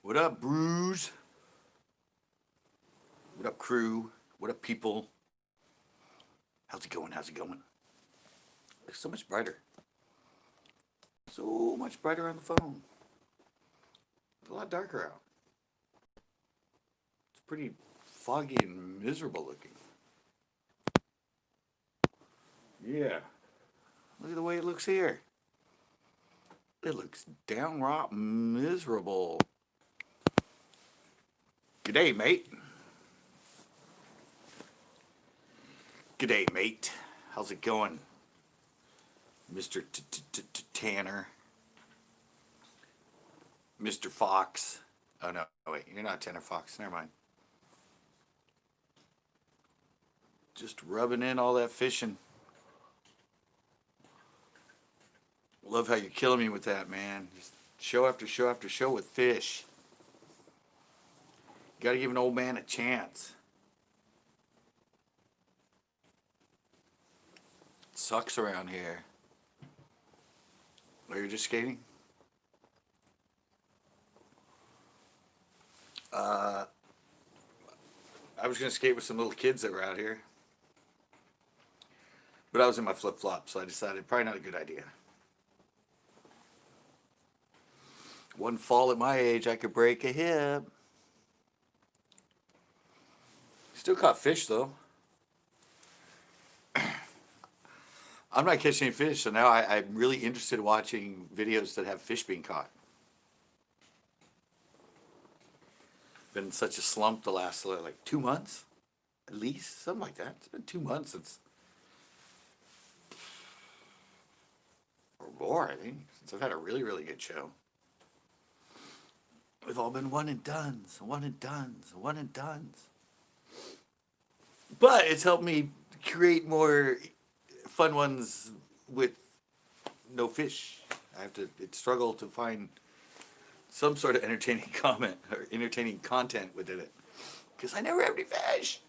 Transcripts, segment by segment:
What up, Bruce? What up, crew? What up, people? How's it going? How's it going? It's so much brighter. So much brighter on the phone. It's a lot darker out. It's pretty foggy and miserable looking. Yeah. Look at the way it looks here. It looks downright miserable. G'day, mate. G'day, mate. How's it going, Mr. Tanner? Mr. Fox. Oh, no. Wait, you're not Tanner Fox. Never mind. Just rubbing in all that fishing. Love how you're killing me with that, man. Just show after show after show with fish. You gotta give an old man a chance. It sucks around here. Oh, you're just skating? I was gonna skate with some little kids that were out here. But I was in my flip-flops, so I decided probably not a good idea. One fall at my age, I could break a hip. Still caught fish, though. I'm not catching any fish, so now I'm really interested in watching videos that have fish being caught. Been in such a slump the last, like, 2 months? At least? Something like that. It's been 2 months since... or more, I think, since I've had a really, really good show. We've all been one and dones, one and dones, one and dones. But it's helped me create more fun ones with no fish. I have to struggle to find some sort of entertaining comment or entertaining content within it. Because I never have any fish.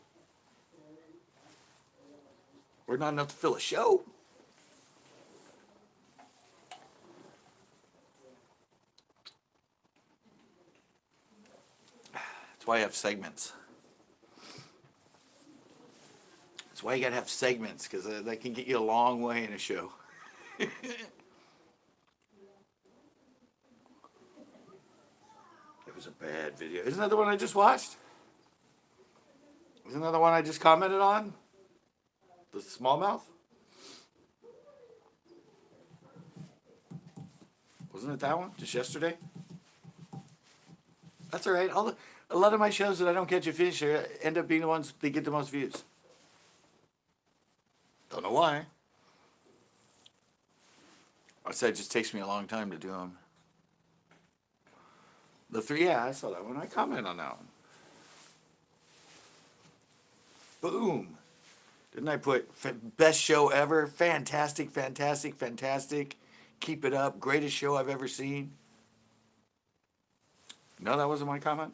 Or not enough to fill a show. That's why I have segments. That's why you gotta have segments, because that can get you a long way in a show. It was a bad video. Isn't that the one I just watched? Isn't that the one I just commented on? The smallmouth? Wasn't it that one? Just yesterday? That's alright. A lot of my shows that I don't catch a fish end up being the ones that get the most views. Don't know why. I said it just takes me a long time to do them. The three, yeah, I saw that one. I commented on that one. Boom. Didn't I put best show ever? Fantastic, fantastic, fantastic. Keep it up. Greatest show I've ever seen. No, that wasn't my comment?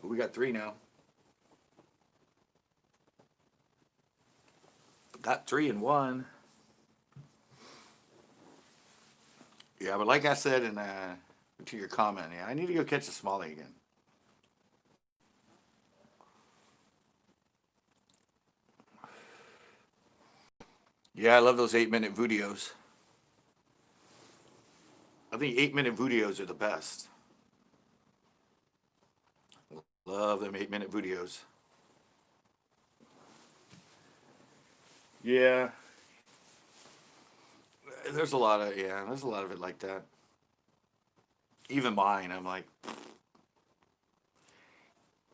But we got 3 now. Got 3 and 1. Yeah, but like I said to your comment, yeah, I need to go catch a smallie again. Yeah, I love those 8-minute videos. I think 8-minute videos are the best. Love them 8-minute videos. Yeah. There's a lot of it like that. Even mine, I'm like,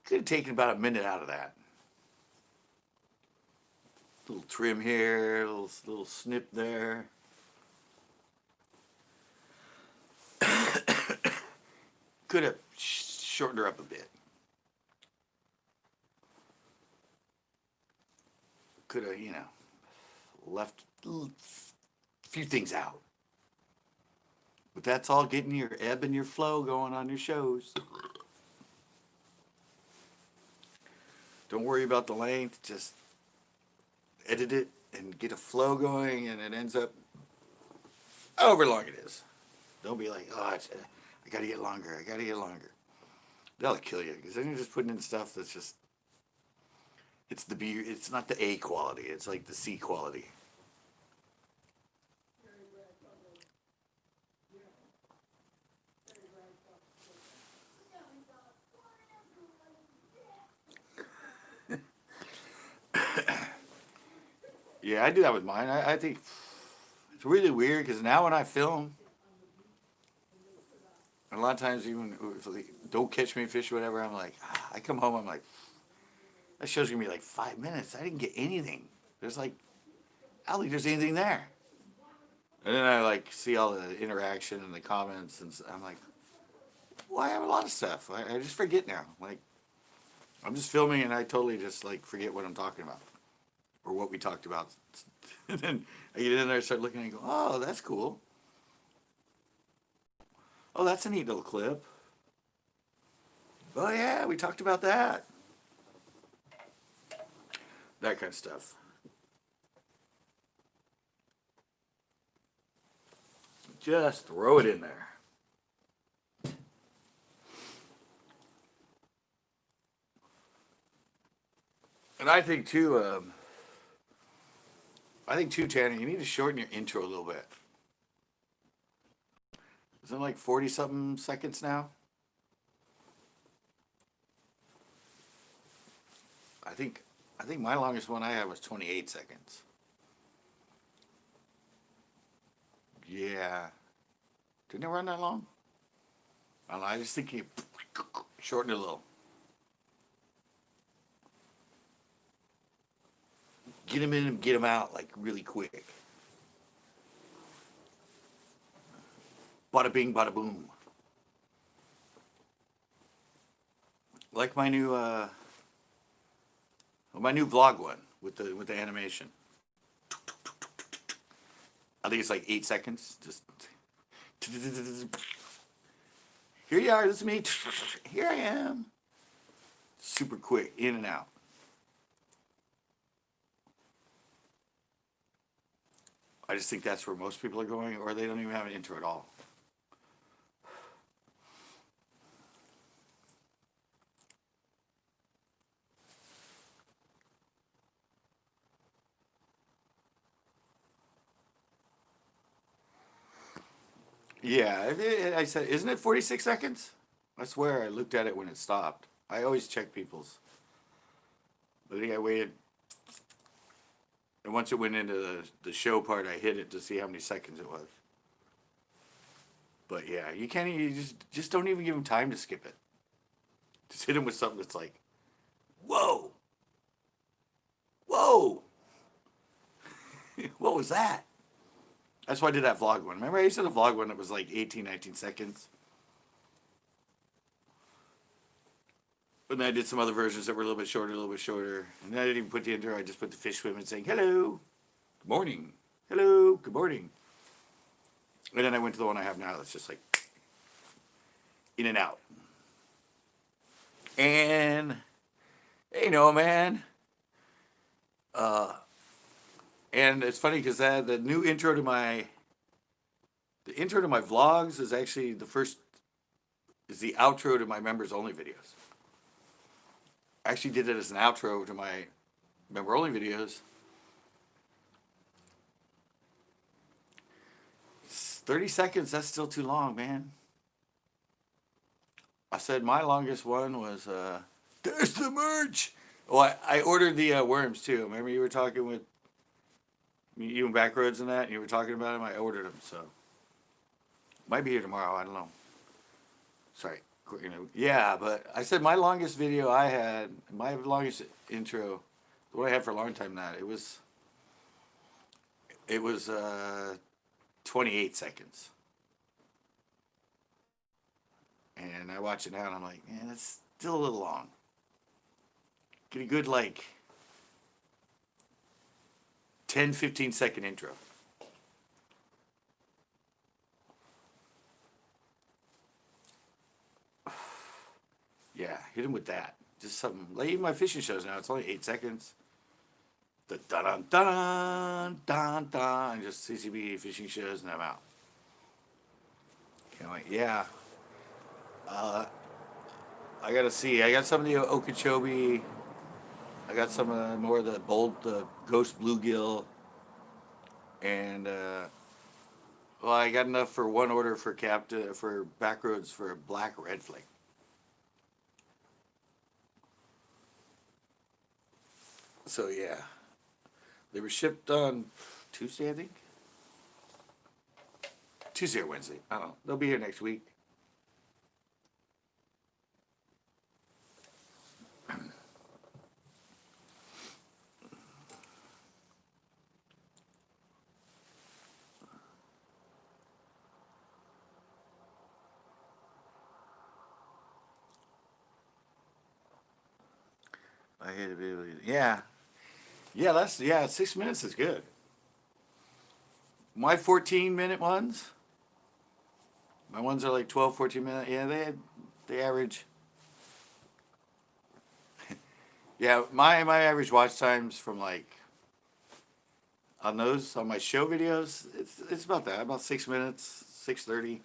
could have taken about a minute out of that. Little trim here, little snip there. Could have shortened her up a bit. Could have, left a few things out. But that's all getting your ebb and your flow going on your shows. Don't worry about the length, just edit it and get a flow going, and it ends up however long it is. Don't be like, oh, I gotta get longer. I gotta get longer. That'll kill you because then you're just putting in stuff that's just it's the B. It's not the A quality. It's like the C quality. Yeah, I do that with mine. I think it's really weird because now when I film, and a lot of times even if like, don't catch me fish or whatever, I'm like, I come home, I'm like, that show's gonna be like 5 minutes. I didn't get anything. There's like, I don't think there's anything there. And then I like see all the interaction and the comments, and I'm like, well, I have a lot of stuff. I just forget now. Like, I'm just filming and I totally just like forget what I'm talking about or what we talked about. And then I get in there and start looking and I go, oh, that's cool. Oh, that's a neat little clip. Oh, yeah, we talked about that. That kind of stuff. Just throw it in there. And I think too, Tanner, you need to shorten your intro a little bit. Isn't it like 40 something seconds now? I think my longest one I had was 28 seconds. Yeah. Didn't it run that long? I don't know, I just think you shorten it a little. Get them in and get them out like really quick. Bada bing, bada boom. Like my new vlog one with the animation. I think it's like 8 seconds. Just here you are. This is me. Here I am. Super quick, in and out. I just think that's where most people are going, or they don't even have an intro at all. Yeah, I said, isn't it 46 seconds? I swear I looked at it when it stopped. I always check people's. I think I waited. And once it went into the show part, I hit it to see how many seconds it was. But yeah, you can't. You just don't even give them time to skip it. Just hit them with something that's like, whoa, whoa, what was that? That's why I did that vlog one. Remember I used to the vlog one that was like 18, 19 seconds? But then I did some other versions that were a little bit shorter. And then I didn't even put the intro. I just put the fish swimming saying, hello, good morning, hello, good morning. And then I went to the one I have now that's just like in and out. And, you know, man. And it's funny because the new intro to my vlogs is actually is the outro to my members only videos. I actually did it as an outro to my member only videos. 30 seconds, that's still too long, man. I said my longest one was, there's the merch. Well, I ordered the worms too. Remember you were talking with you and Backroads and that, and you were talking about them? I ordered them, so. Might be here tomorrow, I don't know. Sorry. Yeah, but I said my longest video I had, my longest intro, the one I had for a long time now, it was 28 seconds. And I watch it now and I'm like, man, that's still a little long. Get a good like 10, 15-second intro. Yeah, hit him with that. Just something. Like even my fishing shows now, it's only 8 seconds. The dun dun dun dun dun, and just CCB fishing shows, and I'm out. Can't wait. Yeah. Uh, I gotta see. I got some of the Okeechobee. I got some more of the the ghost bluegill, and well, I got enough for one order for for backroads for a black redflake. So yeah, they were shipped on Tuesday, I think. Tuesday or Wednesday. I don't know. They'll be here next week. I hate to be able to. Yeah, yeah. Yeah. 6 minutes is good. My 14-minute ones. My ones are like 12, 14 minutes. Yeah, they average. Yeah, my average watch times from like on my show videos, it's about that, about 6 minutes, 6:30.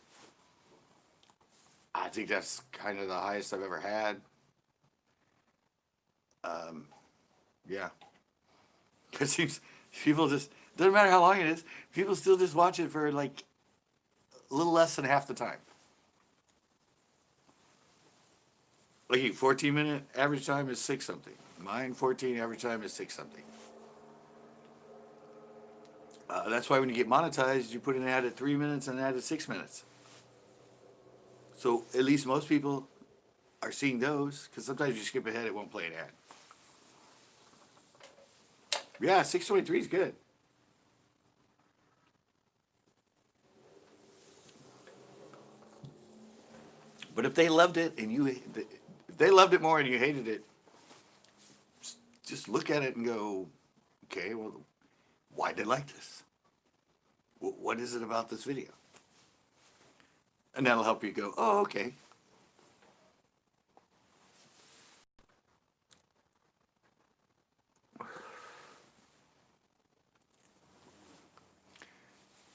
I think that's kind of the highest I've ever had. Um, yeah, it seems people just doesn't matter how long it is. People still just watch it for like a little less than half the time. Like 14-minute average time is six something. Mine 14 average time is six something. That's why when you get monetized, you put an ad at 3 minutes and an ad at 6 minutes. So at least most people are seeing those because sometimes you skip ahead, it won't play an ad. Yeah, 623 is good. But if they loved it and if they loved it more and you hated it, just look at it and go, okay, well, why did they like this? What is it about this video? And that'll help you go, oh, okay.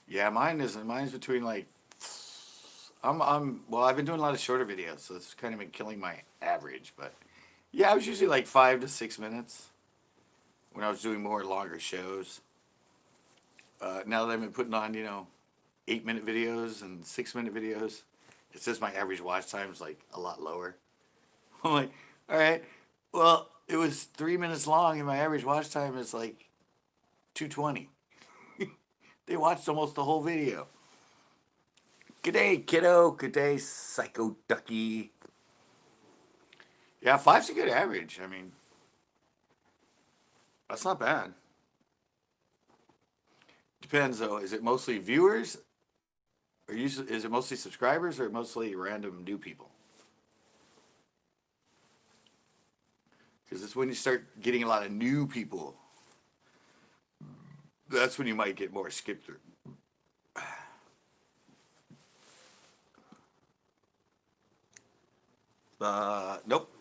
Yeah, mine's between like well, I've been doing a lot of shorter videos, so it's kind of been killing my average, but yeah, I was usually like 5 to 6 minutes when I was doing more longer shows. Now that I've been putting on, 8-minute videos and 6-minute videos, it says my average watch time is like a lot lower. I'm like, all right, well, it was 3 minutes long and my average watch time is like 220. They watched almost the whole video. Good day, kiddo. Good day, psycho ducky. Yeah, five's a good average. I mean, that's not bad. Depends though. Is it mostly viewers, or is it mostly subscribers, or mostly random new people? Because it's when you start getting a lot of new people, that's when you might get more skip through. Nope.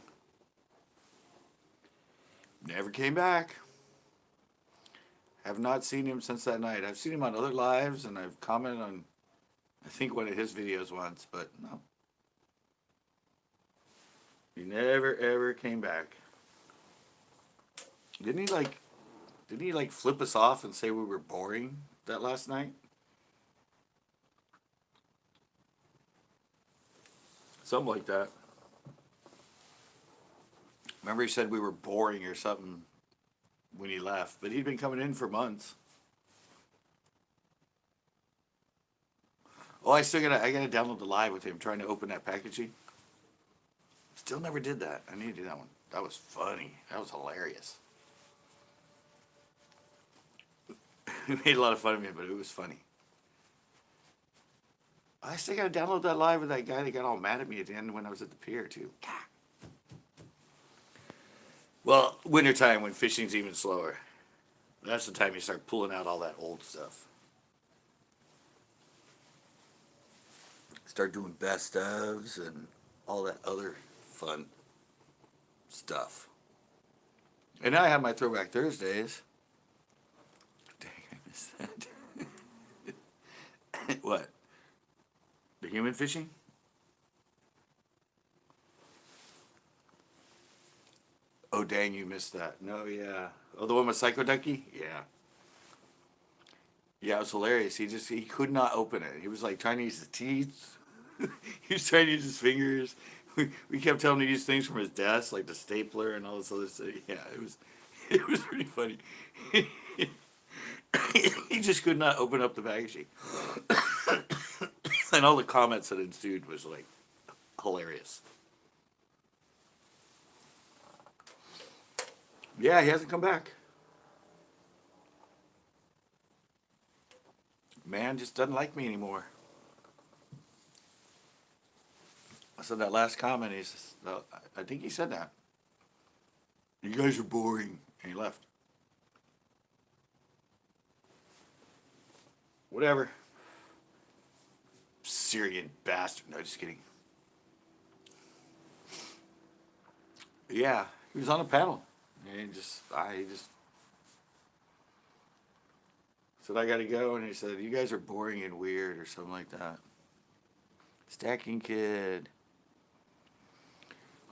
Never came back. Have not seen him since that night. I've seen him on other lives, and I've commented on, I think, one of his videos once, but no. He never ever came back. Didn't he like? Didn't he like flip us off and say we were boring that last night? Something like that. Remember he said we were boring or something when he left, but he'd been coming in for months. Oh, I gotta download the live with him trying to open that packaging. Still never did that. I need to do that one. That was funny. That was hilarious. He made a lot of fun of me, but it was funny. I still gotta download that live with that guy that got all mad at me at the end when I was at the pier too. Well, wintertime when fishing's even slower. That's the time you start pulling out all that old stuff. Start doing best ofs and all that other fun stuff. And now I have my Throwback Thursdays. Dang, I missed that. What? The human fishing? Oh, dang, you missed that. No, yeah. Oh, the one with Psycho Ducky? Yeah. Yeah, it was hilarious. He could not open it. He was like trying to use his teeth. He was trying to use his fingers. We kept telling him to use things from his desk, like the stapler and all this other stuff. Yeah, it was pretty funny. He just could not open up the packaging. And all the comments that ensued was like hilarious. Yeah, he hasn't come back. Man just doesn't like me anymore. I said that last comment. He says, well, I think he said that. You guys are boring. And he left. Whatever. Syrian bastard. No, just kidding. Yeah, he was on a panel. And he just said, I gotta go. And he said, you guys are boring and weird or something like that. Stacking kid.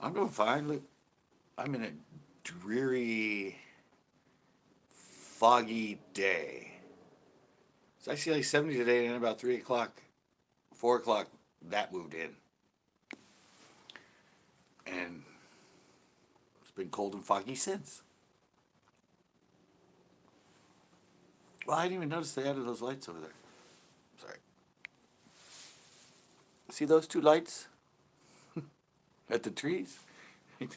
I'm doing fine. Look, I'm in a dreary, foggy day. It's actually like 70 today, and then about 3 o'clock, 4 o'clock, that moved in. And it's been cold and foggy since. Well, I didn't even notice they added those lights over there. Sorry. See those two lights at the trees? This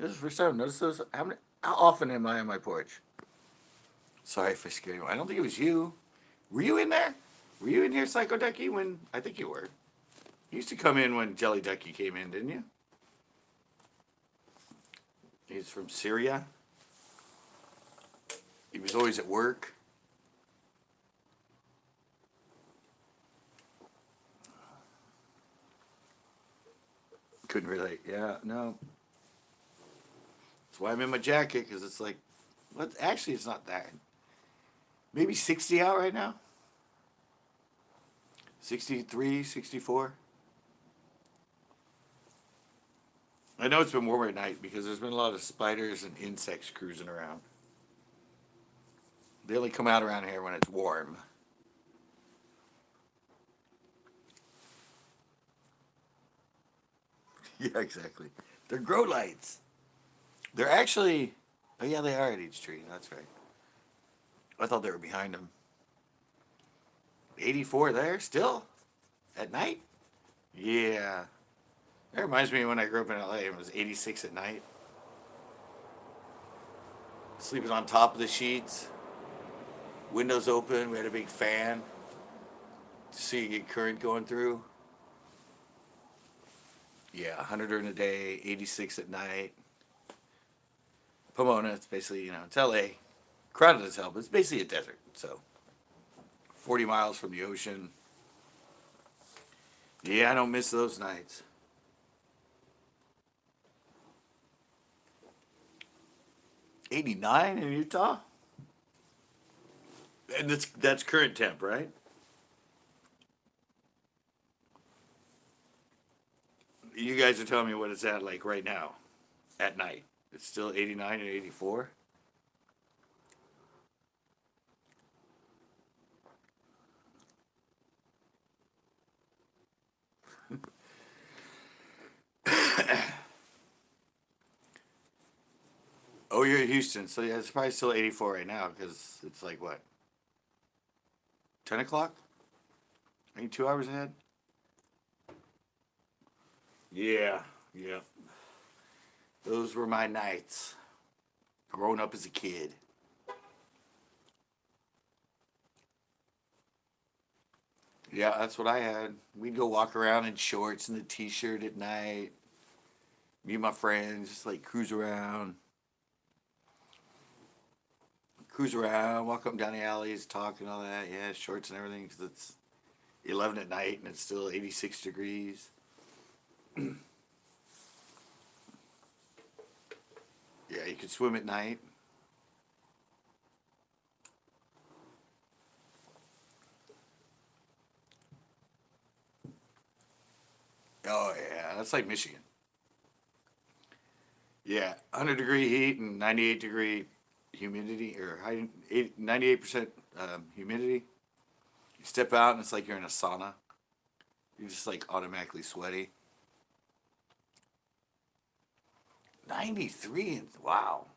is the first time I've noticed those. How often am I on my porch? Sorry if I scared you. I don't think it was you. Were you in there? Were you in here, Psycho Ducky, when... I think you were. You used to come in when Jelly Ducky came in, didn't you? He's from Syria. He was always at work. Couldn't relate. Yeah, no. That's why I'm in my jacket, because it's like... What? Actually, it's not that. Maybe 60 out right now? 63, 64? I know it's been warmer at night because there's been a lot of spiders and insects cruising around. They only come out around here when it's warm. Yeah, exactly. They're grow lights. They're actually... Oh, yeah, they are at each tree. That's right. I thought they were behind them. 84 there still? At night? Yeah. That reminds me of when I grew up in LA. It was 86 at night. Sleeping on top of the sheets. Windows open. We had a big fan. So you get current going through. Yeah, 100 during the day, 86 at night. Pomona, it's basically, it's LA. Crowded as hell, but it's basically a desert. So, 40 miles from the ocean. Yeah, I don't miss those nights. '89 in Utah? And that's current temp, right? You guys are telling me what it's at like right now, at night. It's still 89 and 84? Oh, you're in Houston, so yeah, it's probably still 84 right now because it's like what? 10 o'clock? Are you 2 hours ahead? Yeah, yeah. Those were my nights. Growing up as a kid. Yeah, that's what I had. We'd go walk around in shorts and a t-shirt at night. Me and my friends just like cruise around. Cruise around, walk up and down the alleys, talk and all that. Yeah, shorts and everything because it's 11 at night and it's still 86 degrees. Yeah, you could swim at night. That's like Michigan. Yeah, 100-degree heat and 98-degree humidity, or 98% humidity. You step out and it's like you're in a sauna. You're just like automatically sweaty. 93, wow.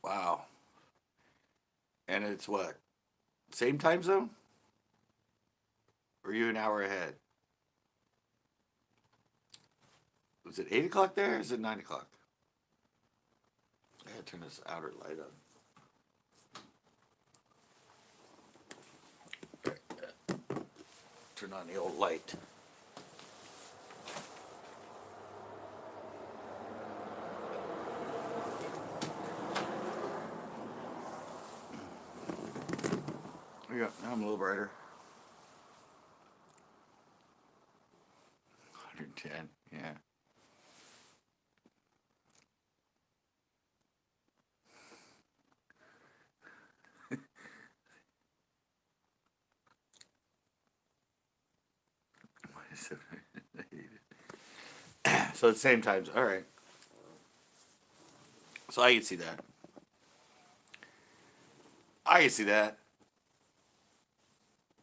Wow. And it's what? Same time zone? Or are you an hour ahead? Was it 8 o'clock there or is it 9 o'clock? I gotta turn this outer light on. Turn on the old light. There you go. Now I'm a little brighter. 110, yeah. So at the same times, all right. So I can see that. I can see that.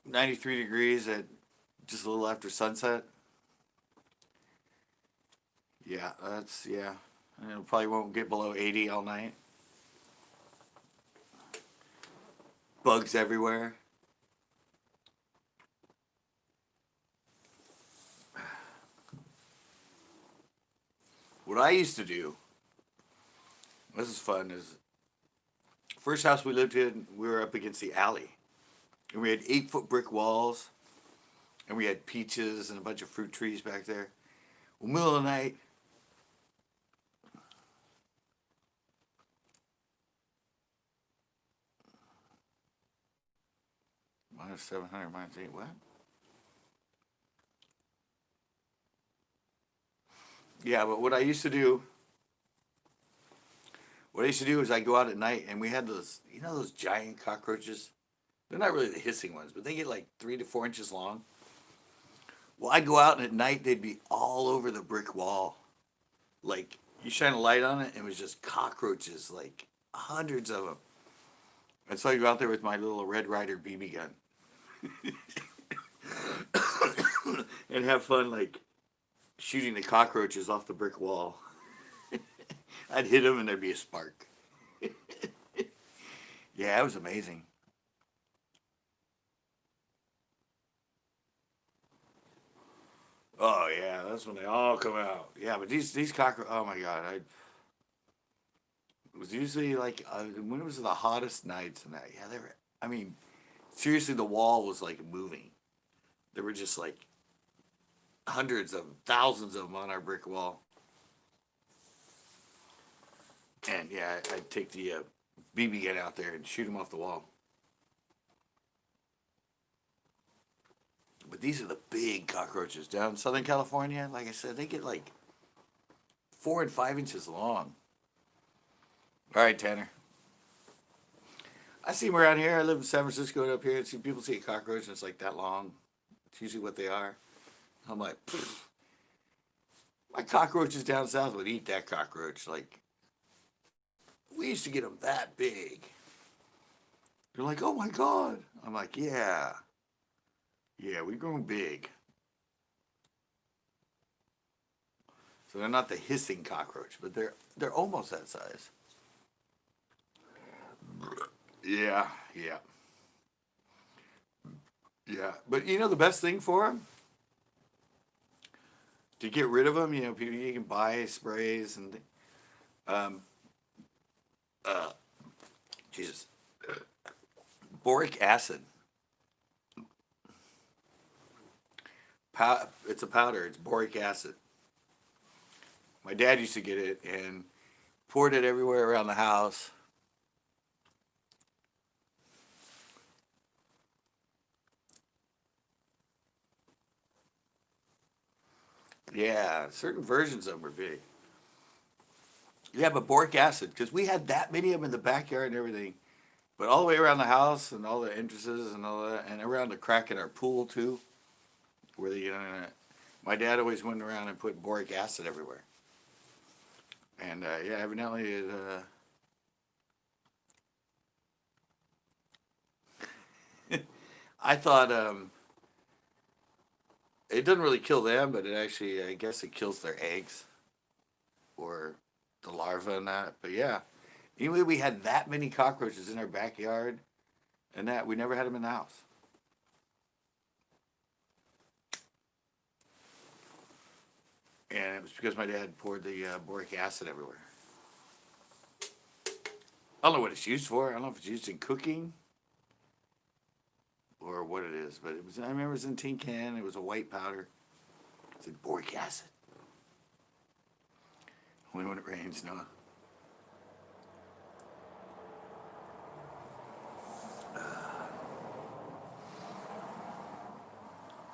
93 degrees at just a little after sunset. Yeah, yeah. And it probably won't get below 80 all night. Bugs everywhere. What I used to do, this is fun, is first house we lived in, we were up against the alley. And we had 8-foot brick walls. And we had peaches and a bunch of fruit trees back there. Well, middle of the night, minus 700, minus 8, what? Yeah, but what I used to do is I go out at night and we had those, you know, those giant cockroaches? They're not really the hissing ones, but they get like 3 to 4 inches long. Well, I'd go out and at night they'd be all over the brick wall. Like, you shine a light on it and it was just cockroaches, like hundreds of them. And so I go out there with my little Red Ryder BB gun and have fun, like, shooting the cockroaches off the brick wall. I'd hit them and there'd be a spark. Yeah, it was amazing. Oh yeah, that's when they all come out. Yeah, but these cockroaches. Oh my god, it was usually like when it was the hottest nights and that. Yeah, they were. I mean, seriously, the wall was like moving. There were just like hundreds of thousands of them on our brick wall. And yeah, I'd take the BB gun out there and shoot them off the wall. But these are the big cockroaches down in Southern California. Like I said, they get like 4 and 5 inches long. All right, Tanner. I see them around here. I live in San Francisco and up here. I see people see a cockroach and it's like that long. It's usually what they are. I'm like, pfft. My cockroaches down south would eat that cockroach. Like, we used to get them that big. They're like, oh my God. I'm like, yeah. Yeah, we've grown big. So they're not the hissing cockroach, but they're almost that size. Yeah, yeah. Yeah, but you know the best thing for them? To get rid of them, you know, people, you can buy sprays and um, uh, Jesus, boric acid. It's a powder. It's boric acid. My dad used to get it and poured it everywhere around the house. Yeah, certain versions of them are big. Yeah, but boric acid, because we had that many of them in the backyard and everything, but all the way around the house and all the entrances and all that, and around the crack in our pool too. where they, my dad always went around and put boric acid everywhere. And yeah, evidently I thought it doesn't really kill them, but it actually, I guess it kills their eggs or the larvae and that. But yeah, anyway, we had that many cockroaches in our backyard, and that we never had them in the house. And it was because my dad poured the boric acid everywhere. I don't know what it's used for. I don't know if it's used in cooking or what it is, but it was. I remember it was in a tin can. It was a white powder. It said boric acid. Only when it rains, no.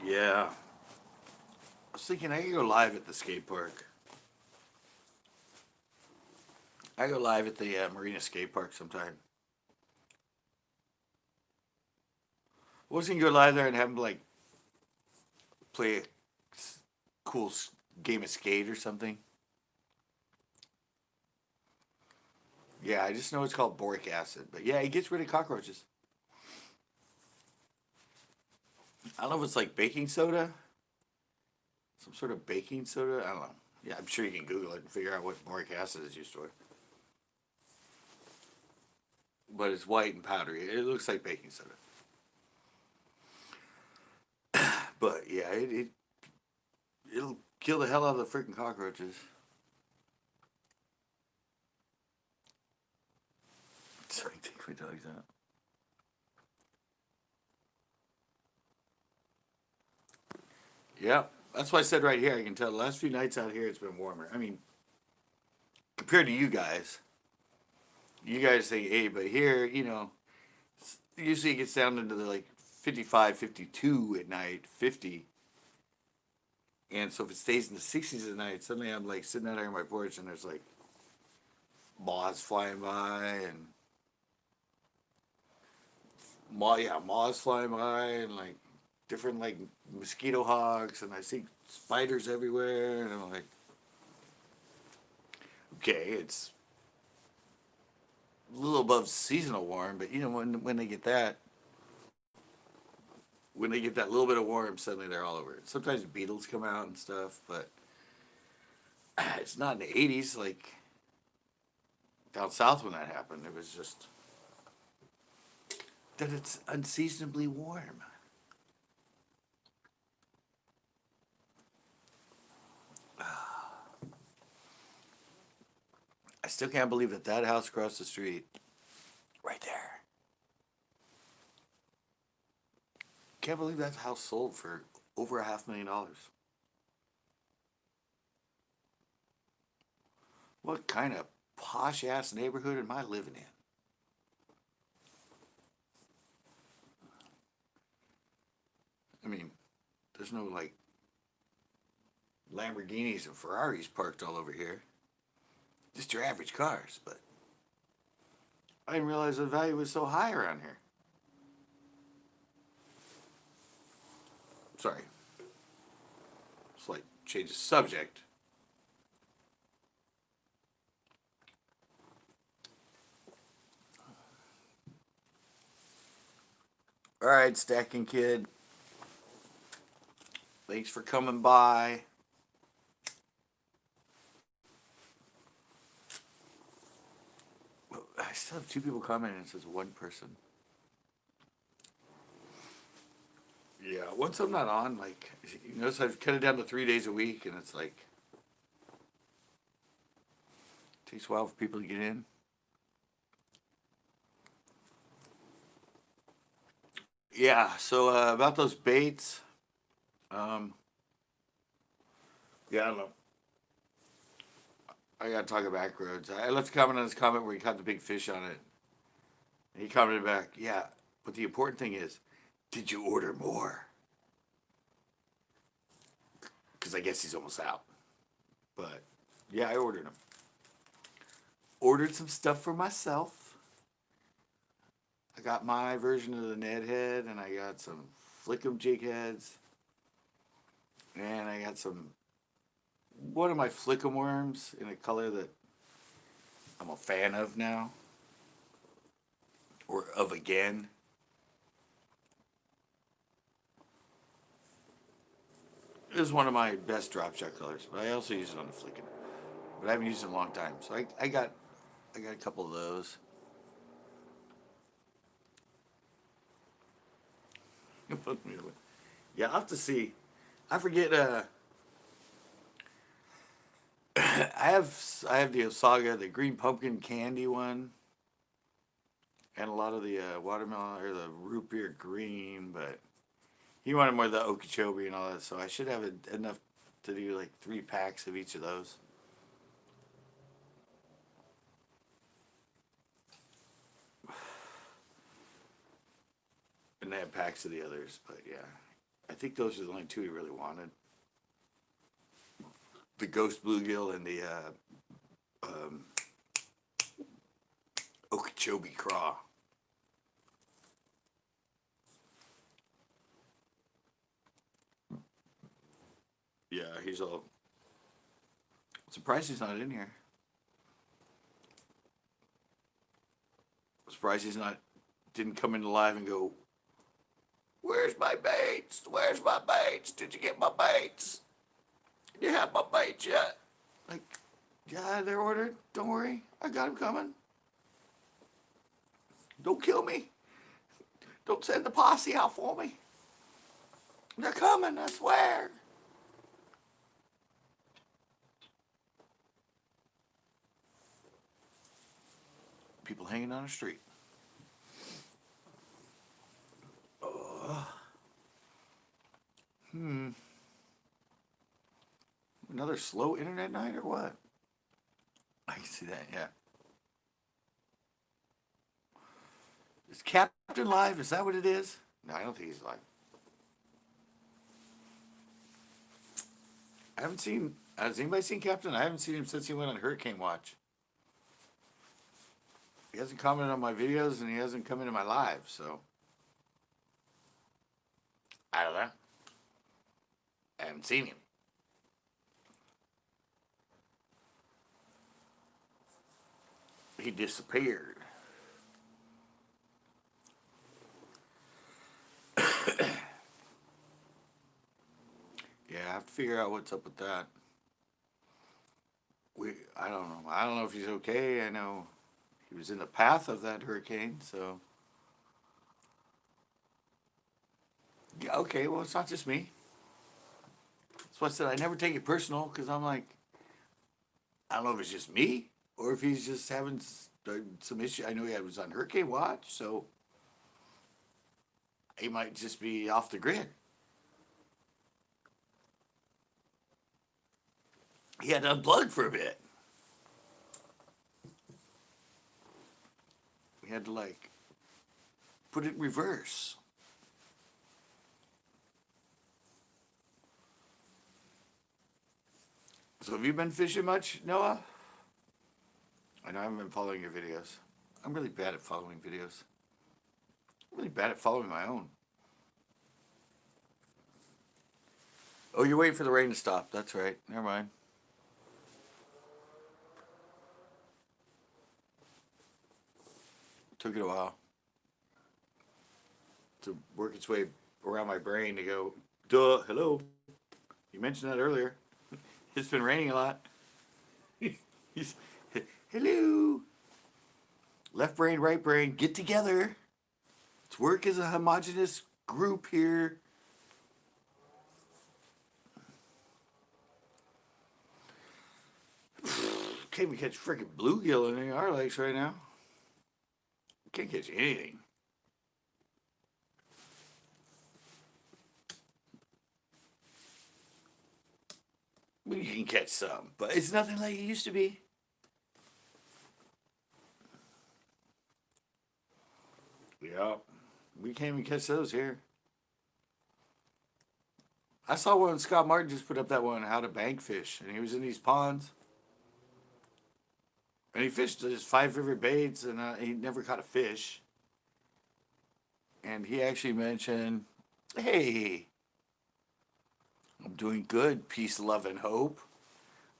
Yeah. I was thinking I could go live at the skate park. I go live at the Marina skate park sometime. I was gonna go live there and have them like play a cool game of skate or something. Yeah, I just know it's called boric acid, but yeah, it gets rid of cockroaches. I don't know if it's like baking soda, some sort of baking soda. I don't know. Yeah, I'm sure you can Google it and figure out what boric acid is used for. But it's white and powdery. It looks like baking soda. But yeah, it'll kill the hell out of the freaking cockroaches. So I take my dogs out. Yeah, that's why I said right here. I can tell the last few nights out here it's been warmer. I mean, compared to you guys say, hey, but here, usually it gets down into the like 55, 52 at night, 50. And so if it stays in the 60s at night, suddenly I'm like sitting out here on my porch and there's like moths flying by and moths flying by and like different like mosquito hogs, and I see spiders everywhere, and I'm like, okay, it's a little above seasonal warm, but when they get that, little bit of warm, suddenly they're all over it. Sometimes beetles come out and stuff, but it's not in the 80s like down south when that happened. It was just that it's unseasonably warm. I still can't believe that house across the street, right there. Can't believe that house sold for over $500,000. What kind of posh ass neighborhood am I living in? I mean, there's no like Lamborghinis and Ferraris parked all over here. Just your average cars, but I didn't realize the value was so high around here. Sorry. Slight change of subject. All right, Stacking Kid. Thanks for coming by. I still have 2 people commenting. It says 1 person. Yeah, once I'm not on, like, you notice I've cut it down to 3 days a week, and it's like, it takes a while for people to get in. Yeah, so about those baits, yeah, I don't know. I gotta talk about back roads. I left a comment on his comment where he caught the big fish on it. And he commented back, yeah, but the important thing is, did you order more? Because I guess he's almost out. But yeah, I ordered them. Ordered some stuff for myself. I got my version of the Ned head, and I got some Flickum jig heads. And I got one of my flickum worms in a color that I'm a fan of now, or of again. It was one of my best drop shot colors, but I also use it on the flicking. But I haven't used it in a long time, so I got a couple of those. Yeah, I'll have to see. I forget. I have the Osaga, the green pumpkin candy one, and a lot of the watermelon or the root beer green. But he wanted more of the Okeechobee and all that, so I should have enough to do like 3 packs of each of those. And they have packs of the others, but yeah, I think those are the only two he really wanted. The ghost bluegill and the um, Okeechobee craw. Yeah, he's all surprised he's not in here. Surprised he's not didn't come into live and go, "Where's my baits? Where's my baits? Did you get my baits? Do you have my baits yet?" Like, yeah, they're ordered. Don't worry, I got them coming. Don't kill me. Don't send the posse out for me. They're coming, I swear. People hanging on the street. Hmm. Another slow internet night or what? I can see that, yeah. Is Captain live? Is that what it is? No, I don't think he's live. I haven't seen. Has anybody seen Captain? I haven't seen him since he went on Hurricane Watch. He hasn't commented on my videos and he hasn't come into my live, so I don't know. I haven't seen him. He disappeared. Yeah, I have to figure out what's up with that. I don't know. I don't know if he's okay. I know he was in the path of that hurricane, so yeah, okay, well it's not just me. That's why I said I never take it personal, because I'm like, I don't know if it's just me or if he's just having some issue. I know he was on Hurricane Watch, so he might just be off the grid. He had to unplug for a bit. We had to like put it in reverse. So have you been fishing much, Noah? I know I haven't been following your videos. I'm really bad at following videos. I'm really bad at following my own. Oh, you're waiting for the rain to stop. That's right. Never mind. Took it a while to work its way around my brain to go, duh, hello. You mentioned that earlier. It's been raining a lot. He's, hello. Left brain, right brain, get together. Let's work as a homogenous group here. Can't even catch freaking bluegill in our lakes right now. Can't catch anything. Well, you can catch some, but it's nothing like it used to be. Yeah, we can't even catch those here. I saw one. Scott Martin just put up that one, how to bank fish, and he was in these ponds, and he fished his 5 favorite baits, and he never caught a fish. And he actually mentioned, "Hey, I'm doing good. Peace, love, and hope.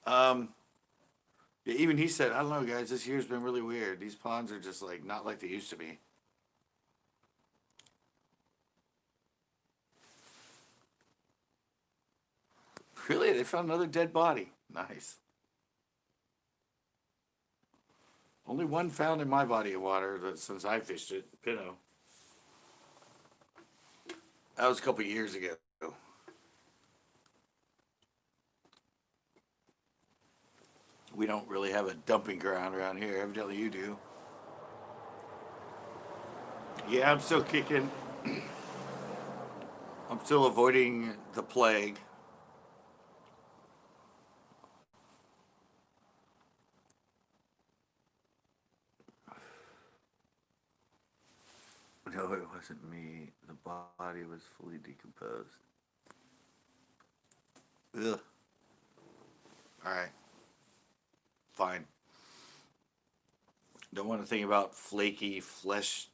Um, yeah, even he said, I don't know, guys, this year's been really weird. These ponds are just like not like they used to be. Really? They found another dead body. Nice. Only one found in my body of water since I fished it. Pinot. That was a couple years ago. We don't really have a dumping ground around here. Evidently, you do. Yeah, I'm still kicking. I'm still avoiding the plague. No, it wasn't me. The body was fully decomposed. Ugh. All right. Fine. Don't want to think about flaky, flesh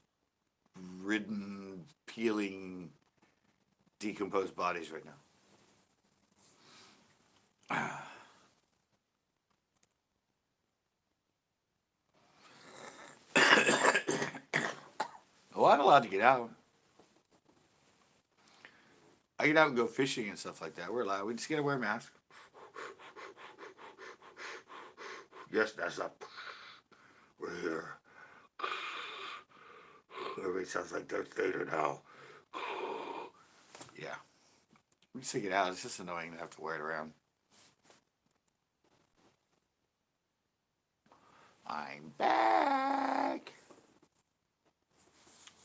ridden, peeling, decomposed bodies right now. Oh, I'm allowed to get out. I get out and go fishing and stuff like that. We're allowed. We just gotta wear a mask. Yes, that's up. We're here. Everybody sounds like Darth Vader now. Yeah. We just take it out. It's just annoying to have to wear it around. I'm back.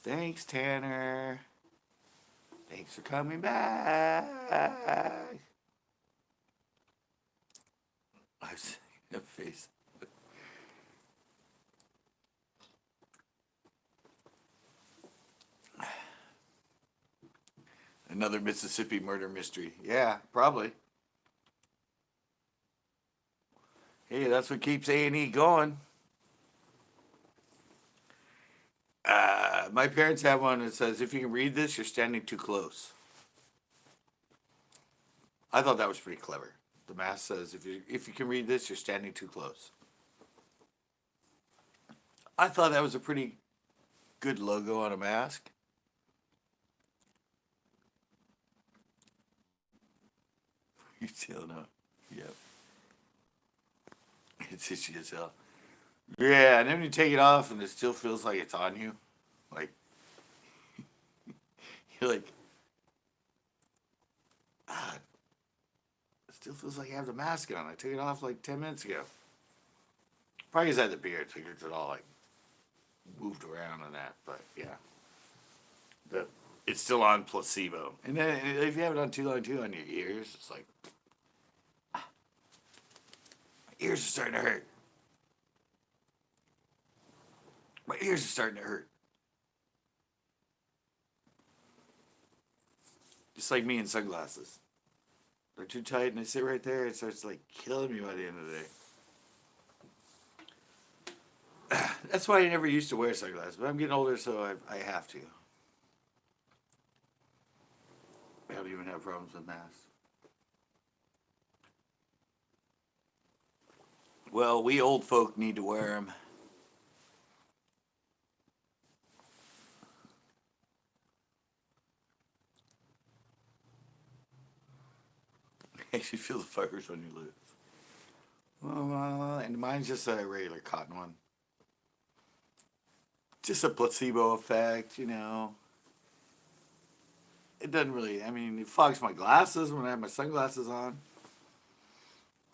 Thanks, Tanner. Thanks for coming back. I've seen a face. Another Mississippi murder mystery. Yeah, probably. Hey, that's what keeps A&E going. My parents have one that says, if you can read this, you're standing too close. I thought that was pretty clever. The mask says, if you can read this, you're standing too close. I thought that was a pretty good logo on a mask. You still know. Yep. It's itchy as hell. Yeah, and then you take it off and it still feels like it's on you. Like, you're like, ah, it still feels like I have the mask on. I took it off like 10 minutes ago. Probably because I had the beard, so it's all like moved around and that. But yeah, it's still on placebo. And then if you have it on too long too on your ears, it's like, ah, my ears are starting to hurt. My ears are starting to hurt. Just like me in sunglasses. They're too tight and they sit right there. It starts like killing me by the end of the day. That's why I never used to wear sunglasses. But I'm getting older, so I have to. I don't even have problems with masks. Well, we old folk need to wear them. You should feel the fibers when you lose. Well, and mine's just a regular cotton one. Just a placebo effect, you know. It doesn't really, I mean, it fogs my glasses when I have my sunglasses on.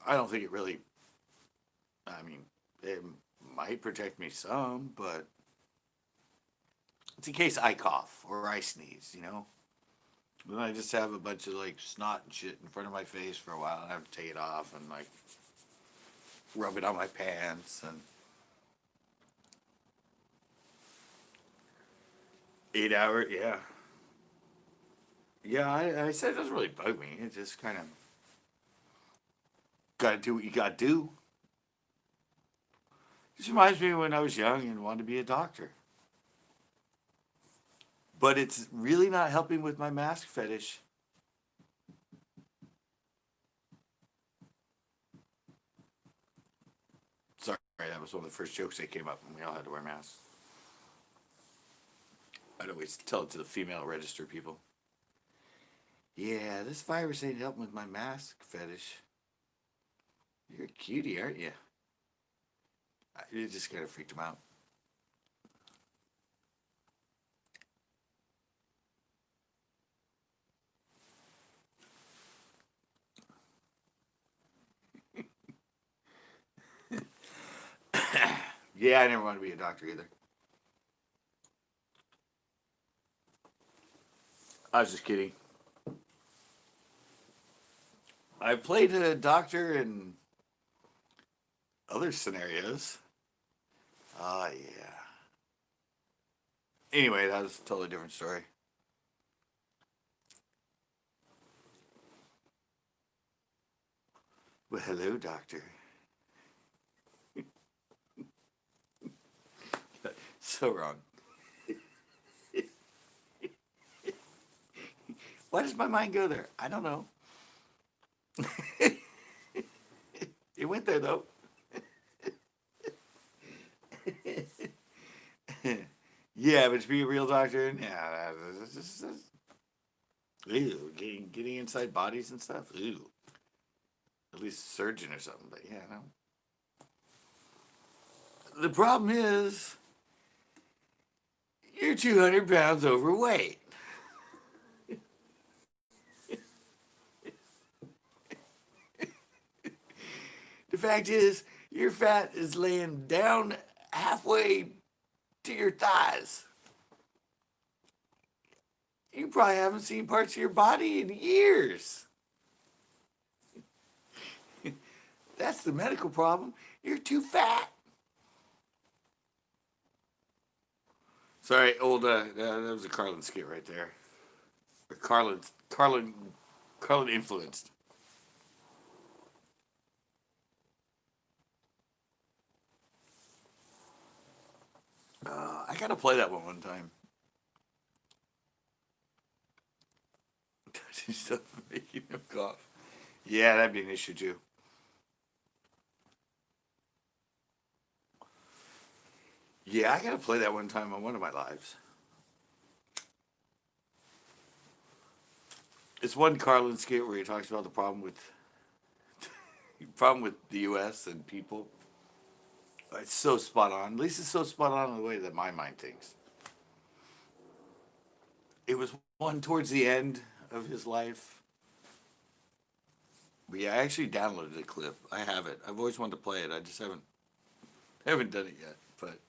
I don't think it really, I mean, it might protect me some, but it's in case I cough or I sneeze, you know. Then I just have a bunch of like snot and shit in front of my face for a while and I have to take it off and like rub it on my pants and 8 hour, yeah. Yeah, I said it doesn't really bug me. It just kind of gotta do what you gotta do. This reminds me of when I was young and wanted to be a doctor. But it's really not helping with my mask fetish. That was one of the first jokes that came up, and we all had to wear masks. I'd always tell it to the female register people. Yeah, this virus ain't helping with my mask fetish. You're a cutie, aren't you? It just kind of freaked them out. Yeah, I never wanted to be a doctor either. I was just kidding. I played a doctor in other scenarios. Oh, yeah. Anyway, that was a totally different story. Well, hello, doctor. So wrong. Why does my mind go there? I don't know. It went there, though. Yeah, but to be a real doctor, yeah, ew, getting inside bodies and stuff, ew. At least a surgeon or something, but yeah, no. The problem is, you're 200 pounds overweight. The fact is, your fat is laying down halfway to your thighs. You probably haven't seen parts of your body in years. That's the medical problem. You're too fat. Sorry, old, that was a Carlin skit right there. Or Carlin influenced. I gotta play that one time. Touching stuff making him cough. Yeah, that'd be an issue too. Yeah, I gotta play that one time on one of my lives. It's one Carlin skit where he talks about the problem with the U.S. and people. It's so spot on. At least it's so spot on in the way that my mind thinks. It was one towards the end of his life. But yeah, I actually downloaded the clip. I have it. I've always wanted to play it. I just haven't done it yet. But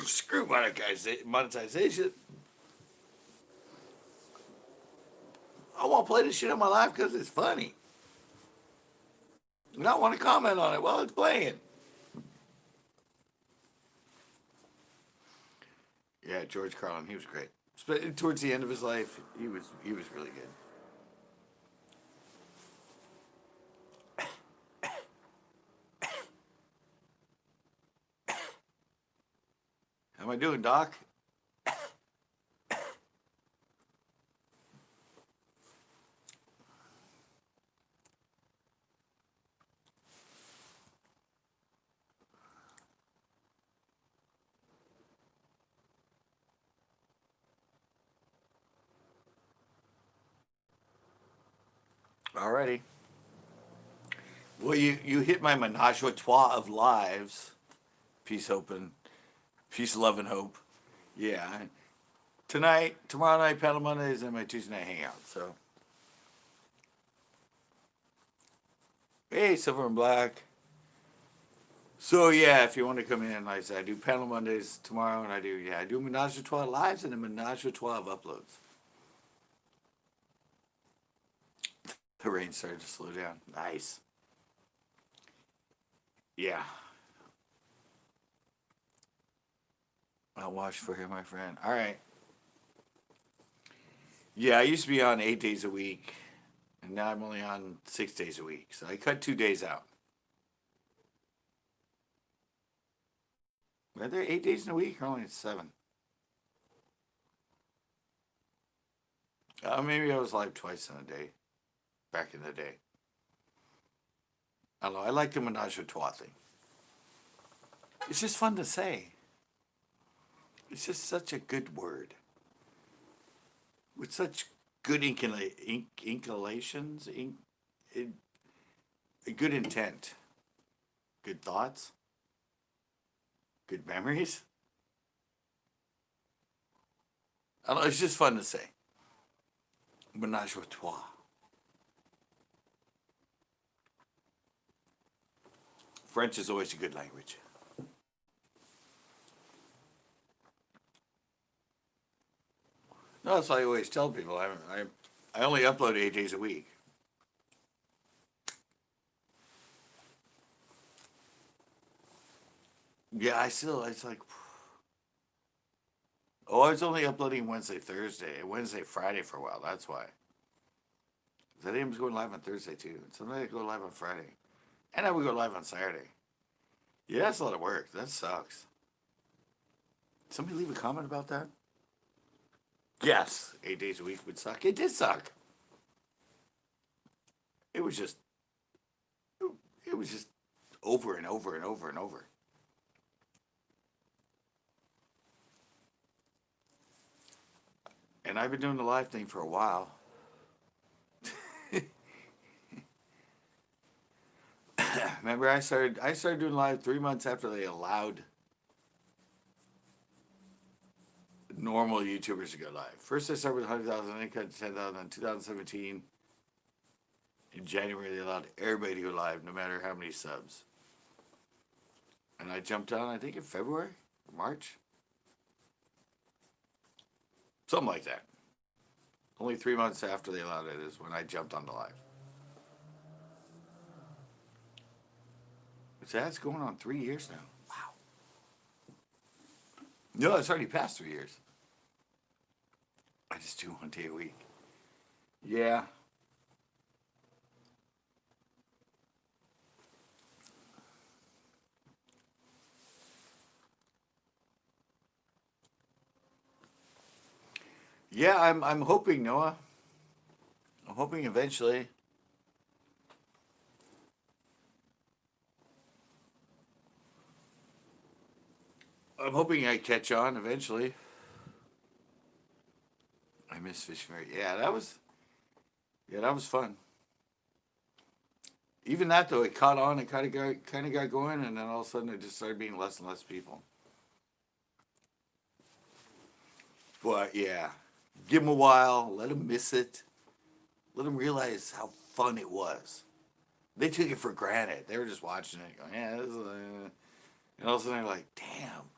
screw monetization. I won't play this shit on my live because it's funny. And I want to comment on it while it's playing. Yeah, George Carlin, he was great. But towards the end of his life, he was really good. How am I doing, Doc? Alrighty. Well, you hit my menage a trois of lives. Peace, hope, and peace, love, and hope. Yeah. Tonight, tomorrow night, Panel Mondays, and my Tuesday night hangout. So, hey, Silver and Black. So yeah, if you want to come in, like I said, I do Panel Mondays tomorrow, and I do Menage a Trois lives and a Menage a Trois of uploads. The rain started to slow down. Nice. Yeah. I'll watch for you, my friend. All right. Yeah, I used to be on 8 days a week, and now I'm only on 6 days a week. So I cut 2 days out. Are there 8 days in a week or only 7? Maybe I was live twice in a day back in the day. I don't know. I like the Menage a Trois thing. It's just fun to say. It's just such a good word with such good inclinations, in, good intent, good thoughts, good memories. I don't know, it's just fun to say. Menage a trois. French is always a good language. No, that's what I always tell people. I only upload 8 days a week. Yeah, it's like, oh, I was only uploading Wednesday, Thursday, Wednesday, Friday for a while. That's why. That was going live on Thursday too. Sometimes I go live on Friday, and I would go live on Saturday. Yeah, that's a lot of work. That sucks. Somebody leave a comment about that? Yes, 8 days a week would suck. It did suck. It was just, it was just over and over and over and over. And I've been doing the live thing for a while. Remember, I started doing live 3 months after they allowed normal YouTubers to go live. First, I started with 100,000, then cut to 10,000. In 2017, in January, they allowed everybody to go live, no matter how many subs. And I jumped on, I think, in February or March, something like that. Only 3 months after they allowed it is when I jumped on the live. So that's going on 3 years now. Wow. No, it's already past 3 years. I just do 1 day a week. Yeah. Yeah, I'm hoping, Noah. I'm hoping eventually. I'm hoping I catch on eventually. I miss fishing very. Yeah, that was fun. Even that though, it caught on. It kind of got going, and then all of a sudden, it just started being less and less people. But yeah, give them a while. Let them miss it. Let them realize how fun it was. They took it for granted. They were just watching it, going, "Yeah, this is," and all of a sudden, they're like, "Damn,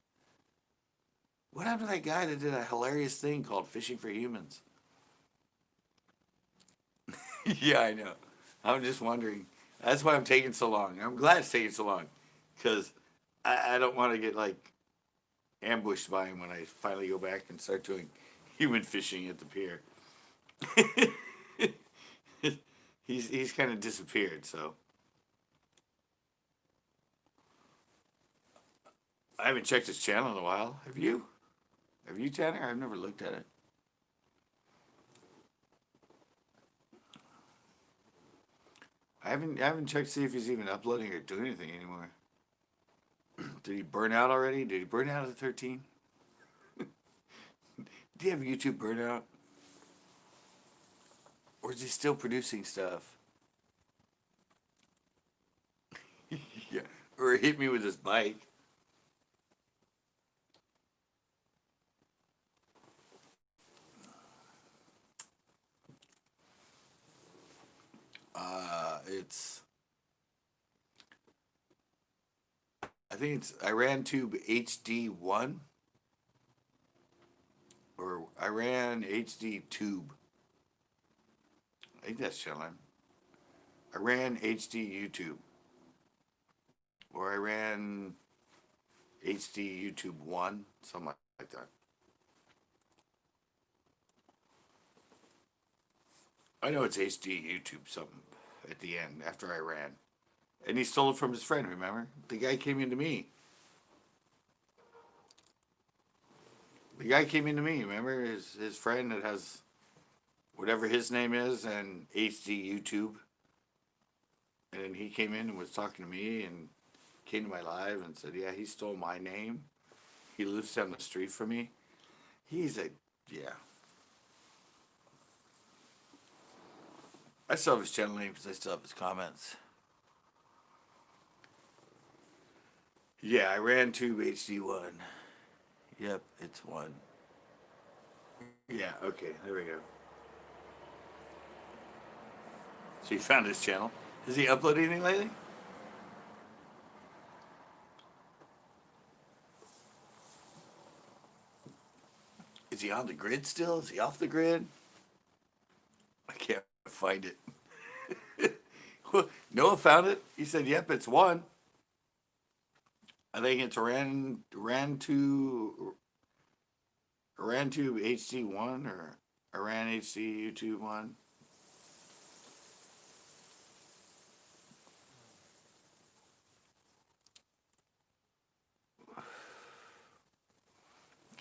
what happened to that guy that did a hilarious thing called Fishing for Humans?" Yeah, I know. I'm just wondering. That's why I'm taking so long. I'm glad it's taking so long, because I don't want to get like ambushed by him when I finally go back and start doing human fishing at the pier. He's kind of disappeared, so I haven't checked his channel in a while. Have you? Have you, Tanner? I've never looked at it. I haven't checked to see if he's even uploading or doing anything anymore. Did he burn out already? Did he burn out at 13? Do you have YouTube burnout? Or is he still producing stuff? Yeah. Or hit me with his bike. It's. I think it's Iran Tube HD1 or Iran HD Tube. I think that's channel name. Iran HD YouTube or Iran HD YouTube 1, something like that. I know it's HD YouTube something at the end after Iran. And he stole it from his friend, remember? The guy came into me. The guy came into me, remember? His friend that has whatever his name is and HD YouTube. And then he came in and was talking to me and came to my live and said, yeah, he stole my name. He lives down the street from me. He's a, yeah. I still have his channel name because I still have his comments. Yeah, I ran Tube HD1. Yep, it's one. Yeah, okay, there we go. So you found his channel. Has he uploaded anything lately? Is he on the grid still? Is he off the grid? I can't find it. Noah found it. He said, yep, it's one. I think it's RanTube HD1 or Ran HD YouTube 1.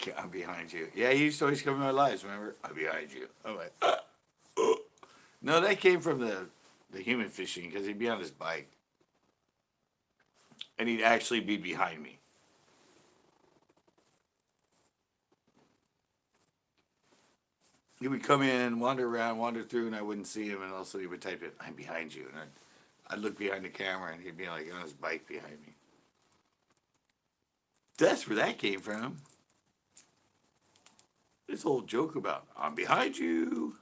Yeah, I'm behind you. Yeah, he used to always come in my lives, remember? I'm behind you. I'm like, No, that came from the human fishing because he'd be on his bike. And he'd actually be behind me. He would come in, wander around, wander through, and I wouldn't see him, and also he would type in, I'm behind you. And I'd look behind the camera, and he'd be like on his bike behind me. That's where that came from. This whole joke about, I'm behind you.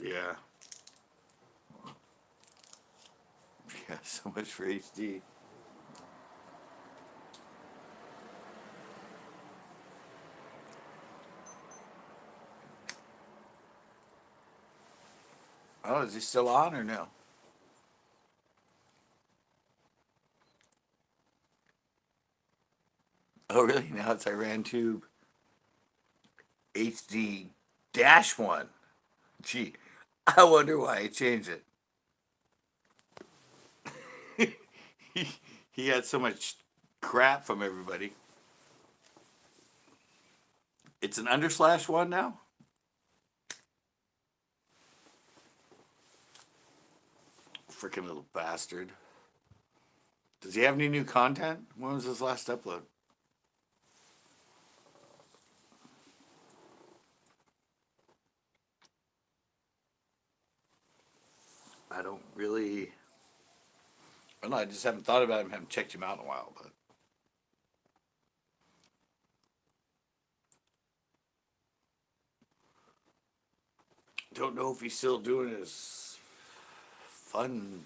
Yeah. Yeah, so much for HD. Oh, is he still on or no? Oh, really? Now it's IranTube HD dash one. Gee, I wonder why I changed it. he had so much crap from everybody. It's an _1 now? Freaking little bastard. Does he have any new content? When was his last upload? I don't really. I don't know. I just haven't thought about him. Haven't checked him out in a while, but. Don't know if he's still doing his fun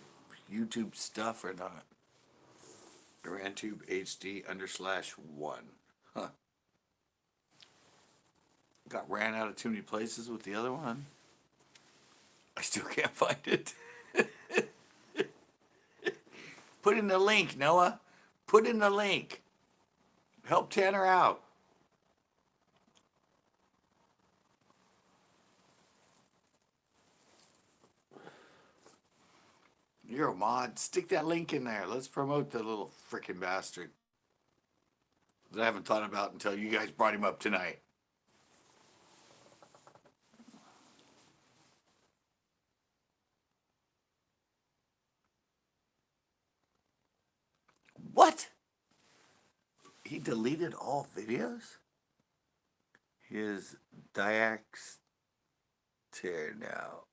YouTube stuff or not. RanTube HD _1. Huh. Got ran out of too many places with the other one. I still can't find it. Put in the link, Noah. Put in the link. Help Tanner out. You're a mod. Stick that link in there. Let's promote the little frickin' bastard that I haven't thought about until you guys brought him up tonight. What? He deleted all videos? His Diaxter now.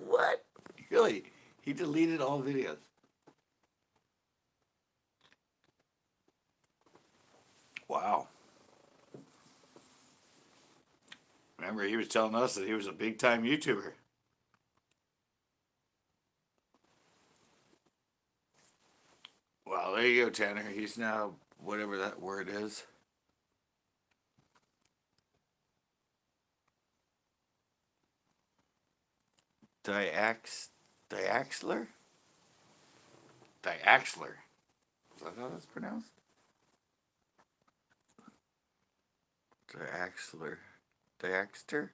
What? Really? He deleted all videos. Wow. Remember, he was telling us that he was a big time YouTuber. Well, there you go, Tanner. He's now whatever that word is. Diaxler? Diaxler. Is that how that's pronounced? Diaxler. Diaxter?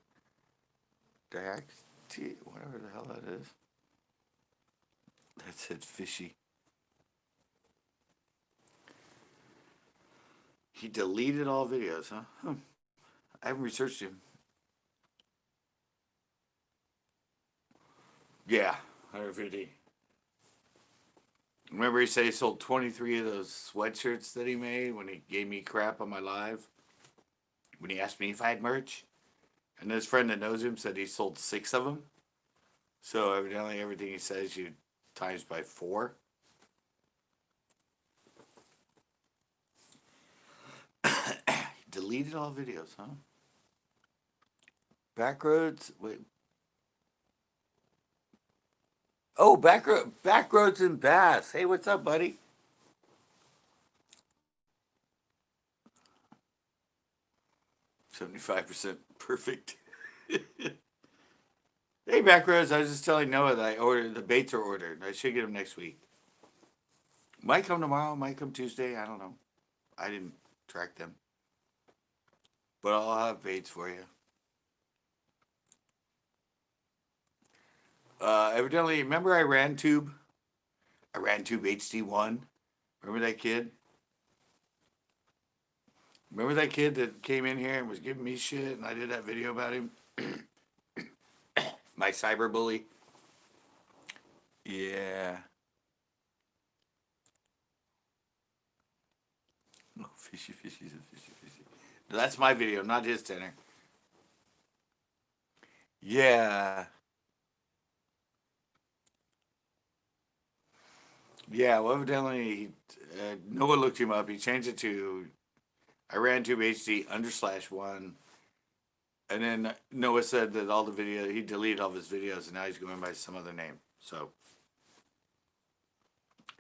Diaxti? Whatever the hell that is. That said fishy. He deleted all videos, huh? I haven't researched him. Yeah, 150. Remember he said he sold 23 of those sweatshirts that he made when he gave me crap on my live? When he asked me if I had merch? And his friend that knows him said he sold 6 of them. So evidently everything he says you times by 4. Deleted all videos, huh? Backroads? Wait. Oh, Backroads and Bass. Hey, what's up, buddy? 75% perfect. Hey, Backroads, I was just telling Noah that I ordered, the baits are ordered. I should get them next week. Might come tomorrow, might come Tuesday. I don't know. I didn't track them. But I'll have baits for you. Evidently, remember I ran Tube HD1? Remember that kid? Remember that kid that came in here and was giving me shit and I did that video about him? My cyber bully? Yeah. Oh, fishy, fishy, fishy, fishy. No, that's my video, not his tenor. Yeah. Yeah, well, evidently, Noah looked him up. He changed it to IranTube HD _1. And then Noah said that all the video, he deleted all of his videos and now he's going by some other name. So,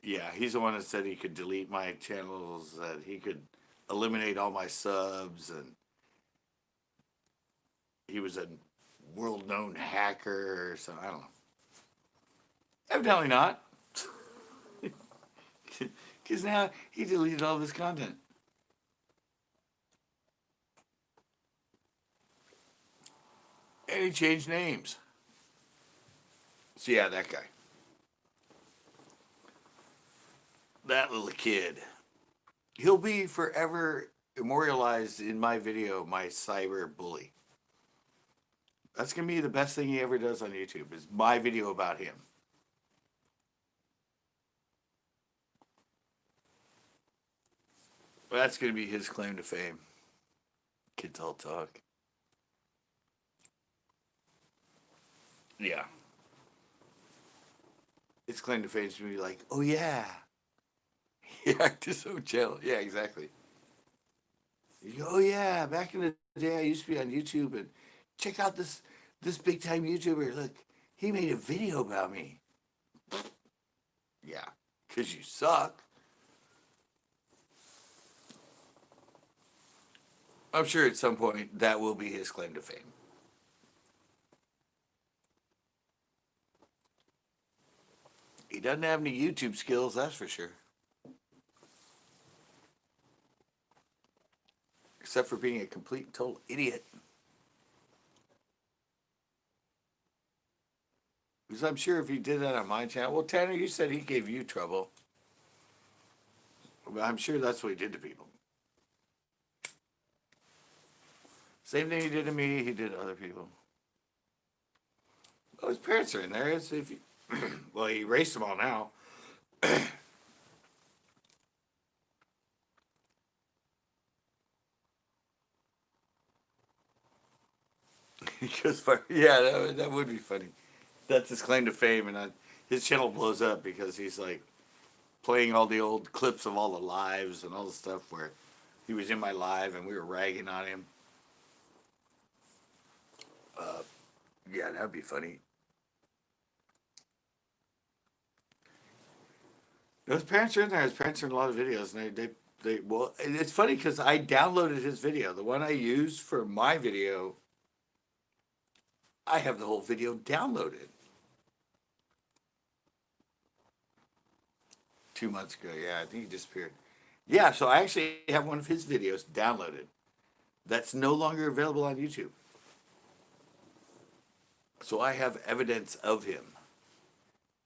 yeah, he's the one that said he could delete my channels, that he could eliminate all my subs, and he was a world-known hacker or something. I don't know. Evidently not. Because now he deleted all of his content. And he changed names. So yeah, that guy. That little kid. He'll be forever immortalized in my video, my cyber bully. That's going to be the best thing he ever does on YouTube, is my video about him. Well, that's going to be his claim to fame. Kids all talk. Yeah. His claim to fame is going to be like, oh yeah. He acted so chill. Yeah, exactly. You go, oh yeah, back in the day I used to be on YouTube and check out this big time YouTuber. Look, he made a video about me. Yeah, because you suck. I'm sure at some point that will be his claim to fame. He doesn't have any YouTube skills, that's for sure. Except for being a complete and total idiot. Because I'm sure if he did that on my channel, well, Tanner, you said he gave you trouble. But I'm sure that's what he did to people. Same thing he did to me, he did to other people. Oh, his parents are in there. If you, well, he erased them all now. Because, yeah, that would be funny. That's his claim to fame, and his channel blows up because he's like playing all the old clips of all the lives and all the stuff where he was in my live and we were ragging on him. Yeah, that'd be funny. His parents are in there. His parents are in a lot of videos, and well, it's funny because I downloaded his video. The one I used for my video, I have the whole video downloaded. 2 months ago, yeah, I think he disappeared. Yeah, so I actually have one of his videos downloaded that's no longer available on YouTube. So I have evidence of him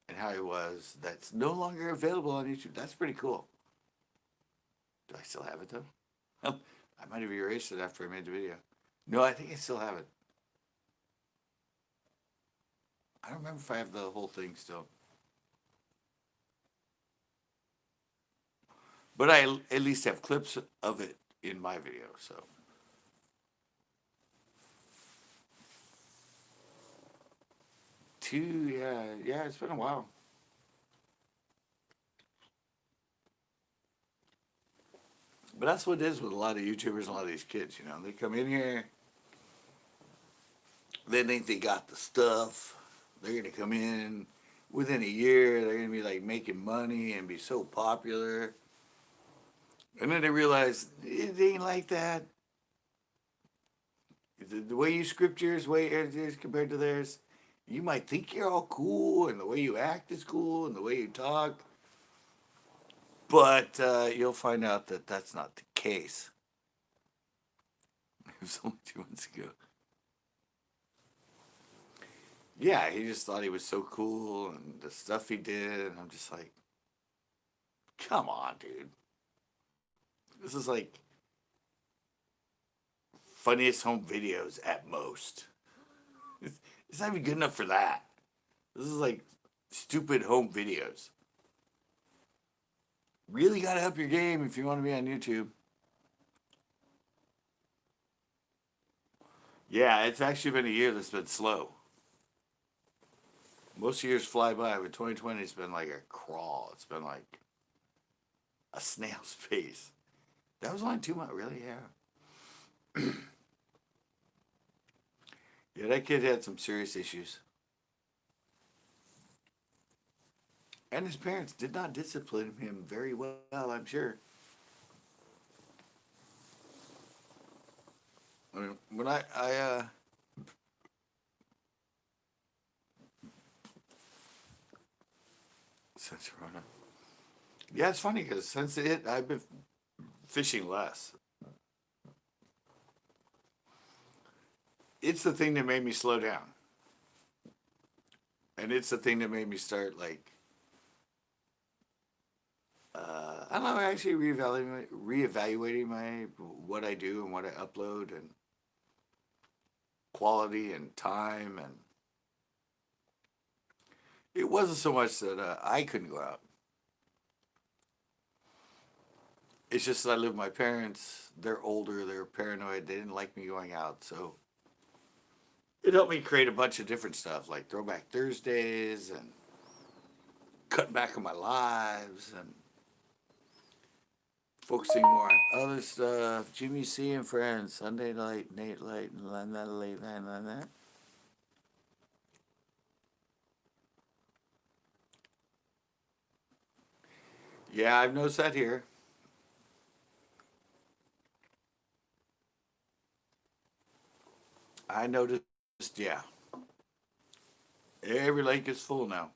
and how he was that's no longer available on YouTube. That's pretty cool. Do I still have it though? I might have erased it after I made the video. No, I think I still have it. I don't remember if I have the whole thing still. But I at least have clips of it in my video. So yeah, it's been a while. But that's what it is with a lot of YouTubers and a lot of these kids. You know, they come in here, they think they got the stuff. They're gonna come in within a year. They're gonna be like making money and be so popular. And then they realize it ain't like that. The way you script yours, way yours compared to theirs, you might think you're all cool, and the way you act is cool, and the way you talk. But you'll find out that that's not the case. It was only 2 months ago. Yeah, he just thought he was so cool, and the stuff he did, and I'm just like, come on, dude. This is like funniest home videos at most. It's not even good enough for that. This is like stupid home videos. Really got to up your game if you want to be on YouTube. Yeah, it's actually been a year that's been slow. Most years fly by, but 2020 has been like a crawl. It's been like a snail's pace. That was only 2 months, really? Yeah. Yeah, that kid had some serious issues. And his parents did not discipline him very well, I'm sure. I mean, when since Rona. Yeah, it's funny because since it, I've been fishing less. It's the thing that made me slow down. And it's the thing that made me start like, I don't know, actually reevaluating my what I do and what I upload and quality and time, and it wasn't so much that I couldn't go out. It's just that I live with my parents. They're older. They're paranoid. They didn't like me going out, so it helped me create a bunch of different stuff like Throwback Thursdays and cutting back on my lives and focusing more on other stuff. Jimmy C and Friends, Sunday night, Nate Light, and late night, and that. Yeah, I've noticed that here. I noticed, yeah. Every lake is full now.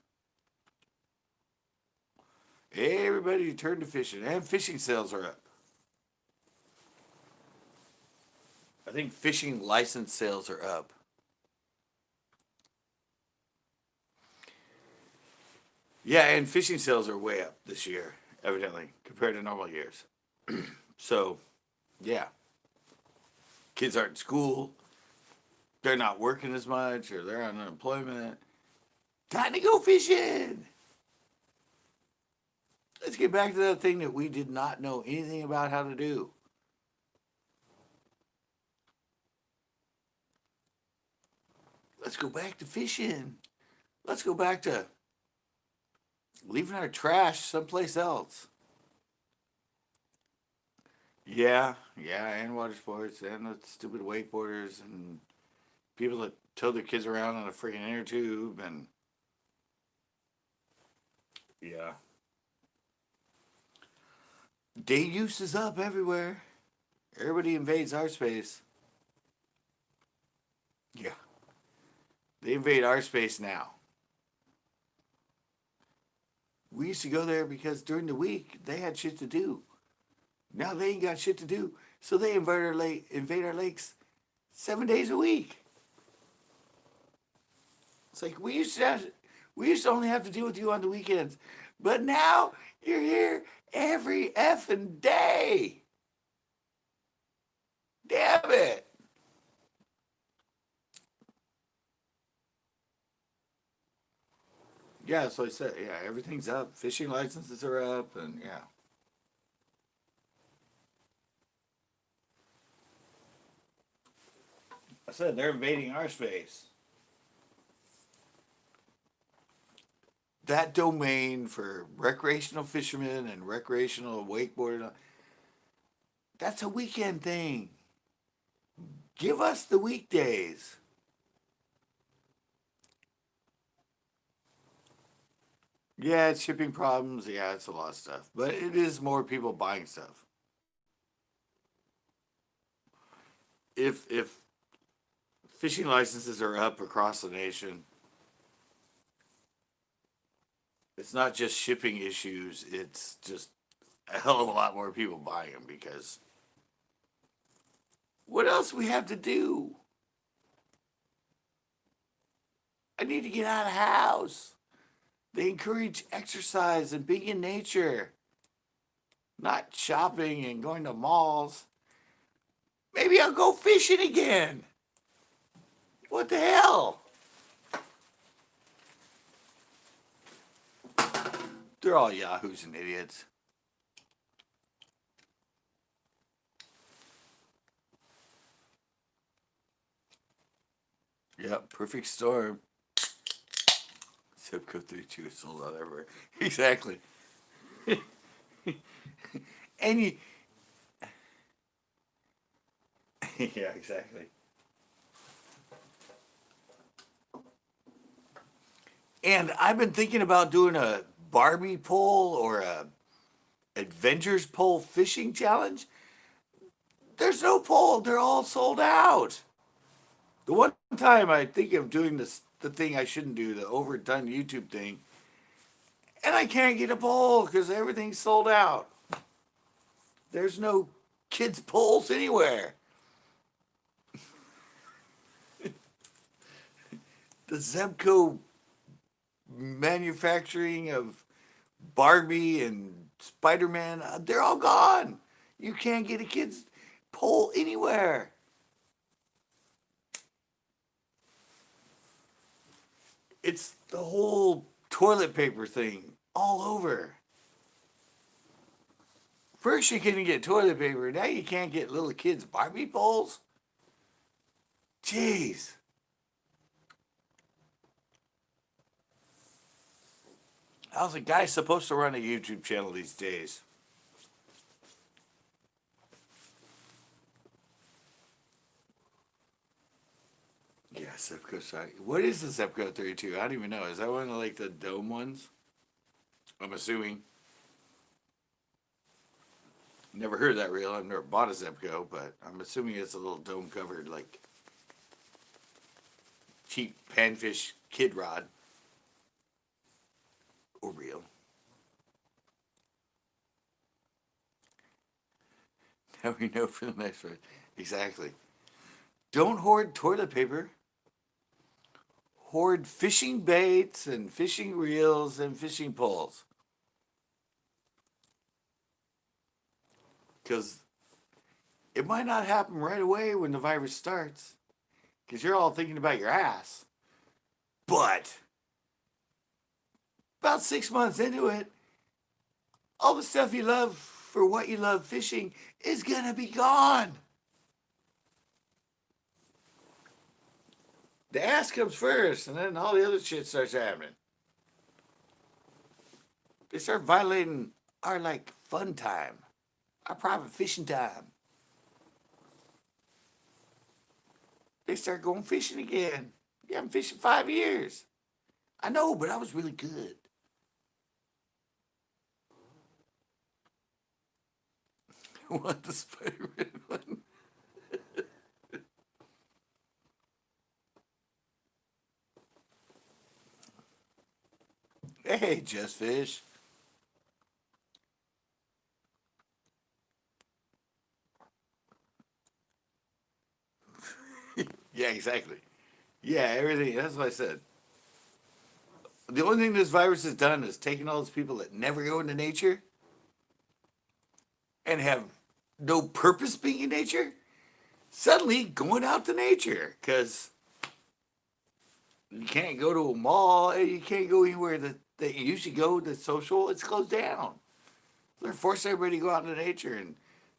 Everybody turned to fishing, and fishing sales are up. I think fishing license sales are up. Yeah, and fishing sales are way up this year, evidently, compared to normal years. So, yeah, kids aren't in school, they're not working as much, or they're on unemployment. Time to go fishing! Let's get back to that thing that we did not know anything about how to do. Let's go back to fishing. Let's go back to leaving our trash someplace else. Yeah, and water sports, and the stupid wakeboarders, and people that tow their kids around on a freaking inner tube, and yeah. Day use is up everywhere. Everybody invades our space. Yeah. They invade our space now. We used to go there because during the week they had shit to do. Now they ain't got shit to do, so they invade our lakes 7 days a week. It's like we used to only have to deal with you on the weekends, but now you're here every effing day. Damn it! Yeah, so I said, yeah, everything's up. Fishing licenses are up, and yeah. I said they're invading our space. That domain for recreational fishermen and recreational wakeboarding, that's a weekend thing. Give us the weekdays. Yeah, it's shipping problems. Yeah, it's a lot of stuff. But it is more people buying stuff. If fishing licenses are up across the nation, it's not just shipping issues, it's just a hell of a lot more people buying them because what else we have to do? I need to get out of the house. They encourage exercise and being in nature, not shopping and going to malls. Maybe I'll go fishing again. What the hell? They're all yahoos and idiots. Yep, perfect storm. Zipco 32 is sold out everywhere. Exactly. And you. Yeah, exactly. And I've been thinking about doing a Barbie pole or a Avengers pole fishing challenge. There's no pole. They're all sold out. The one time I think of doing the thing I shouldn't do, the overdone YouTube thing, and I can't get a pole because everything's sold out. There's no kids' poles anywhere. The Zebco manufacturing of Barbie and Spider-Man, they're all gone. You can't get a kid's pole anywhere. It's the whole toilet paper thing all over. First you couldn't get toilet paper, now you can't get little kids' Barbie poles? Jeez. How's a guy supposed to run a YouTube channel these days? Yeah, Zepco, sorry. What is the Zepco 32? I don't even know. Is that one of like the dome ones? I'm assuming. Never heard of that reel. I've never bought a Zepco, but I'm assuming it's a little dome covered, like cheap panfish kid rod. Or reel. Now we know for the next one. Exactly. Don't hoard toilet paper. Hoard fishing baits and fishing reels and fishing poles. Because it might not happen right away when the virus starts. Because you're all thinking about your ass. But about 6 months into it, all the stuff you love for what you love fishing is going to be gone. The ass comes first, and then all the other shit starts happening. They start violating our, like, fun time. Our private fishing time. They start going fishing again. You haven't fished in 5 years. I know, but I was really good. What, the Spider-Man one? Hey, Just Fish. Yeah, exactly. Yeah, everything. That's what I said. The only thing this virus has done is taken all those people that never go into nature and have no purpose being in nature, suddenly going out to nature because you can't go to a mall, you can't go anywhere that you usually go to social, it's closed down. They're forcing everybody to go out into nature, and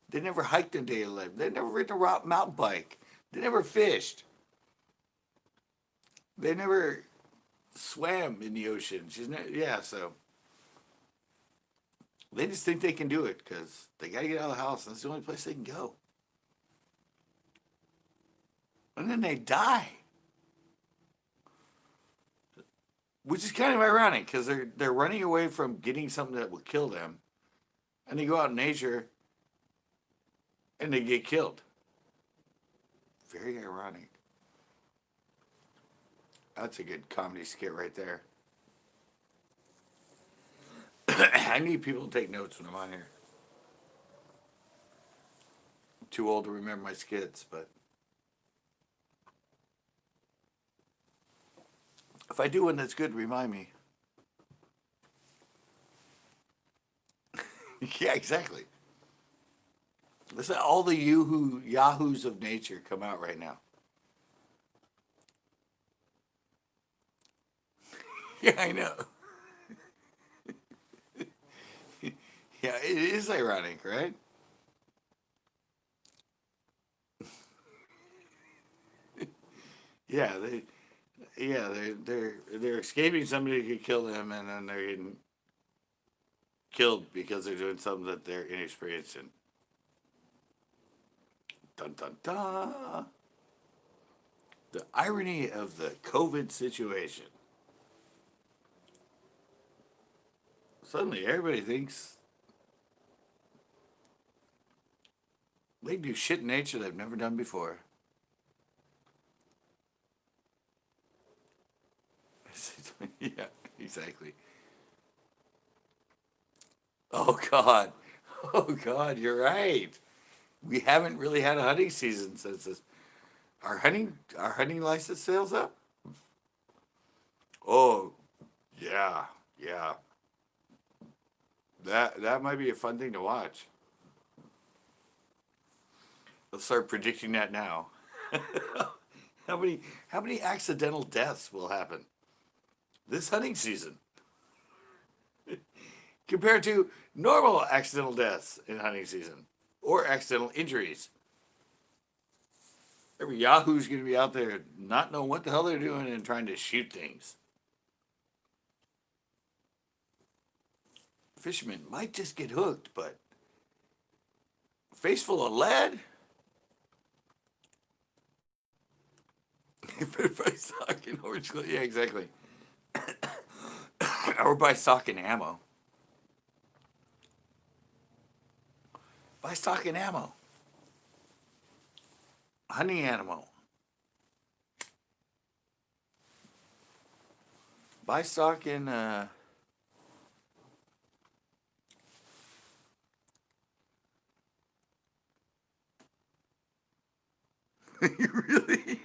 they never hiked in day of life. They never ridden a mountain bike. They never fished. They never swam in the ocean. Yeah, so they just think they can do it because they got to get out of the house. And that's the only place they can go. And then they die, which is kind of ironic because they're running away from getting something that will kill them, and they go out in nature and they get killed. Very ironic. That's a good comedy skit right there. I need people to take notes when I'm on here. I'm too old to remember my skits, but if I do one that's good, remind me. Yeah, exactly. Listen, all the yahoos of nature come out right now. Yeah, I know. Yeah, it is ironic, right? Yeah, they're escaping somebody who could kill them, and then they're getting killed because they're doing something that they're inexperienced in. Dun dun dun. The irony of the COVID situation. Suddenly, everybody thinks they do shit in nature they've never done before. Yeah, exactly. Oh God, oh God, you're right. We haven't really had a hunting season since this. Our hunting license sales up? Oh, yeah, yeah. That might be a fun thing to watch. Let's start predicting that now. How many accidental deaths will happen this hunting season compared to normal accidental deaths in hunting season or accidental injuries? Every yahoo's going to be out there not knowing what the hell they're doing and trying to shoot things. Fishermen might just get hooked, but face full of lead? By sock and orange glue. Yeah, exactly. Or by sock and ammo. Buy stock and ammo. Hunting animal. Buy stock in really?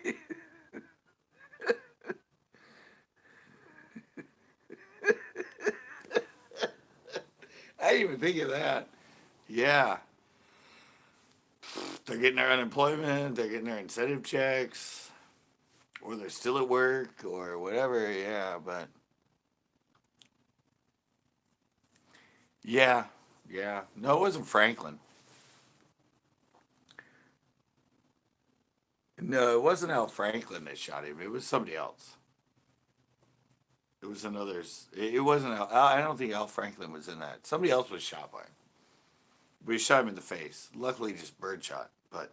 I didn't even think of that. Yeah. They're getting their unemployment, they're getting their incentive checks, or they're still at work, or whatever. Yeah, but yeah, yeah. No, it wasn't Franklin. No, it wasn't Al Franklin that shot him. It was somebody else. It was another. It wasn't I don't think Al Franklin was in that. Somebody else was shot by him. We shot him in the face. Luckily, just birdshot. But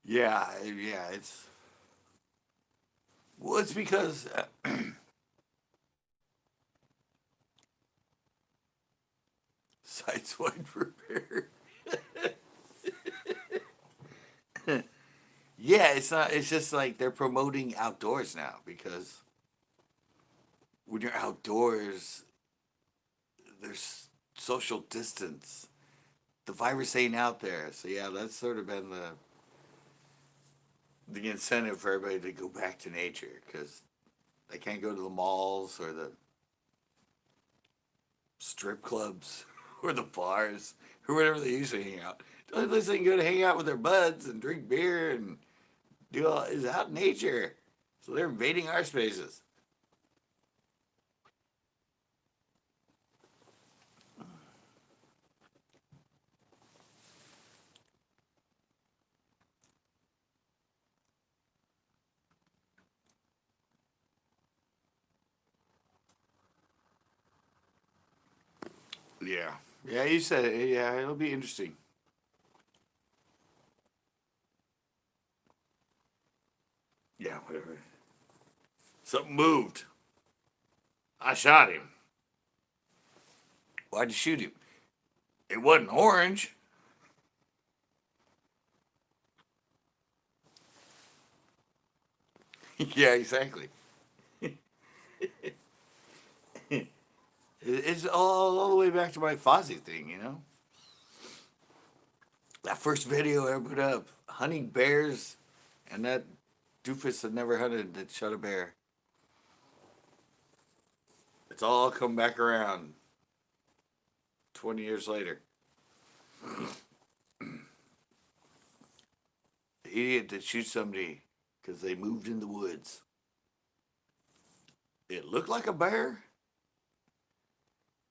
yeah, yeah. It's because sideswipe repair. Yeah, it's not. It's just like they're promoting outdoors now because when you're outdoors, there's social distance. The virus ain't out there, so yeah, that's sort of been the incentive for everybody to go back to nature because they can't go to the malls or the strip clubs or the bars or wherever they usually hang out. The only place they can go to hang out with their buds and drink beer and do all is out in nature. So they're invading our spaces. Yeah. Yeah, you said it. Yeah, it'll be interesting. Yeah, whatever. Something moved. I shot him. Why'd you shoot him? It wasn't orange. Yeah, exactly. It's all the way back to my Fozzie thing, you know? That first video I put up, hunting bears, and that doofus that never hunted that shot a bear. It's all come back around 20 years later. The idiot that shoots somebody because they moved in the woods. It looked like a bear.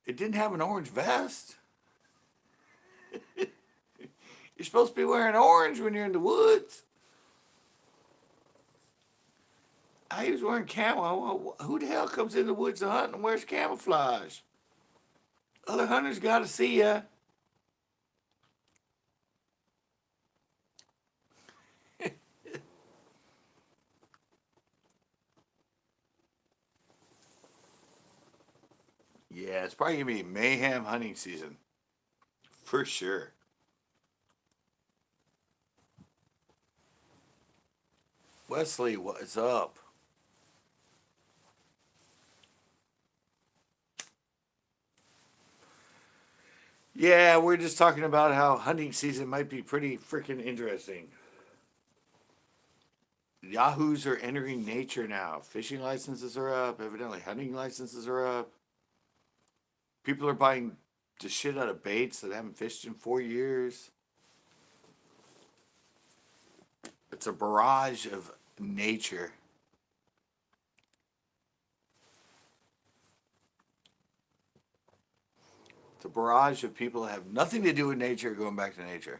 It didn't have an orange vest. You're supposed to be wearing orange when you're in the woods. I was wearing camo. Who the hell comes in the woods to hunt and wears camouflage? Other hunters got to see ya. Yeah, it's probably gonna be mayhem hunting season, for sure. Wesley, what's up? Yeah, we're just talking about how hunting season might be pretty freaking interesting. Yahoos are entering nature now. Fishing licenses are up. Evidently, hunting licenses are up. People are buying the shit out of baits that haven't fished in 4 years. It's a barrage of nature. It's a barrage of people that have nothing to do with nature going back to nature.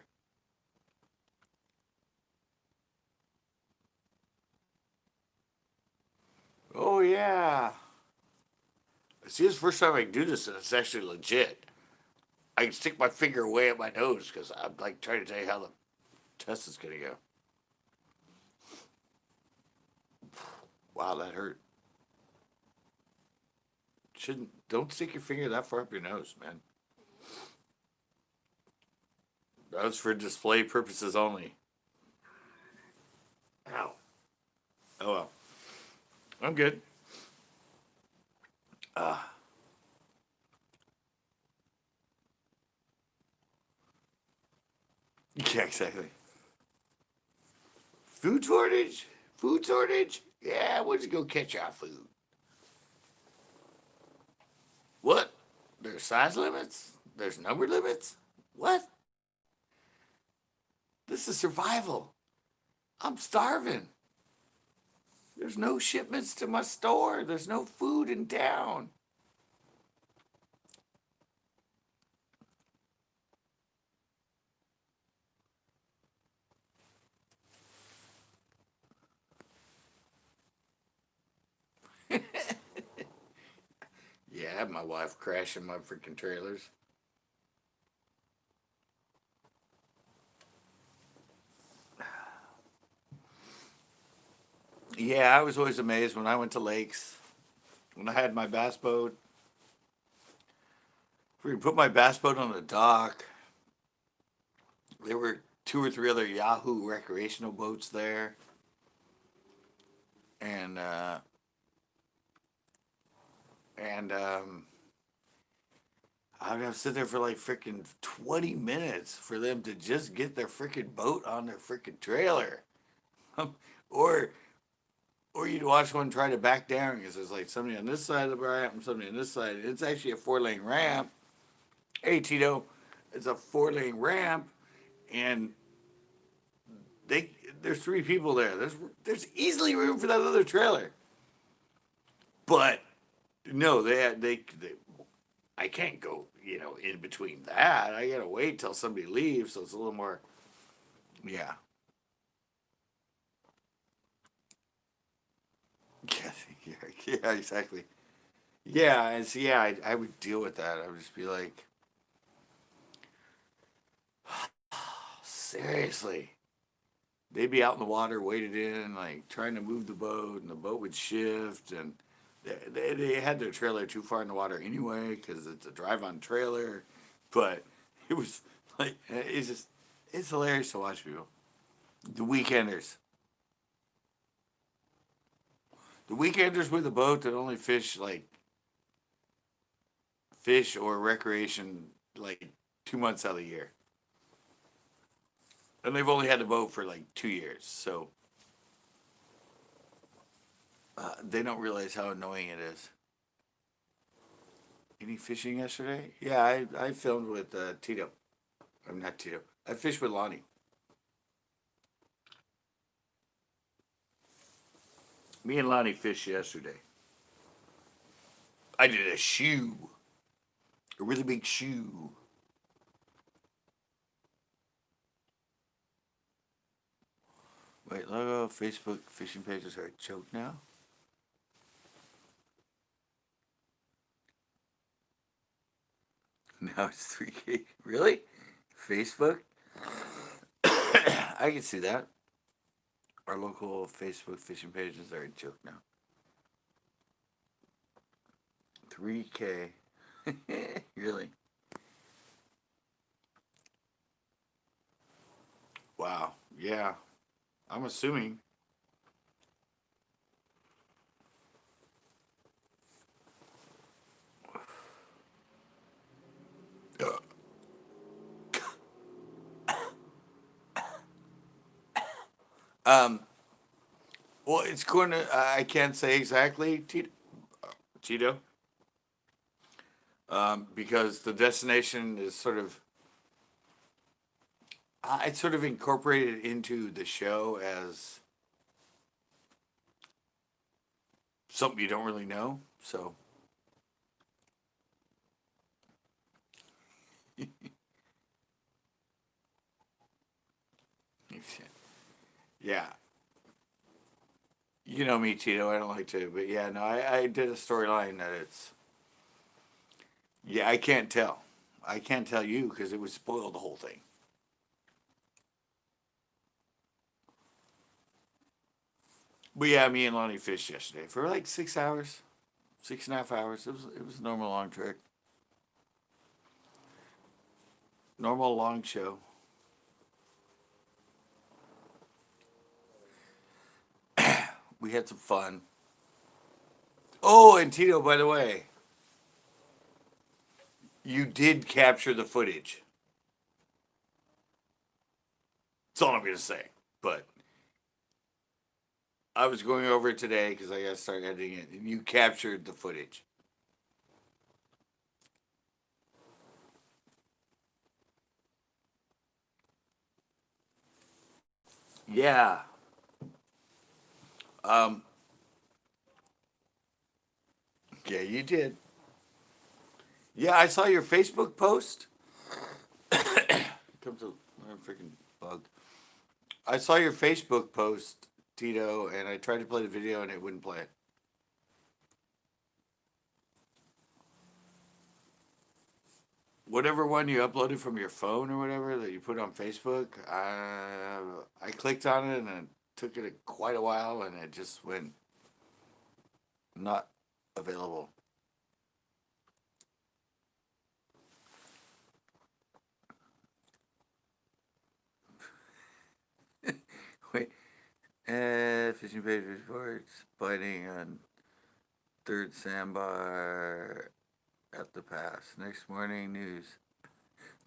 Oh, yeah. See, this is the first time I can do this and it's actually legit. I can stick my finger away at my nose because I'm like trying to tell you how the test is going to go. Wow, that hurt. Don't stick your finger that far up your nose, man. That was for display purposes only. Ow. Oh well. I'm good. Uh, yeah, exactly. Food shortage? Food shortage? Yeah, we'll just go catch our food. What? There's size limits? There's number limits? What? This is survival. I'm starving. There's no shipments to my store. There's no food in town. Yeah, I have my wife crashing my freaking trailers. Yeah, I was always amazed when I went to lakes, when I had my bass boat. If we put my bass boat on the dock, there were two or three other Yahoo recreational boats there. And, I would have to sit there for like freaking 20 minutes for them to just get their freaking boat on their freaking trailer. or or you'd watch one try to back down because there's like somebody on this side of the ramp and somebody on this side. It's actually a 4-lane ramp. Hey Tito, it's a 4-lane ramp, and they there's three people there. There's easily room for that other trailer. But no, they I can't go in between that. I gotta wait till somebody leaves, so it's a little more. Yeah. Yeah, yeah, yeah, exactly. Yeah, and so yeah, I would deal with that. I would just be like, seriously. They'd be out in the water, waded in, like trying to move the boat, and the boat would shift, and they had their trailer too far in the water anyway because it's a drive-on trailer. But it was like it's hilarious to watch people. The weekenders, the weekenders with a boat that only fish or recreation like 2 months out of the year, and they've only had the boat for like 2 years, so they don't realize how annoying it is. Any fishing yesterday? Yeah, I filmed with Tito. I'm not Tito. I fished with Lonnie. Me and Lonnie fished yesterday. I did a really big shoe. Wait, logo, Facebook fishing pages are a joke now? Now it's 3K. Really? Facebook? I can see that. Our local Facebook fishing pages are a joke now. 3K. Really? Wow. Yeah. I'm assuming. Um, well, it's going to, I can't say exactly, Tito, because the destination is it's sort of incorporated into the show as something you don't really know. So, yeah, you know me, Tito. I don't like to, but yeah, no, I did a storyline that yeah, I can't tell. I can't tell you because it would spoil the whole thing. But yeah, me and Lonnie fished yesterday for like 6 hours, 6.5 hours. It was a normal long trek, normal long show. We had some fun. Oh, and Tito, by the way, you did capture the footage. That's all I'm gonna say. But I was going over it today because I got to start editing it, and you captured the footage. Yeah. Um. Yeah, you did. Yeah, I saw your Facebook post. Comes a freaking bug. I saw your Facebook post, Tito, and I tried to play the video and it wouldn't play it. Whatever one you uploaded from your phone or whatever that you put on Facebook, I clicked on it and it took it quite a while and it just went not available. Wait, fishing page reports biting on third sandbar at the pass. Next morning news: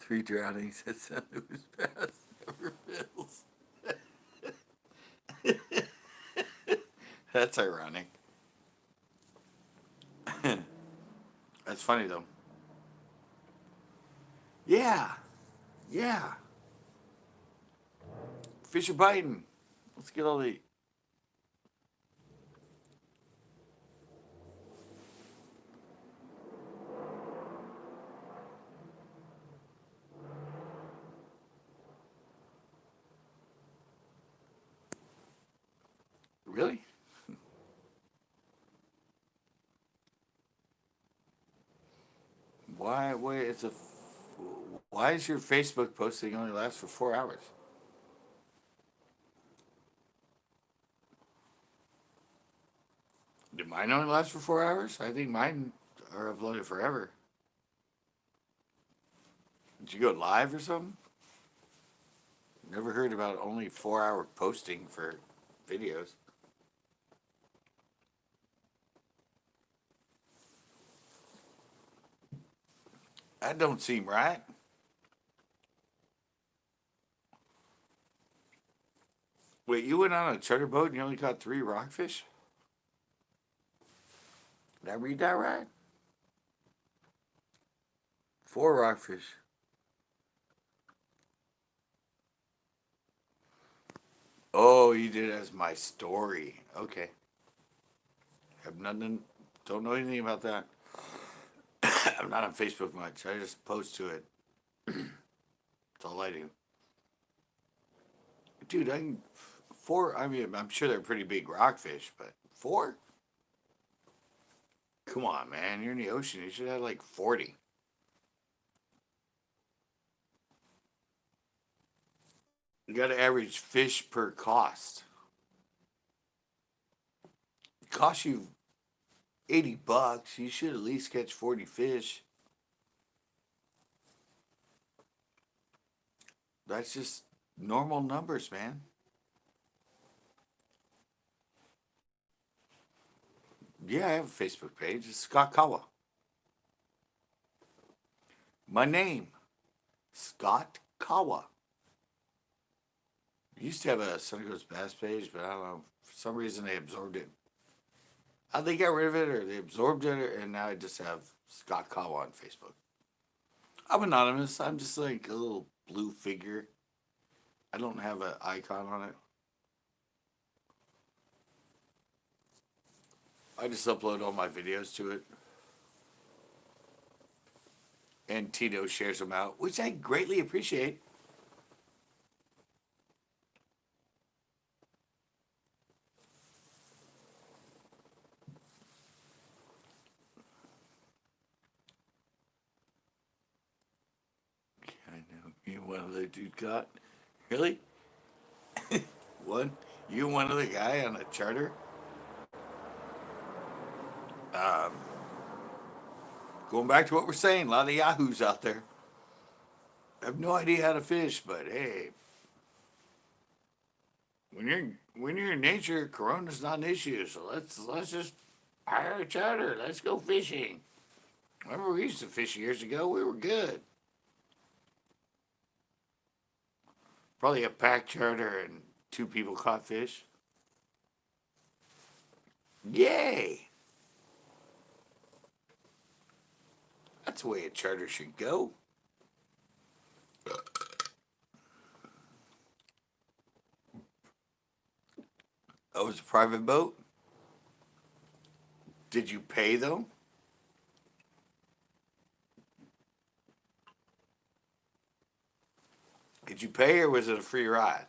3 drownings at San Luis Pass. Never fails. That's ironic. That's funny though. Yeah, yeah. Fish are biting. Let's get all the. Really? Why? Wait, why is your Facebook posting only last for 4 hours? Did mine only last for 4 hours? I think mine are uploaded forever. Did you go live or something? Never heard about only 4 hour posting for videos. That don't seem right. Wait, you went on a charter boat and you only caught 3 rockfish? Did I read that right? 4 rockfish. Oh, you did it as my story. Okay. Have nothing. Don't know anything about that. I'm not on Facebook much. I just post to it. That's all I do. Dude, I can 4. I mean, I'm sure they're pretty big rockfish, but 4? Come on, man. You're in the ocean. You should have like 40. You got to average fish per cost. It costs you $80. You should at least catch 40 fish. That's just normal numbers, man. Yeah, I have a Facebook page. It's Scott Kawa. My name, Scott Kawa. Used to have a Sunny Coast Bass page, but I don't know. For some reason, they absorbed it. They got rid of it or they absorbed it, and now I just have Scott Kawa on Facebook. I'm anonymous. I'm just like a little blue figure. I don't have an icon on it. I just upload all my videos to it. And Tito shares them out, which I greatly appreciate. I know. You one of the dude got? Really? One? You one of the guy on a charter? Um, Going back to what we're saying, a lot of yahoos out there. I have no idea how to fish, but hey, when you're in nature, Corona's not an issue. So let's just hire a charter. Let's go fishing. Remember, we used to fish years ago. We were good. Probably a pack charter and 2 people caught fish. Yay! That's the way a charter should go. Oh, it was a private boat? Did you pay though? Did you pay or was it a free ride?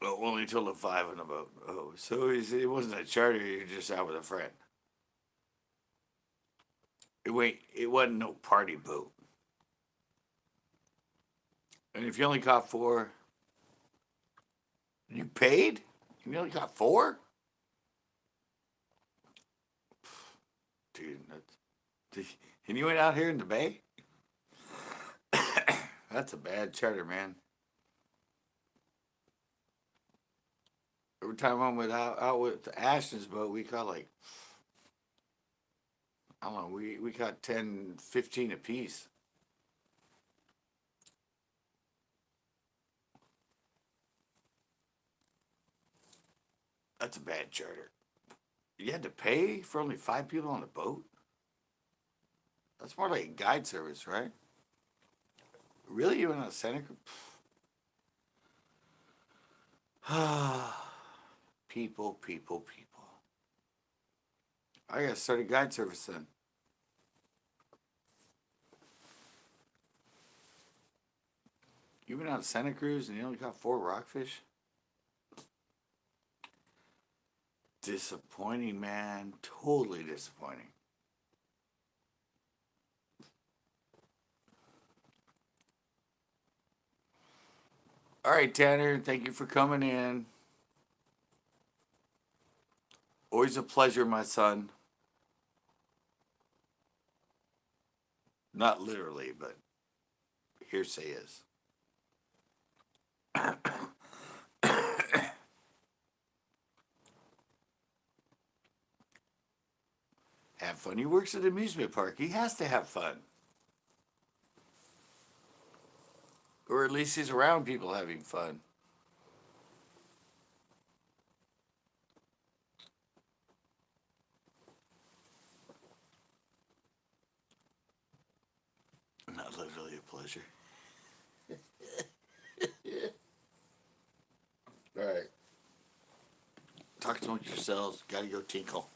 Oh, only till the 5 on the boat. Oh, so it wasn't a charter. You were just out with a friend. It wasn't no party boat. And if you only caught 4, you paid? And you only caught 4? Dude, and you went out here in the bay? That's a bad charter, man. Every time I'm out with Ashton's boat, we caught like, I don't know, we caught 10, 15 apiece. That's a bad charter. You had to pay for only 5 people on the boat? That's more like a guide service, right? Really? You went on a Santa Cruz? People, people, people. I gotta start a guide service then. You went out to Santa Cruz and you only caught 4 rockfish? Disappointing, man. Totally disappointing. All right, Tanner, thank you for coming in. Always a pleasure, my son. Not literally, but hearsay is. Have fun. He works at an amusement park. He has to have fun. Or at least he's around people having fun. Not literally a pleasure. All right. Talk amongst yourselves. Gotta go tinkle.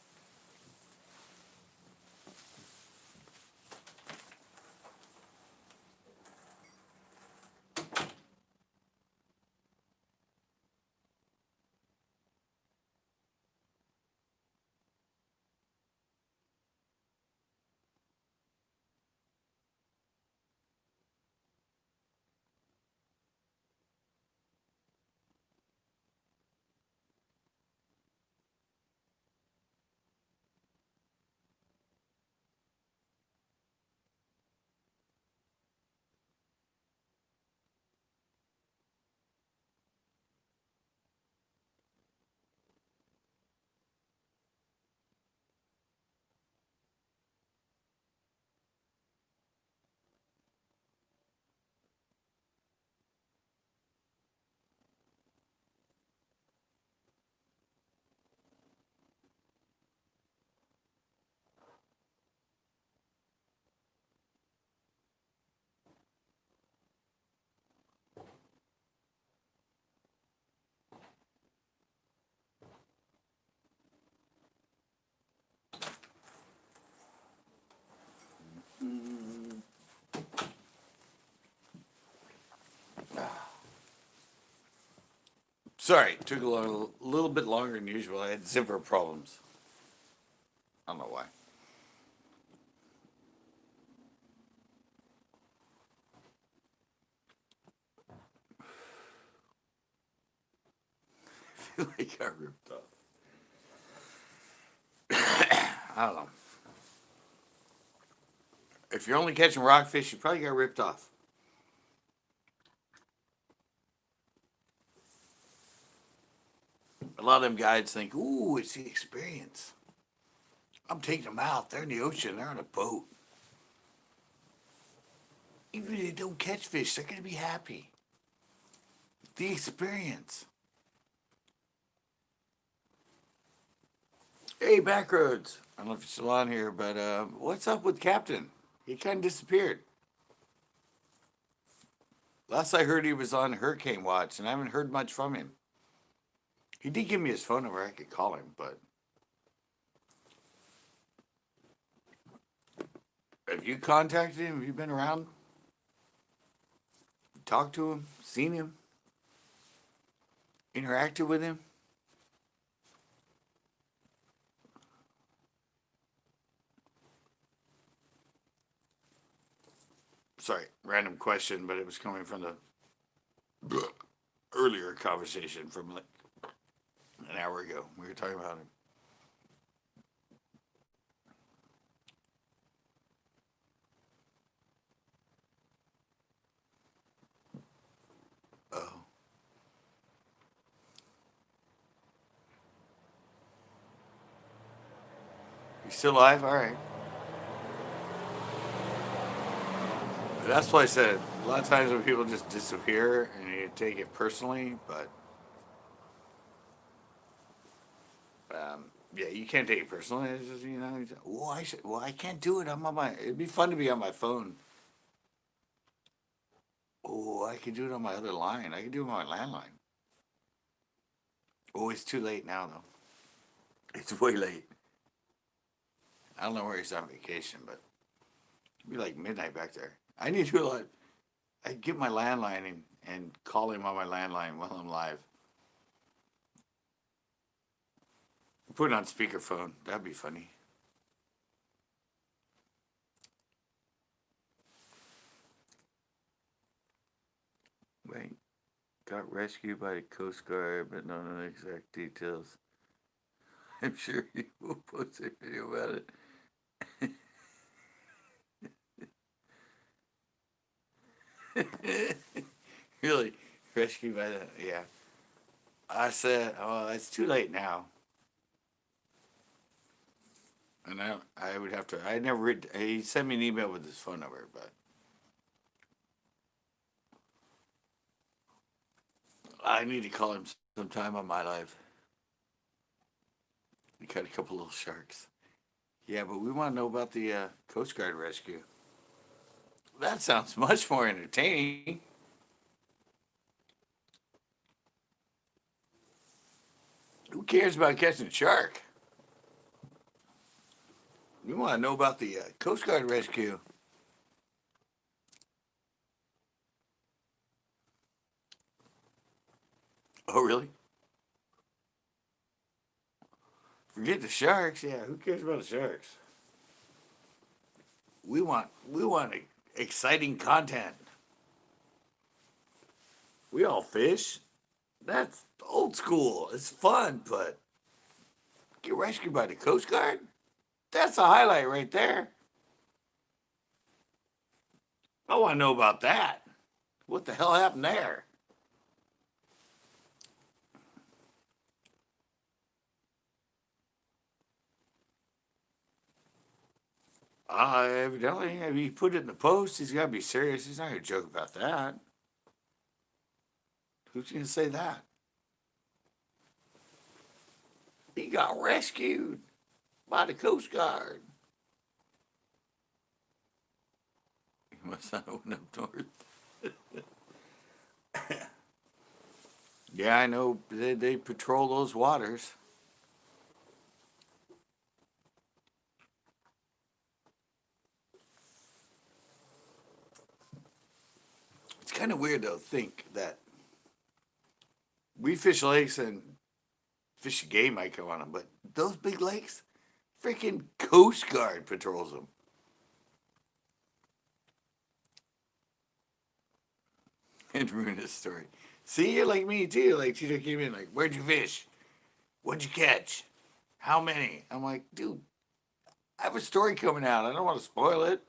Sorry, it took a little bit longer than usual. I had zipper problems. I don't know why. I feel like I ripped off. I don't know. If you're only catching rockfish, you probably got ripped off. A lot of them guides think, ooh, it's the experience. I'm taking them out. They're in the ocean. They're on a boat. Even if they don't catch fish, they're going to be happy. The experience. Hey, Backroads. I don't know if you're still on here, but what's up with Captain? He kind of disappeared. Last I heard, he was on Hurricane Watch, and I haven't heard much from him. He did give me his phone number. I could call him, but have you contacted him? Have you been around? Talked to him? Seen him? Interacted with him? Sorry, random question, but it was coming from the earlier conversation from like an hour ago. We were talking about him. Oh. You still alive? All right. That's why I said a lot of times when people just disappear and you take it personally, but yeah, you can't take it personally. It's just, oh, I can't do it. I'm on my. It'd be fun to be on my phone. Oh, I can do it on my other line. I can do it on my landline. Oh, it's too late now though. It's way late. I don't know where he's on vacation, but it'd be like midnight back there. I need to like, I get my landline and call him on my landline while I'm live. Put it on speakerphone. That'd be funny. Wait, got rescued by the Coast Guard, but none of the exact details. I'm sure he will post a video about it. Really? Rescued by the. Yeah. I said, oh, it's too late now. And I would have to. I never read. He sent me an email with his phone number, but I need to call him sometime on my life. We got a couple little sharks. Yeah, but we want to know about the Coast Guard rescue. That sounds much more entertaining. Who cares about catching a shark? We want to know about the Coast Guard rescue. Oh, really? Forget the sharks. Yeah, who cares about the sharks? We want exciting content. We all fish. That's old school. It's fun, but get rescued by the Coast Guard? That's a highlight right there. I want to know about that. What the hell happened there? Evidently, if he put it in the post, he's got to be serious. He's not going to joke about that. Who's going to say that? He got rescued by the Coast Guard. He must not open up north. Yeah, I know. They patrol those waters. It's kind of weird, though, think that we fish lakes and fish game might come on them, but those big lakes, freaking Coast Guard patrols them. And ruin his story. See, you're like me too. Like Tito came in, like, where'd you fish? What'd you catch? How many? I'm like, dude, I have a story coming out. I don't want to spoil it.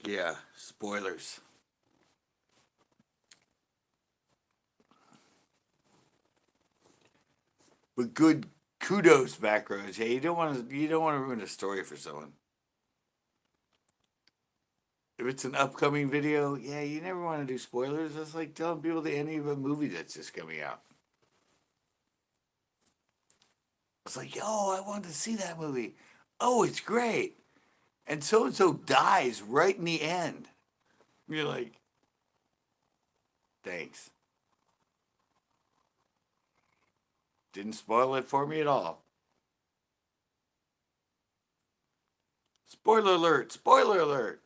Yeah, spoilers. But good kudos back roads. Yeah, you don't want to ruin a story for someone. If it's an upcoming video, yeah, you never want to do spoilers. That's like telling people the ending of a movie that's just coming out. It's like, yo, I wanted to see that movie. Oh, it's great. And so dies right in the end. You're like, thanks. Didn't spoil it for me at all. Spoiler alert, spoiler alert.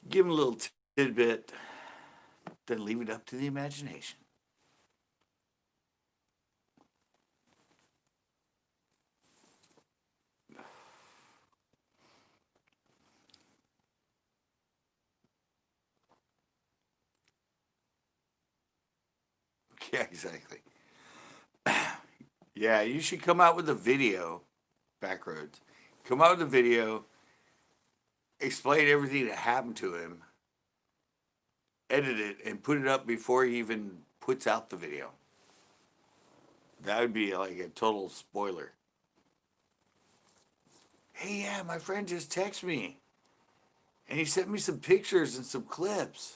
Give him a little tidbit, then leave it up to the imagination. Yeah, exactly. Yeah, you should come out with a video, Backroads. Come out with a video, explain everything that happened to him, edit it, and put it up before he even puts out the video. That would be like a total spoiler. Hey, yeah, my friend just texted me, and he sent me some pictures and some clips.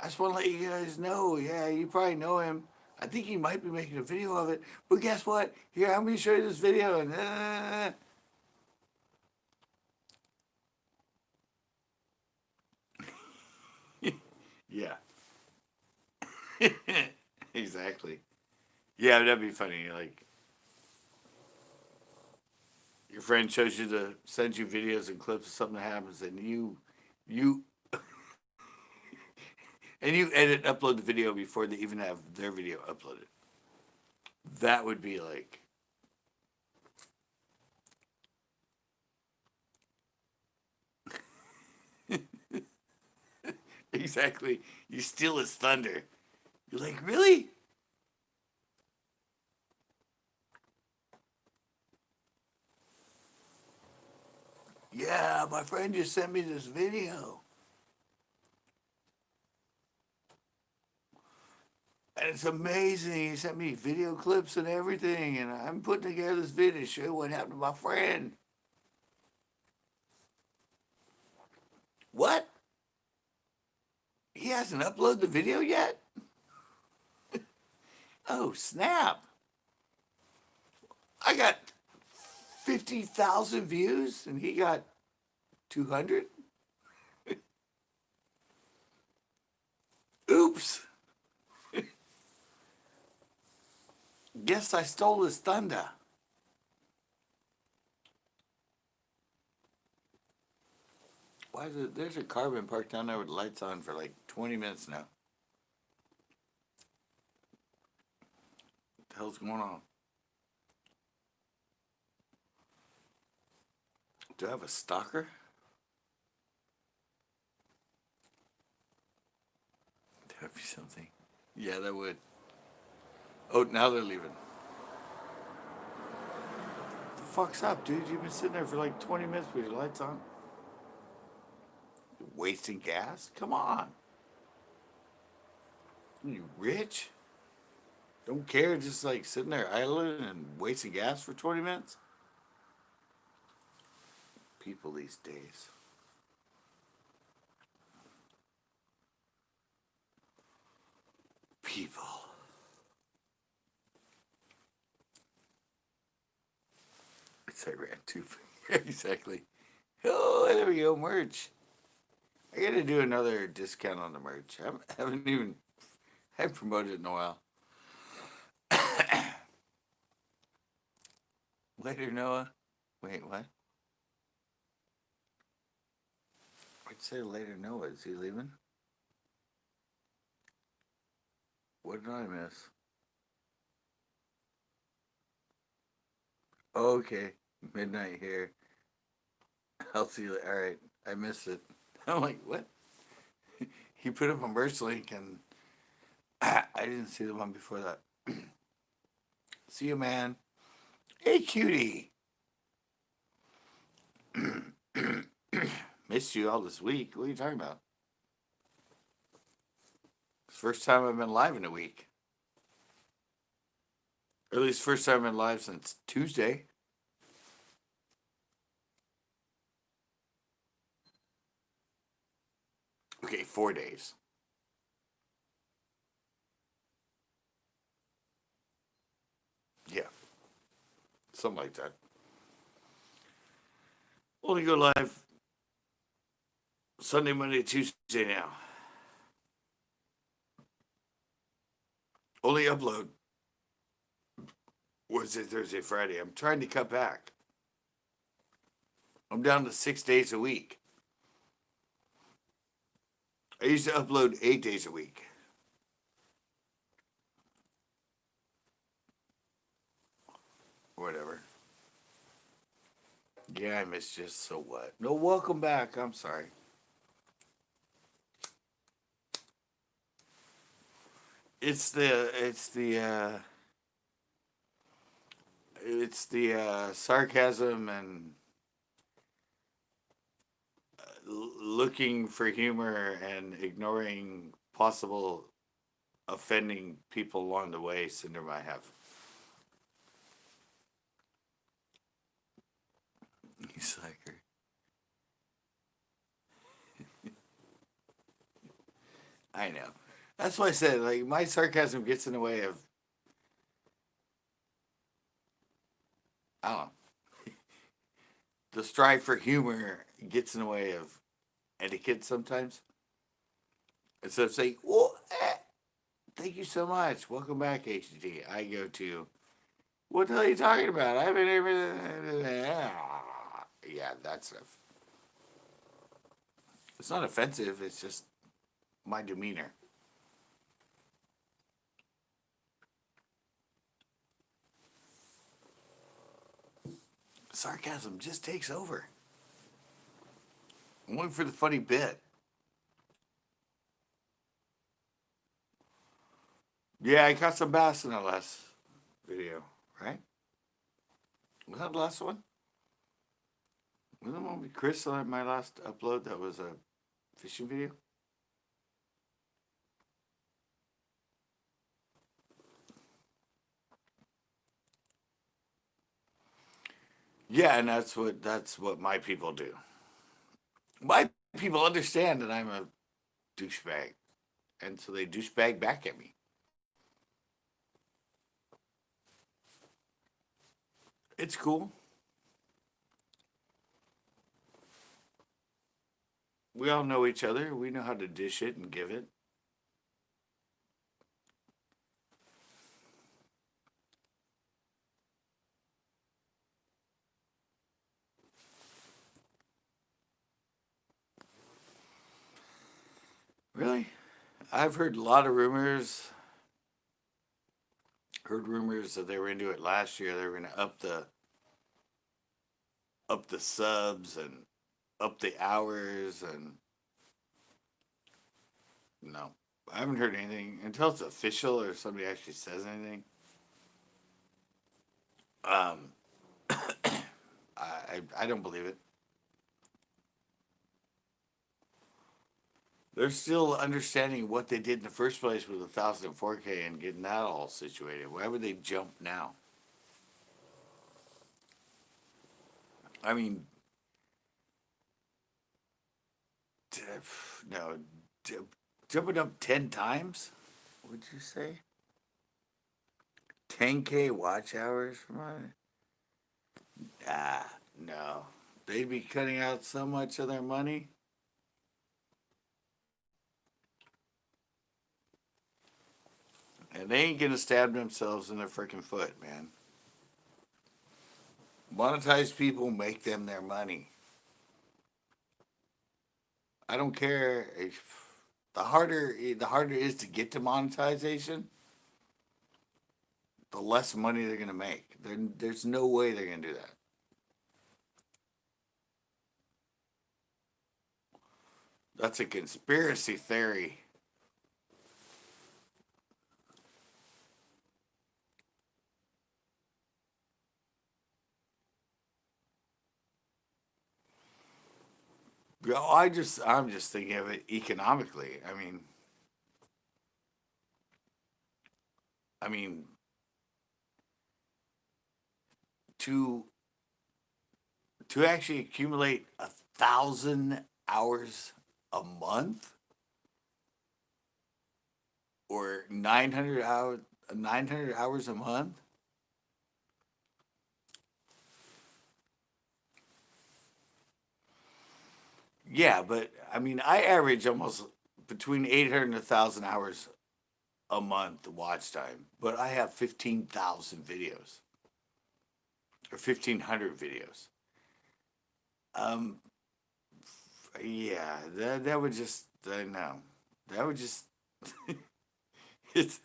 I just want to let you guys know. Yeah, you probably know him. I think he might be making a video of it. But guess what? Here, I'm going to show you this video. And yeah, exactly. Yeah, that'd be funny. Like your friend shows you the sends you videos and clips of something that happens, and you And you edit, upload the video before they even have their video uploaded. That would be like, exactly. You steal his thunder. You're like, really? Yeah, my friend just sent me this video. And it's amazing. He sent me video clips and everything. And I'm putting together this video to show you what happened to my friend. What? He hasn't uploaded the video yet? Oh, snap. I got 50,000 views and he got 200? Oops. Guess I stole his thunder. Why is it? There's a car been parked down there with lights on for like 20 minutes now. What the hell's going on? Do I have a stalker? That'd be something. Yeah, that would. Oh, now they're leaving. The fuck's up, dude? You've been sitting there for like 20 minutes with your lights on. Wasting gas? Come on. You rich? Don't care, just like sitting there idling and wasting gas for 20 minutes? People these days. People. It's I ran too. Exactly. Oh, there we go, merch. I gotta do another discount on the merch. I haven't promoted it in a while. Later, Noah. Wait, what? I'd say later, Noah. Is he leaving? What did I miss? Okay, midnight here. I'll see you. All right, I missed it. I'm like, what? He put up a merch link, and I didn't see the one before that. See you, man. Hey, cutie. Missed you all this week. What are you talking about? It's the first time I've been live in a week. Or at least first time I've been live since Tuesday. Okay, 4 days. Yeah. Something like that. Only go live Sunday, Monday, Tuesday now. Only upload Wednesday, Thursday, Friday. I'm trying to cut back. I'm down to 6 days a week. I used to upload 8 days a week. Whatever. Yeah, I missed you. So what? No, welcome back. I'm sorry. It's the sarcasm and looking for humor and ignoring possible offending people along the way syndrome I have. You slacker. I know. That's why I said, like, my sarcasm gets in the way of, I don't know, the strive for humor gets in the way of etiquette sometimes. Instead of saying, well, thank you so much. Welcome back, HG. I go to, what the hell are you talking about? I've been here. Yeah, that stuff. It's not offensive. It's just my demeanor. sarcasm just takes over. I'm waiting for the funny bit. Yeah, I caught some bass in that last video, right? Was that the last one? Was the one with Chris on my last upload that was a fishing video? Yeah, and that's what my people do. My people understand that I'm a douchebag, and so they douchebag back at me. It's cool. We all know each other. We know how to dish it and give it. Really? I've heard a lot of rumors. Heard rumors that they were into it last year. They were going to up the subs and up the hours, and no, I haven't heard anything until it's official or somebody actually says anything. Um, I don't believe it. They're still understanding what they did in the first place with 1004K and getting that all situated. Why would they jump now? I mean, no, jumping up 10 times? Would you say? 10K watch hours for mine? Ah, no. They'd be cutting out so much of their money. And they ain't gonna stab themselves in their freaking foot, man. Monetized people make them their money. I don't care if the harder it is to get to monetization, the less money they're gonna make. There's no way they're gonna do that. That's a conspiracy theory. I'm just thinking of it economically. I mean, to to actually accumulate 1,000 hours a month or 900 hours a month. Yeah, but I mean, I average almost between 800 and 1,000 hours a month watch time, but I have 15,000 videos or 1,500 videos. Um, yeah, that would just no, that would just it's.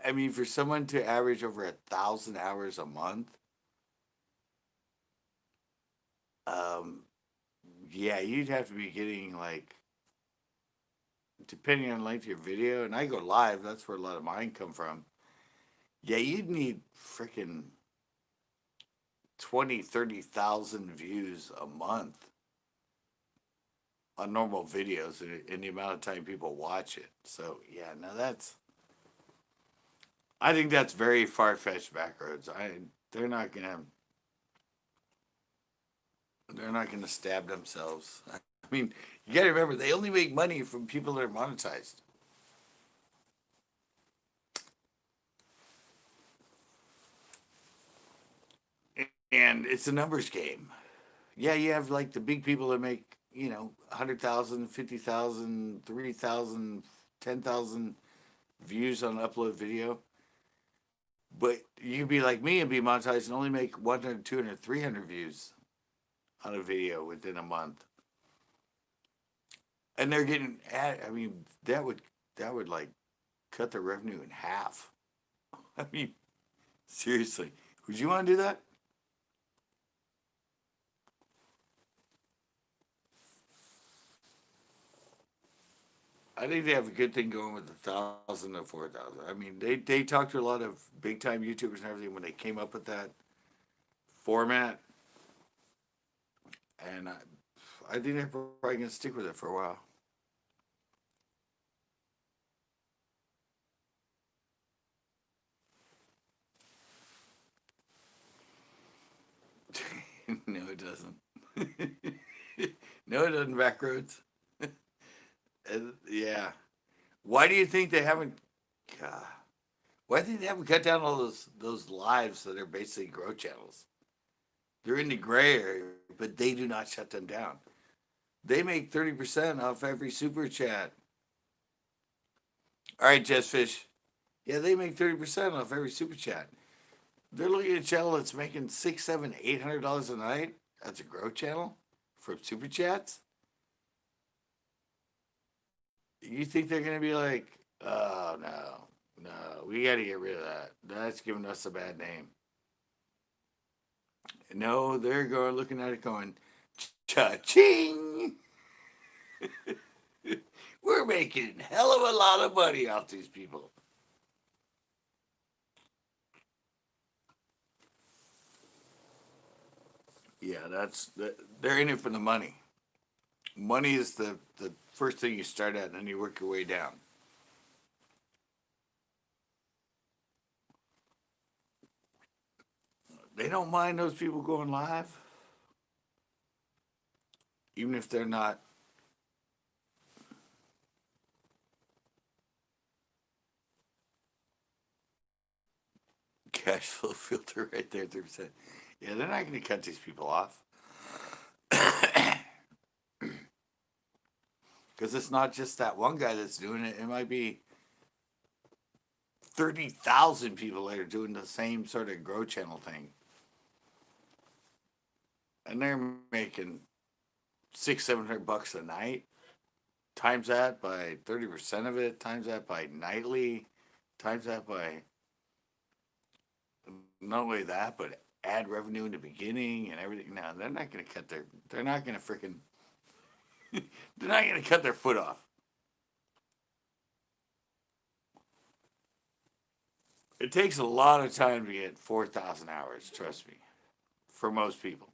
I mean, for someone to average over 1,000 hours a month, um, yeah, you'd have to be getting like, depending on length of your video, and I go live. That's where a lot of mine come from. Yeah, you'd need freaking 20, 30,000 views a month on normal videos in the amount of time people watch it. So yeah, no, I think that's very far fetched backroads. They're not gonna they're not gonna stab themselves. I mean, you gotta remember they only make money from people that are monetized. And it's a numbers game. Yeah, you have like the big people that make, 100,000, 50,000, 3,000, 10,000 views on an upload video. But you can be like me and be monetized and only make 100, 200, 300 views on a video within a month. And they're getting I mean, that would like cut their revenue in half. I mean, seriously. Would you want to do that? I think they have a good thing going with the 1,000 to 4,000. I mean, they talked to a lot of big time YouTubers and everything when they came up with that format, and I think they're probably gonna stick with it for a while. No, it doesn't. No, it doesn't. Backroads. Yeah. Why do you think they haven't? God, why do you think they haven't cut down all those lives that are basically grow channels? They're in the gray area, but they do not shut them down. They make 30% off every super chat. All right, Jessfish. Yeah, they make 30% off every super chat. They're looking at a channel that's making six, seven, $800 a night. That's a growth channel from super chats. You think they're gonna be like, oh no, no, we got to get rid of that. That's giving us a bad name. No, they're going looking at it going, cha-ching. We're making hell of a lot of money off these people. Yeah, they're in it for the money. Money is the first thing you start at, and then you work your way down. They don't mind those people going live, even if they're not. Cash flow filter right there, 3%. Yeah, they're not going to cut these people off. Because it's not just that one guy that's doing it. It might be 30,000 people that are doing the same sort of grow channel thing. And they're making $600-700 a night. Times that by 30% of it, times that by nightly, times that by not only that, but ad revenue in the beginning and everything. Now they're not going to cut their. They're not going to freaking. They're not going to cut their foot off. It takes a lot of time to get 4,000 hours. Trust me, for most people,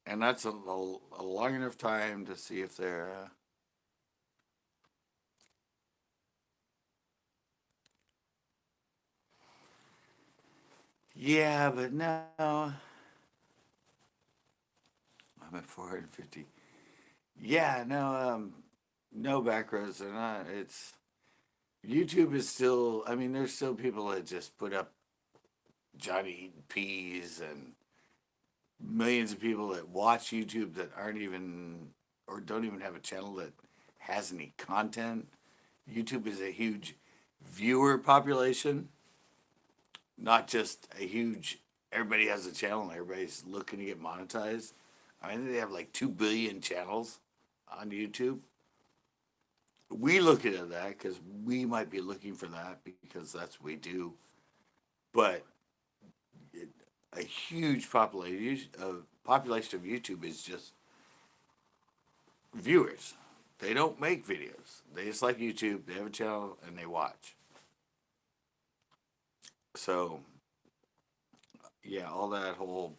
and that's a long enough time to see if they're. Yeah, but no, I'm at 450. Yeah, no, no back rows. They're not. It's YouTube is still. I mean, there's still people that just put up Johnny eating peas and millions of people that watch YouTube that aren't even or don't even have a channel that has any content. YouTube is a huge viewer population, not just a huge. Everybody has a channel and everybody's looking to get monetized. I think they have like 2 billion channels on YouTube. We look at that because we might be looking for that because that's what we do. But a huge population of YouTube is just viewers. They don't make videos. They just like YouTube. They have a channel and they watch. So yeah, all that whole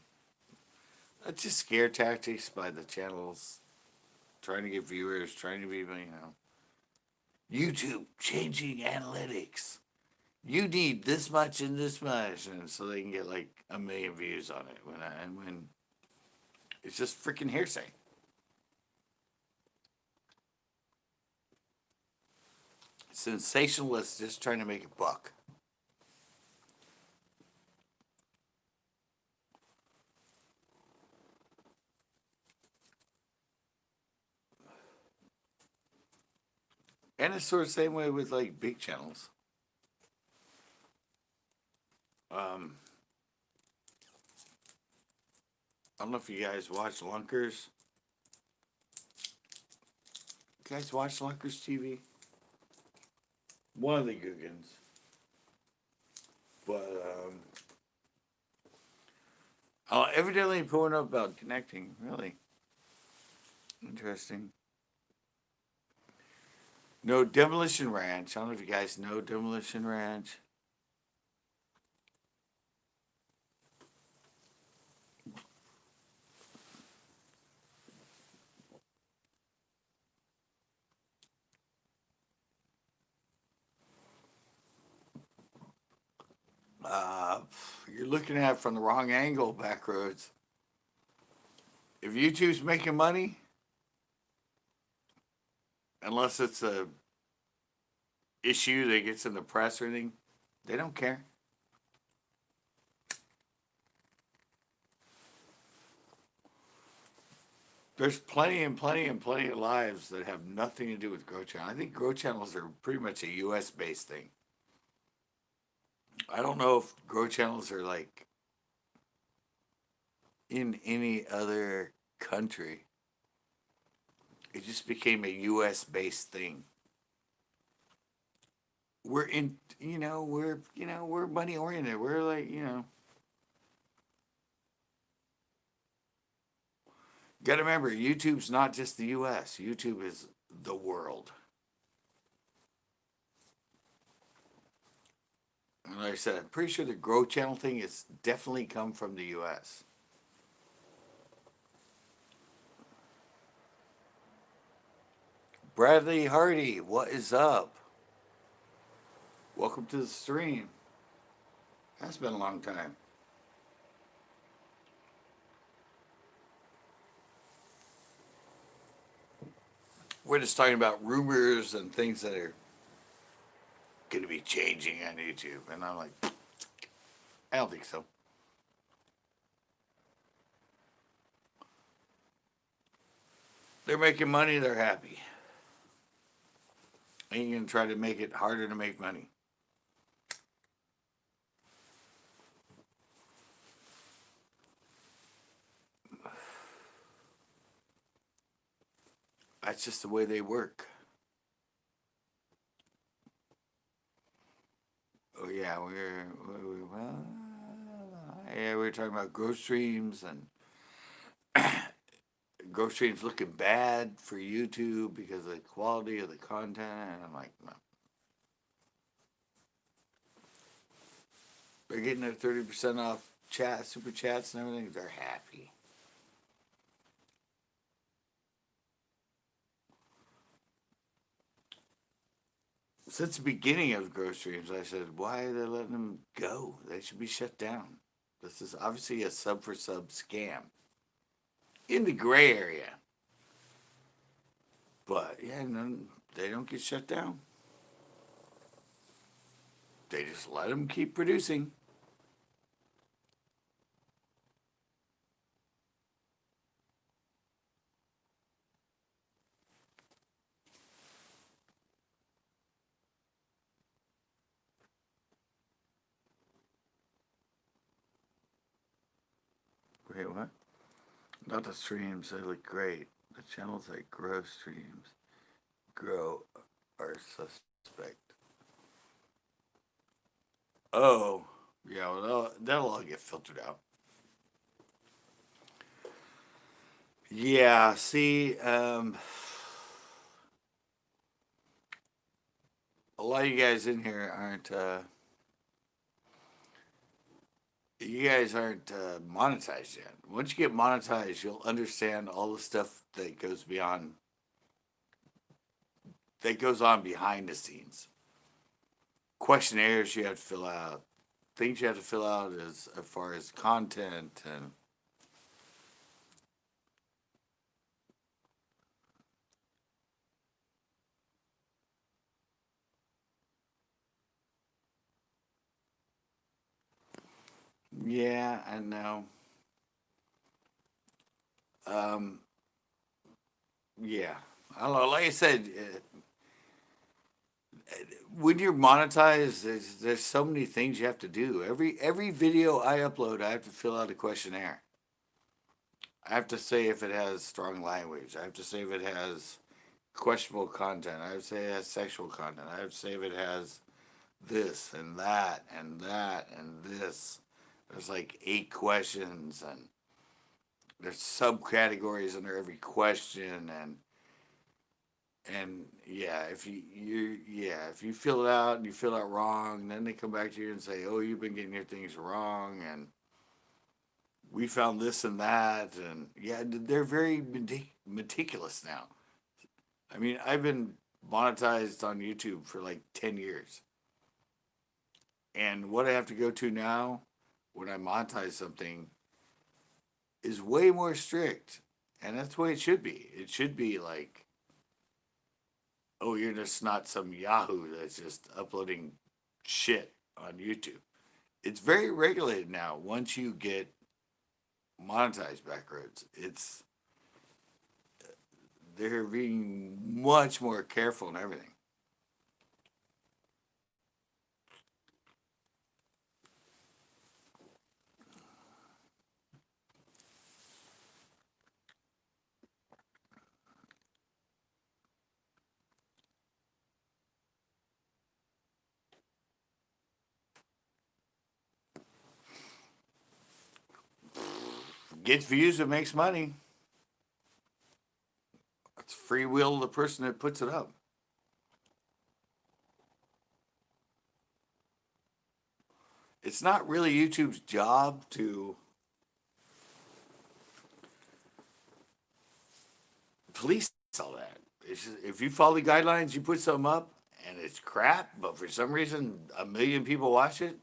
that's just scare tactics by the channels trying to get viewers, trying to be YouTube changing analytics. You need this much and this much, and so they can get like 1 million views on it. When it's just freaking hearsay. Sensationalists just trying to make a buck. And it's sort of the same way with like big channels. Um, I don't know if you guys watch Lunkers. You guys watch Lunkers TV? One of the Googans. But evidently pulling up about connecting. Really interesting. No, Demolition Ranch. I don't know if you guys know Demolition Ranch. Uh, you're looking at it from the wrong angle, Backroads. If YouTube's making money, unless it's a issue that gets in the press or anything, they don't care. There's plenty and plenty and plenty of lives that have nothing to do with Grow Channel. I think Grow Channels are pretty much a US based thing. I don't know if Grow Channels are like in any other country. It just became a US based thing. We're in, we're money oriented. We're like, gotta remember, YouTube's not just the US. YouTube is the world. And like I said, I'm pretty sure the Grow Channel thing has definitely come from the US. Bradley Hardy, what is up? Welcome to the stream. That's been a long time. We're just talking about rumors and things that are going to be changing on YouTube. And I'm like, I don't think so. They're making money, they're happy. Ain't going to try to make it harder to make money. That's just the way they work. Oh yeah, we were talking about growth streams and growth streams looking bad for YouTube because of the quality of the content, and I'm like, no. They're getting their 30% off chat, super chats, and everything. They're happy. Since the beginning of growth streams, I said, why are they letting them go? They should be shut down. This is obviously a sub for sub scam in the gray area. But yeah, they don't get shut down. They just let them keep producing. Wait, what? Not the streams, they look great. The channels that grow streams grow are suspect. Oh, yeah, well, that'll all get filtered out. Yeah, see, a lot of you guys in here aren't, monetized yet. Once you get monetized, you'll understand all the stuff that goes on behind the scenes. Questionnaires you have to fill out, things you have to fill out as far as content and yeah, I know. Um, yeah, I don't know. Like I said, when you're monetized, there's so many things you have to do. Every video I upload, I have to fill out a questionnaire. I have to say if it has strong language. I have to say if it has questionable content. I have to say it has sexual content. I have to say if it has this and that and that and this. There's like 8 questions and there's subcategories under every question, and And yeah, if you fill it out and you fill out wrong, then they come back to you and say, "Oh, you've been getting your things wrong," and we found this and that, and yeah, they're very meticulous now. I mean, I've been monetized on YouTube for like 10 years, and what I have to go to now when I monetize something is way more strict, and that's the way it should be. It should be like, oh, you're just not some Yahoo that's just uploading shit on YouTube. It's very regulated now. Once you get monetized backroads, they're being much more careful and everything. Gets views, it makes money. It's free will of the person that puts it up. It's not really YouTube's job to police all that. It's just, if you follow the guidelines, you put something up and it's crap, but for some reason a million people watch it,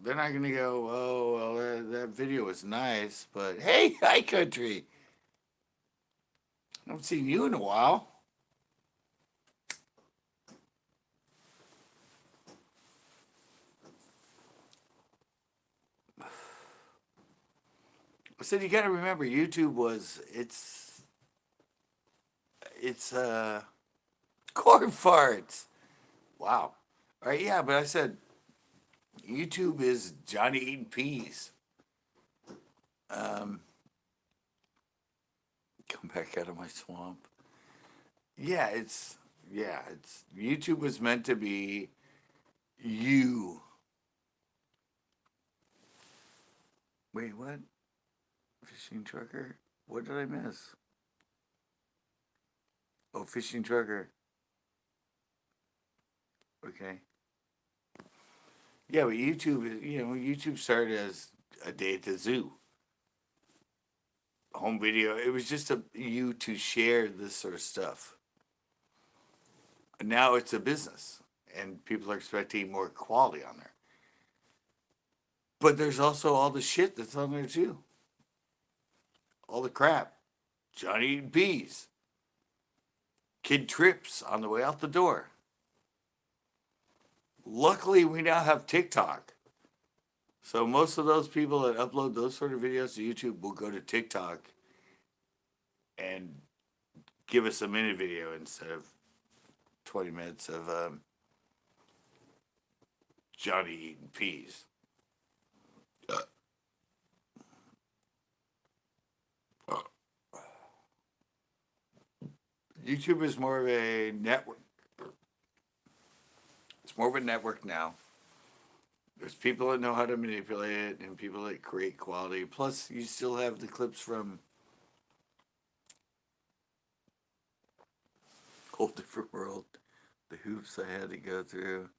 they're not gonna go, oh well, that video was nice, but hey, hi country, I haven't seen you in a while. I said you got to remember, YouTube was it's corn farts. Wow. All right, yeah, but I said YouTube is Johnny eating peas. Um, come back out of my swamp. Yeah, it's YouTube was meant to be you. Wait, what? Fishing trucker? What did I miss? Oh, fishing trucker. Okay. Yeah, but YouTube, YouTube started as a day at the zoo, home video. It was just you to share this sort of stuff. Now it's a business, and people are expecting more quality on there. But there's also all the shit that's on there too. All the crap. Johnny eating peas. Kid trips on the way out the door. Luckily, we now have TikTok. So most of those people that upload those sort of videos to YouTube will go to TikTok and give us a minute video instead of 20 minutes of Johnny eating peas. YouTube is more of a network. It's more of a network now. There's people that know how to manipulate it and people that create quality. Plus, you still have the clips from Whole Different World, the hoops I had to go through.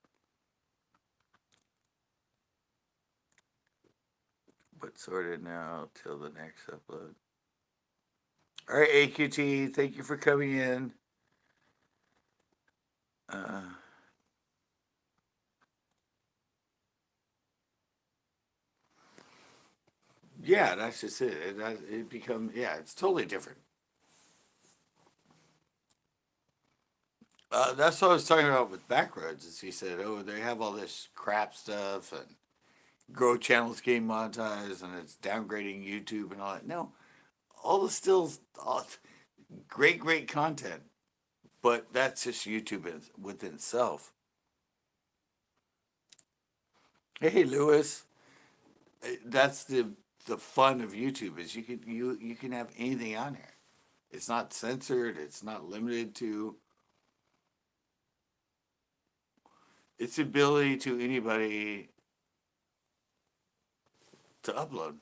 But sorted now till the next upload. All right, AQT, thank you for coming in. Yeah, that's just it. It becomes, yeah, it's totally different. That's what I was talking about with Backroads. Is he said, oh, they have all this crap stuff and grow channels getting monetized and it's downgrading YouTube and all that. No, all the stills, all, great content, but that's just YouTube within itself. Hey, Lewis, that's the fun of YouTube is you can have anything on here. It's not censored. It's not limited to its ability to anybody to upload.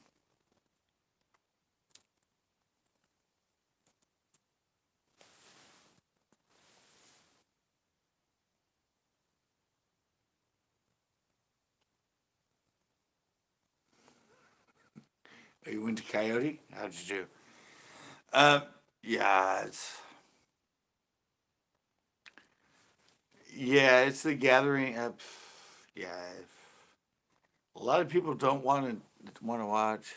Oh, you went to Coyote? How'd you do? Um, yeah, it's the gathering. Yeah, a lot of people don't want to watch.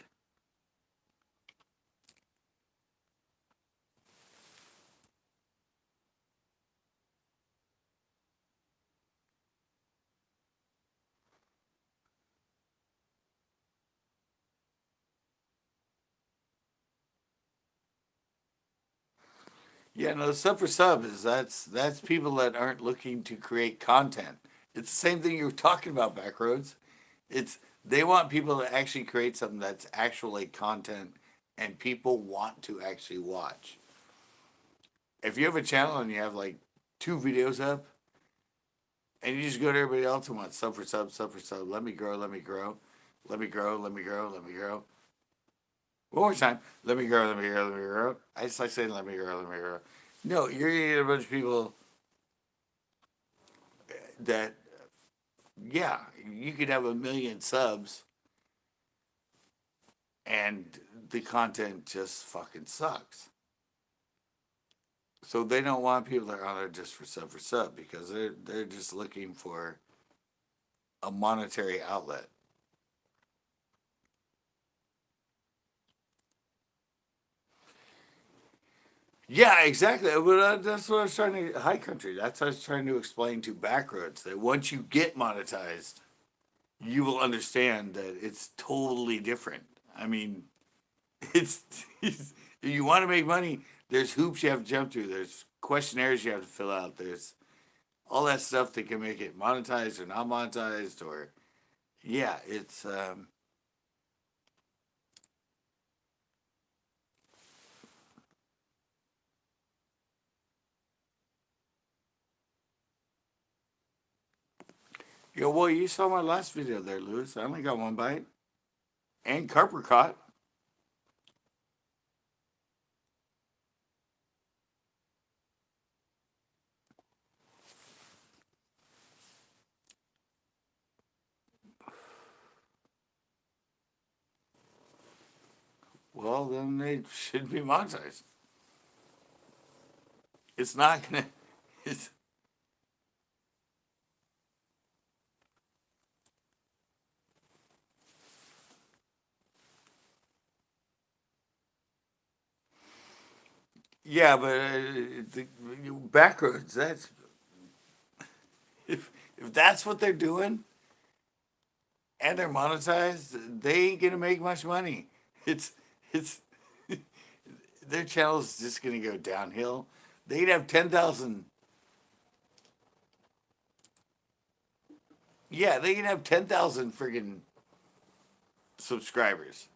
Yeah, no, sub for sub is that's people that aren't looking to create content. It's the same thing you were talking about, Backroads. It's they want people to actually create something that's actually content and people want to actually watch. If you have a channel and you have like two videos up and you just go to everybody else and want sub for sub, sub for sub, let me grow, let me grow, let me grow, let me grow, let me grow. One more time, let me grow, let me grow, let me grow. I just like saying let me grow, let me grow. No, you're gonna get a bunch of people that, yeah, you could have 1 million subs and the content just fucking sucks. So they don't want people that are on there just for sub because they're just looking for a monetary outlet. Yeah, exactly. But that's what I was trying to high country. That's what I was trying to explain to Backroads that once you get monetized, you will understand that it's totally different. I mean, it's, it's if you want to make money, there's hoops you have to jump through. There's questionnaires you have to fill out. There's all that stuff that can make it monetized or not monetized or yeah, it's well, you saw my last video there, Lewis. I only got one bite. And Carper caught. Well, then they should be monetized. It's not gonna. It's yeah, but the Backroads. That's if that's what they're doing and they're monetized, they ain't gonna make much money. It's it's their channel's just gonna go downhill. They'd have 10,000. Yeah, they can have 10,000 friggin' subscribers,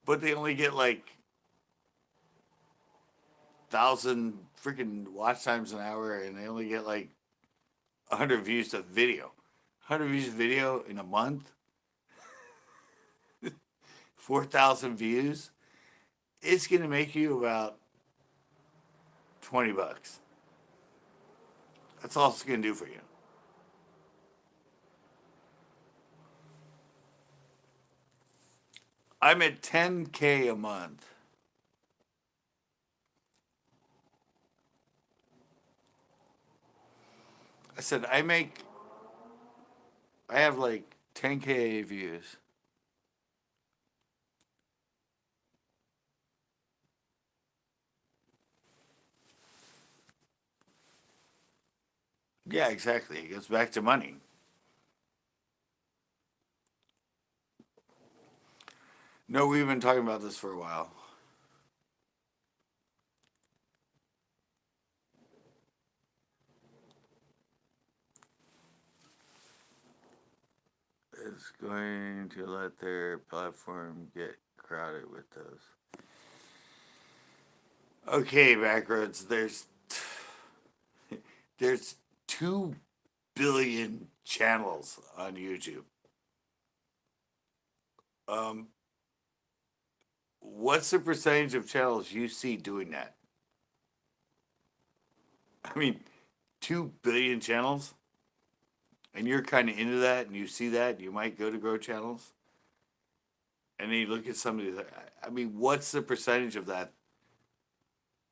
but they only get like 1,000 freaking watch times an hour, and they only get like 100 views of video. 100 views of video in a month, 4,000 views. It's gonna make you about $20. That's all it's gonna do for you. I'm at 10K a month. I said I have like 10K views. Yeah, exactly. It goes back to money. No, we've been talking about this for a while. It's going to let their platform get crowded with those. Okay, Backroads, there's 2 billion channels on YouTube. Um, what's the percentage of channels you see doing that? I mean, 2 billion channels, and you're kind of into that, and you see that, you might go to grow channels, And then you look at somebody that, I mean, what's the percentage of that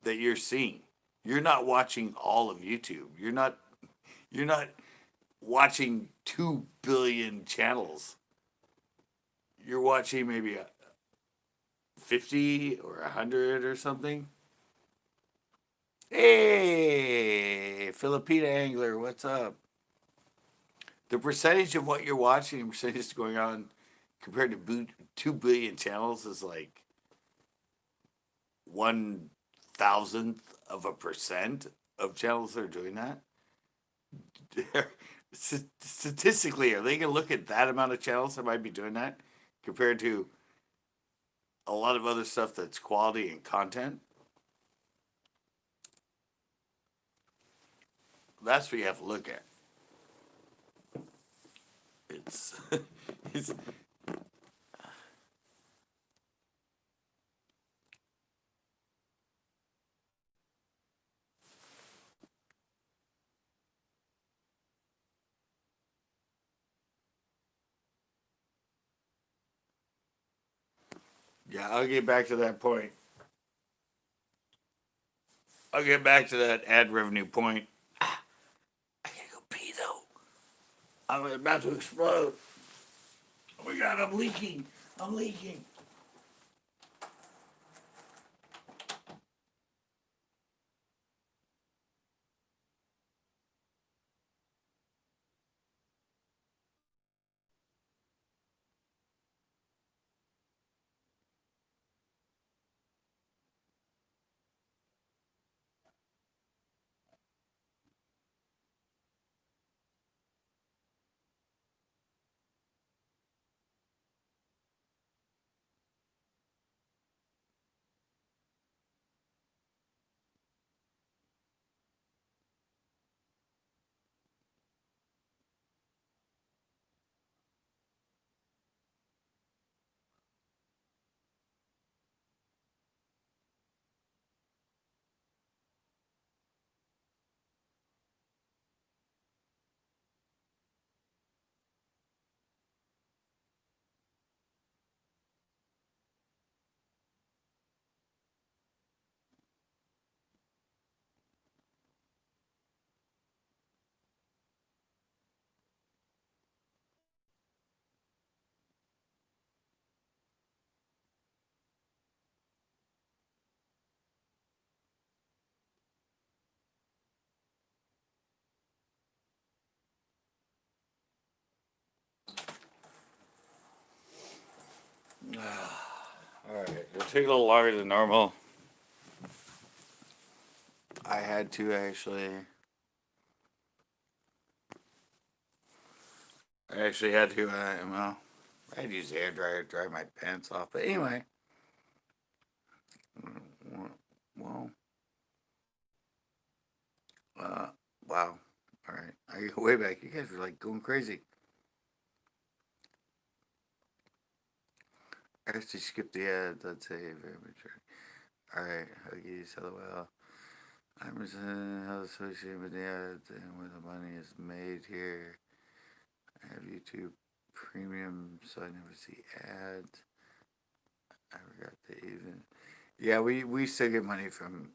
that you're seeing? You're not watching all of YouTube. You're not watching 2 billion channels. You're watching maybe 50 or 100 or something. Hey, Filipina Angler, what's up? The percentage of what you're watching and percentage going on compared to 2 billion channels is like 1,000th of a % of channels that are doing that. Statistically, are they going to look at that amount of channels that might be doing that compared to a lot of other stuff that's quality and content? That's what you have to look at. It's, it's yeah, I'll get back to that point. I'll get back to that ad revenue point. I gotta go pee though. I'm about to explode. Oh my god, I'm leaking. I'm leaking. Alright, it'll take a little longer than normal. I had to actually. I actually had to, well, I had to use the hair dryer to dry my pants off. But anyway. Well, uh, wow. Alright, I go way back. You guys were like going crazy. I actually skipped the ads. I'd say very mature. Alright, Huggies, LOL. I'm associated with the ads and where the money is made here. I have YouTube Premium, so I never see ads. I forgot to even. Yeah, we still get money from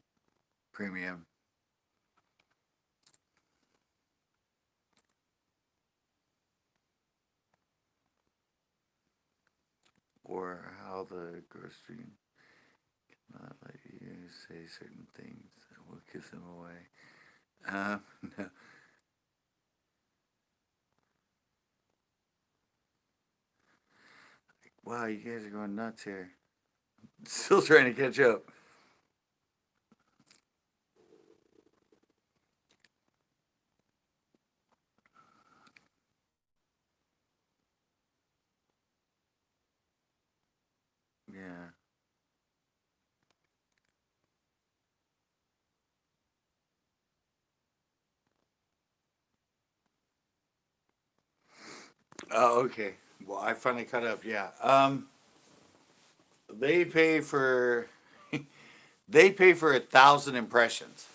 Premium. Or how the grocery cannot let you say certain things that will give them away. No. Wow, you guys are going nuts here. Still trying to catch up. Yeah. Oh, okay. Well, I finally caught up. Yeah. They pay for they pay for 1,000 impressions.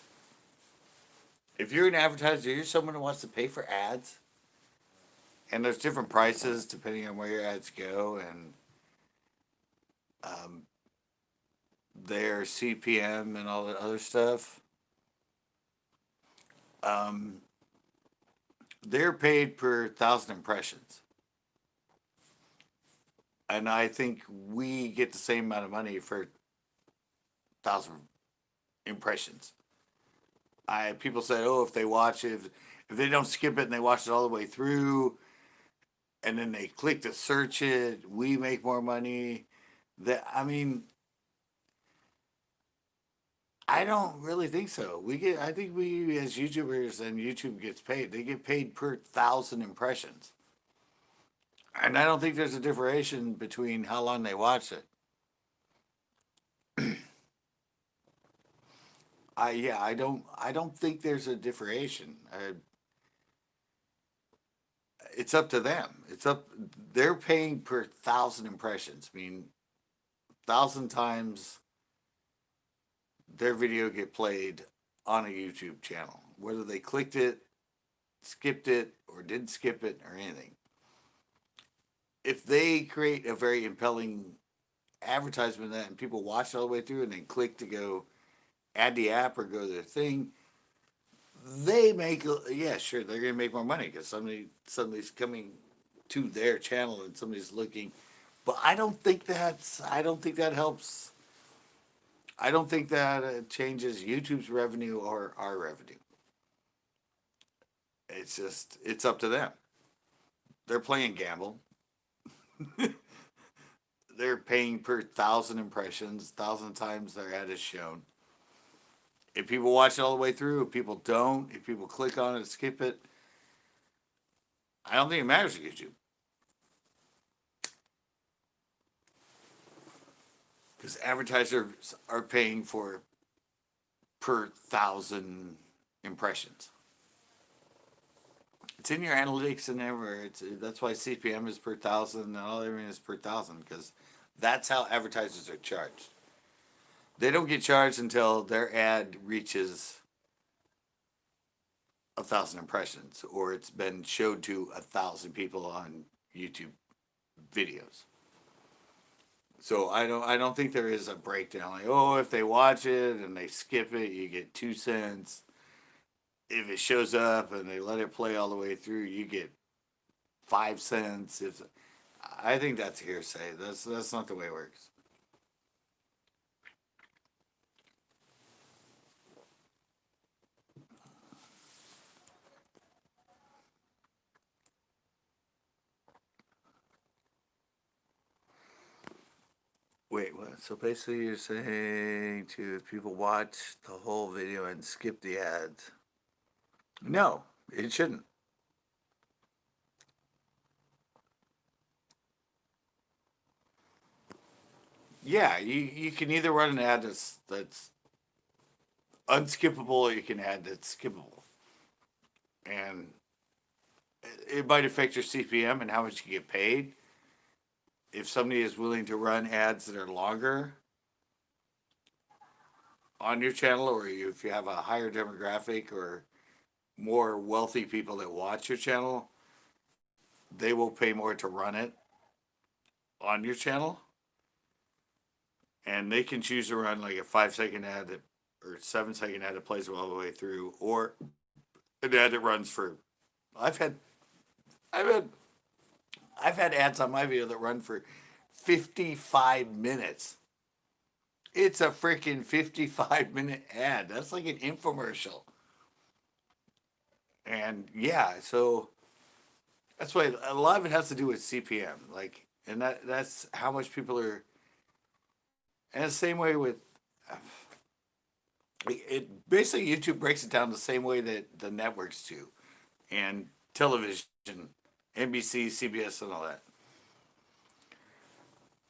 If you're an advertiser, you're someone who wants to pay for ads, and there's different prices depending on where your ads go, and um, their CPM and all that other stuff, um, they're paid per thousand impressions. And I think we get the same amount of money for thousand impressions. People say, oh, if they watch it, if they don't skip it and they watch it all the way through, and then they click to search it, we make more money. That I mean, I don't really think so. I think we as YouTubers and YouTube gets paid. They get paid per thousand impressions, and I don't think there's a differentiation between how long they watch it. I don't think there's a differentiation. It's up to them. They're paying per thousand impressions. I mean, thousand times their video get played on a YouTube channel, whether they clicked it, skipped it, or didn't skip it, or anything. If they create a very impelling advertisement that and people watch it all the way through and then click to go add the app or go to their thing, they make, yeah, sure, they're gonna make more money because somebody's coming to their channel and somebody's looking. But I don't think that helps. I don't think that changes YouTube's revenue or our revenue. It's up to them. They're playing gamble. They're paying per thousand impressions, thousand times their ad is shown. If people watch it all the way through, if people don't, if people click on it, skip it, I don't think it matters to YouTube. Because advertisers are paying for per thousand impressions. It's in your analytics and everywhere. That's why CPM is per thousand and all everything is per thousand because that's how advertisers are charged. They don't get charged until their ad reaches 1,000 impressions or it's been showed to 1,000 people on YouTube videos. So I don't think there is a breakdown like, oh, if they watch it and they skip it, you get 2 cents. If it shows up and they let it play all the way through, you get 5 cents. If I think that's hearsay. That's not the way it works. Wait, what? So basically, you're saying to if people watch the whole video and skip the ads? No, it shouldn't. Yeah, you can either run an ad that's unskippable or you can add that's skippable. And it might affect your CPM and how much you get paid. If somebody is willing to run ads that are longer on your channel, or if you have a higher demographic or more wealthy people that watch your channel, they will pay more to run it on your channel. And they can choose to run like a 5 second ad that, or 7 second ad that plays all the way through, or an ad that runs for. I've had, I've had, I've had ads on my video that run for 55 minutes. It's a freaking 55 minute ad. That's like an infomercial. And yeah, so that's why a lot of it has to do with CPM. Like, and that's how much people are. And the same way with it. Basically, YouTube breaks it down the same way that the networks do, and television, NBC, CBS, and all that.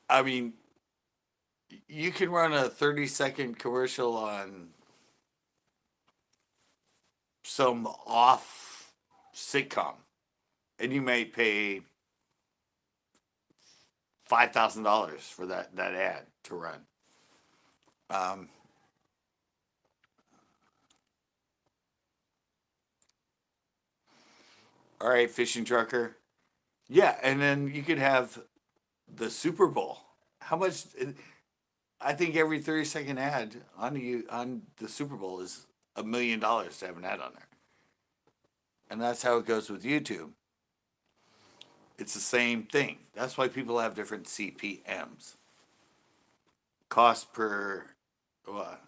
I mean, you can run a 30-second commercial on some off sitcom, and you may pay $5,000 for that ad to run. Um, all right, fishing trucker. Yeah, and then you could have the Super Bowl How much? I think every 30-second ad on the Super Bowl is $1 million to have an ad on there, and that's how it goes with YouTube. It's the same thing. That's why people have different CPMS, cost per. Well,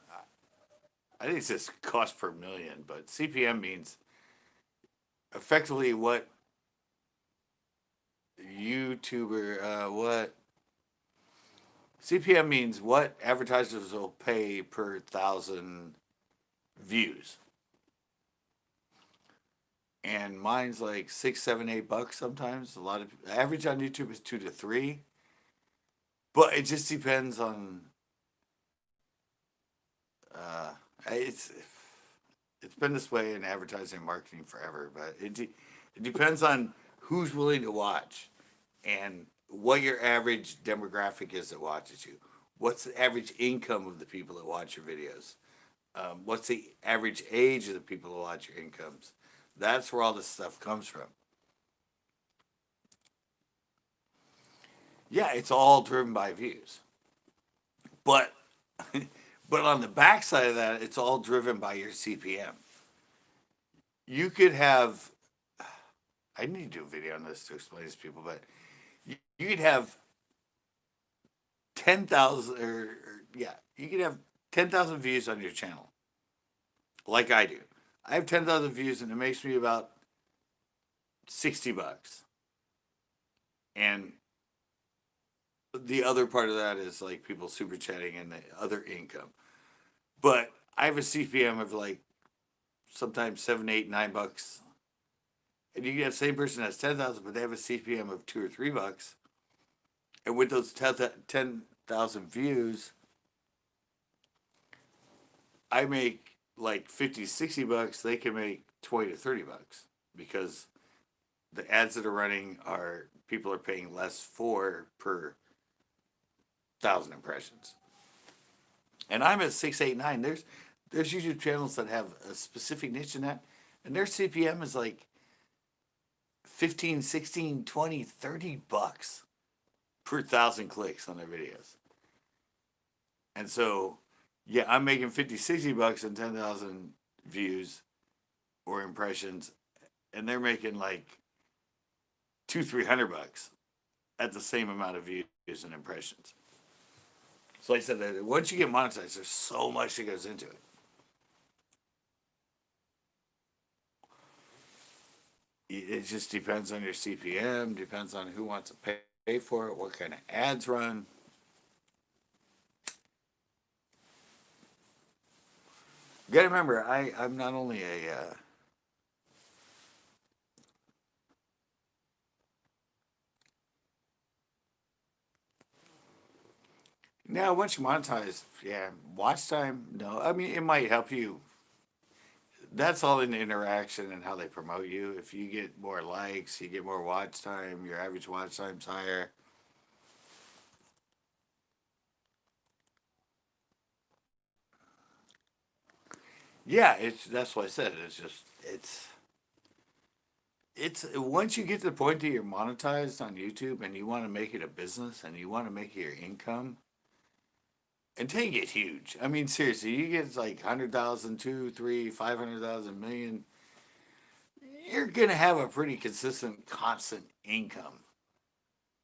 I think it's just cost per million, but CPM means effectively what what CPM means what advertisers will pay per thousand views. And mine's like $6, $7, $8 sometimes. A lot of average on YouTube is 2 to 3, but it just depends on. Uh, it's been this way in advertising and marketing forever, but it depends on who's willing to watch and what your average demographic is that watches you. What's the average income of the people that watch your videos? What's the average age of the people that watch your incomes? That's where all this stuff comes from. Yeah, it's all driven by views, but but on the backside of that, it's all driven by your CPM. You could have. I need to do a video on this to explain this to people, but you could have 10,000 yeah, you could have 10,000 views on your channel, like I do. I have 10,000 views, and it makes me about $60, and the other part of that is like people super chatting and the other income. But I have a CPM of like sometimes 7, 8, $9, and you get the same person has 10,000, but they have a CPM of $2 or $3. And with those 10,000 views, I make like 50, $60. They can make 20 to $30 because the ads that are running are people are paying less for per thousand impressions. And I'm at 6, 8, 9. There's YouTube channels that have a specific niche in that, and their CPM is like 15, 16, 20, $30 per thousand clicks on their videos. And so, yeah, I'm making 50, $60 and 10,000 views or impressions, and they're making like $200, $300 at the same amount of views and impressions. So like I said, that once you get monetized, there's so much that goes into it. It just depends on your CPM, depends on who wants to pay for it, what kind of ads run. You gotta remember, I'm not only a now once you monetize, yeah, watch time. No, I mean it might help you. That's all in the interaction and how they promote you. If you get more likes, you get more watch time. Your average watch time's higher. Yeah, it's that's what I said. It's once you get to the point that you're monetized on YouTube and you want to make it a business and you want to make it your income, and take it huge. I mean, seriously, you get like 100,000, 2, 3, 500,000, million. You're gonna have a pretty consistent, constant income.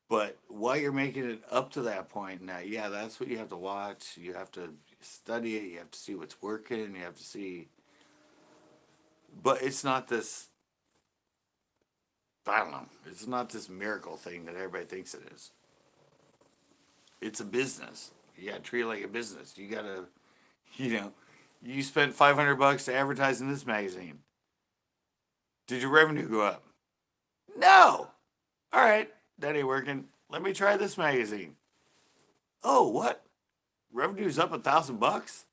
But while you're making it up to that point, now, yeah, that's what you have to watch. You have to study it. You have to see what's working. You have to see. But it's not this. I don't know. It's not this miracle thing that everybody thinks it is. It's a business. You gotta treat it like a business. You gotta, you know, you spent $500 to advertise in this magazine. Did your revenue go up? No. All right, that ain't working. Let me try this magazine. Oh, what? Revenue's up $1,000?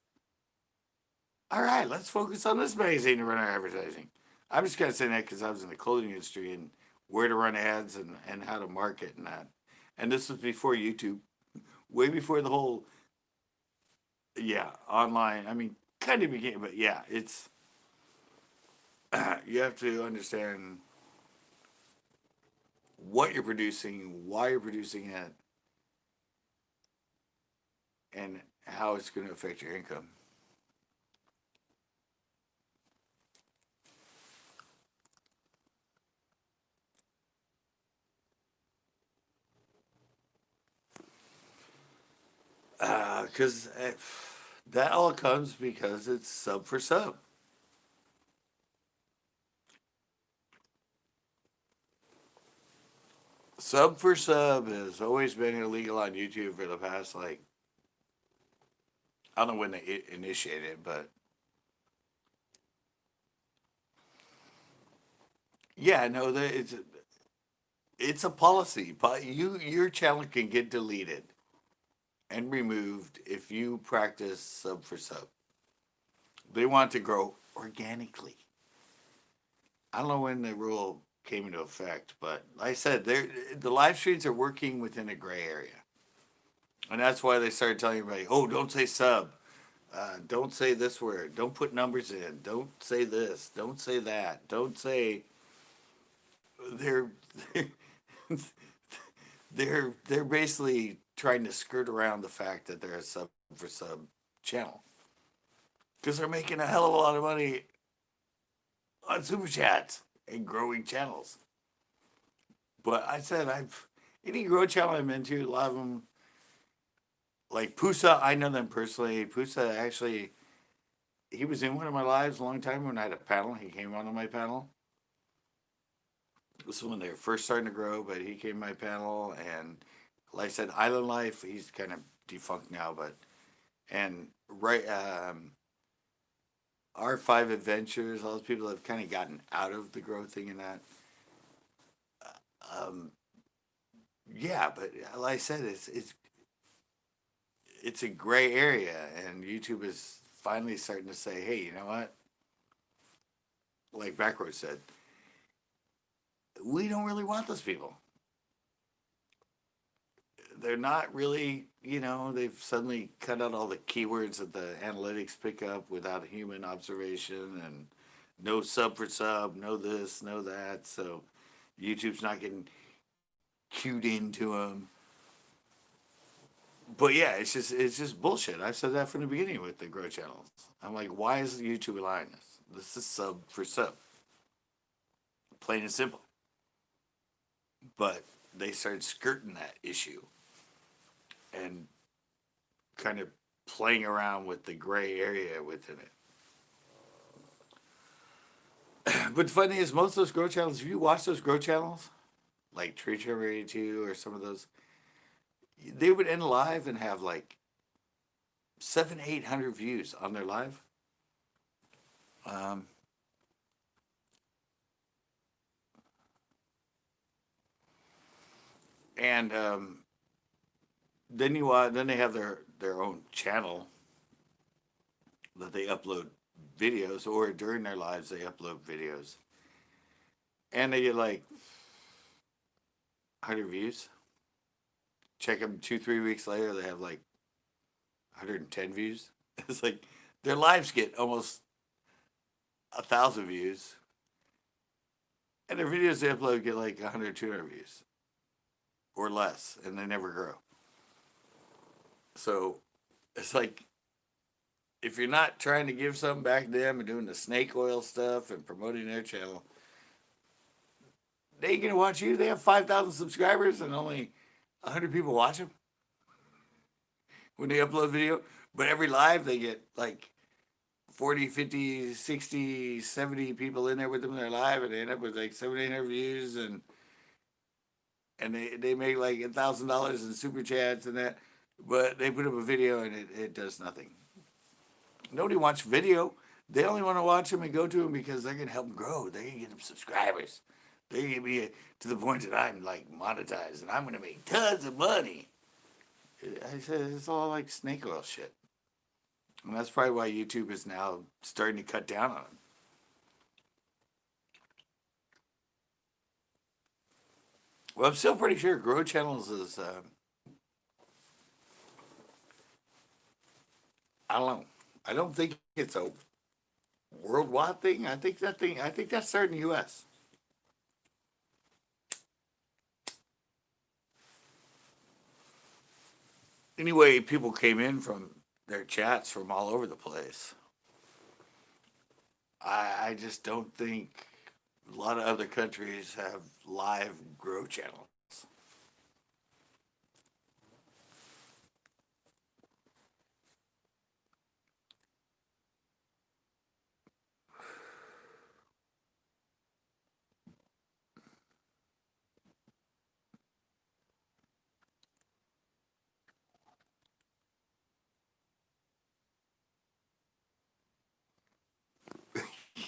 All right, let's focus on this magazine to run our advertising. I'm just kind of saying that because I was in the clothing industry and where to run ads and how to market and that. And this was before YouTube, way before the whole, yeah, online. I mean, kind of became, but yeah, it's, you have to understand what you're producing, why you're producing it, and how it's going to affect your income. Because that all comes because it's sub for sub. Sub for sub has always been illegal on YouTube for the past, like, I don't know when they initiated it, but yeah, no, it's a policy. But your channel can get deleted and removed if you practice sub for sub. They want to grow organically. I don't know when the rule came into effect, but like I said, the live streams are working within a gray area. And that's why they started telling everybody, oh, don't say sub. Don't say this word. Don't put numbers in. Don't say this. Don't say that. Don't say they're they're basically trying to skirt around the fact that they're a sub for sub channel because they're making a hell of a lot of money on super chats and growing channels. But I said any grow channel I'm into, a lot of them, like Pusa, I know them personally. Pusa actually, he was in one of my lives a long time when I had a panel. He came onto my panel. This was when they were first starting to grow, but he came to my panel, and like I said, Island Life, he's kind of defunct now, but and right R5 Adventures, all those people have kind of gotten out of the growth thing and that. Um, yeah, but like I said, it's a gray area, and YouTube is finally starting to say, hey, you know what? Like Backroad said, we don't really want those people. They're not really, they've suddenly cut out all the keywords that the analytics pick up without human observation, and no sub for sub, no this, no that. So YouTube's not getting cued into them. But yeah, it's just bullshit. I've said that from the beginning with the grow channels. I'm like, why is YouTube allowing this? This is sub for sub, plain and simple. But they started skirting that issue and kind of playing around with the gray area within it. But the funny thing is, most of those grow channels, if you watch those grow channels, like Tree Trimmer 82 or some of those, they would end live and have like 700-800 views on their live. Um, and then they have their own channel that they upload videos, or during their lives they upload videos, and they get like 100 views. Check them 2-3 weeks later, they have like 110 views. It's like their lives get almost 1,000 views, and their videos they upload get like 100-200 views or less, and they never grow. So it's like, if you're not trying to give something back to them and doing the snake oil stuff and promoting their channel, they ain't gonna watch you. They have 5,000 subscribers and only 100 people watch them when they upload video. But every live they get like 40, 50, 60, 70 people in there with them in their live, and they end up with like 700 views, and they make like $1,000 in super chats and that. But they put up a video and it does nothing. Nobody wants video. They only want to watch them and go to them because they're going to help them grow. They're going to get them subscribers. They're going to be to the point that I'm like monetized and I'm going to make tons of money. I said it's all like snake oil shit. And that's probably why YouTube is now starting to cut down on them. Well, I'm still pretty sure Grow Channels is, I don't know. I don't think it's a worldwide thing. I think that started in the U.S. anyway, people came in from their chats from all over the place. I just don't think a lot of other countries have live grow channels.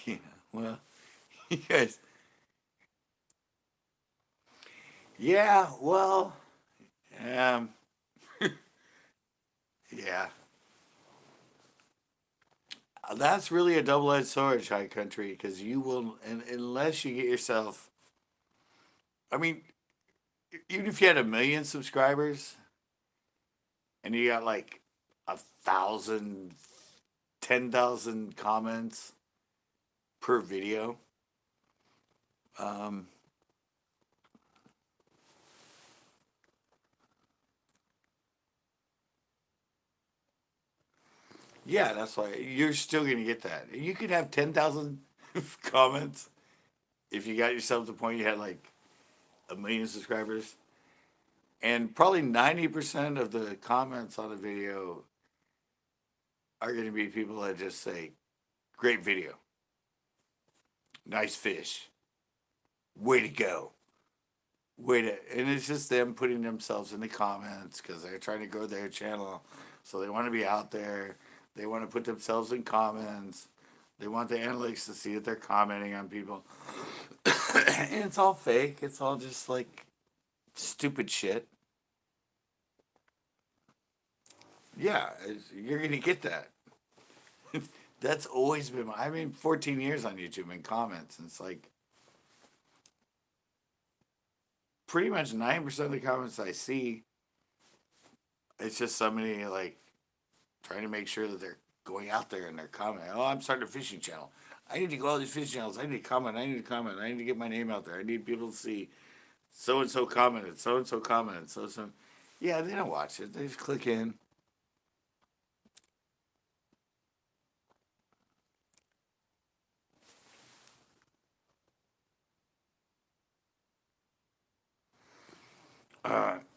Yeah, well, you guys, yeah, well, um, yeah, that's really a double-edged sword, High Country, because you will, and unless you get yourself, I mean, even if you had 1 million subscribers and you got like 1,000, 10,000 comments per video, um, yeah, that's why you're still gonna get that. You could have 10,000 comments if you got yourself to the point you had like 1 million subscribers, and probably 90% of the comments on a video are going to be people that just say, "Great video, nice fish, way to go, way to," and it's just them putting themselves in the comments because they're trying to grow their channel, so they want to be out there. They want to put themselves in comments. They want the analytics to see that they're commenting on people, and it's all fake. It's all just like stupid shit. Yeah, you're gonna get that. That's always been I mean, 14 years on YouTube in comments, and it's like pretty much 90% of the comments I see, it's just somebody like trying to make sure that they're going out there and they're commenting. Oh, I'm starting a fishing channel. I need to go all these fishing channels. I need to comment. I need to comment. I need to get my name out there. I need people to see so and so commented. So and so commented. So so. Yeah, they don't watch it. They just click in.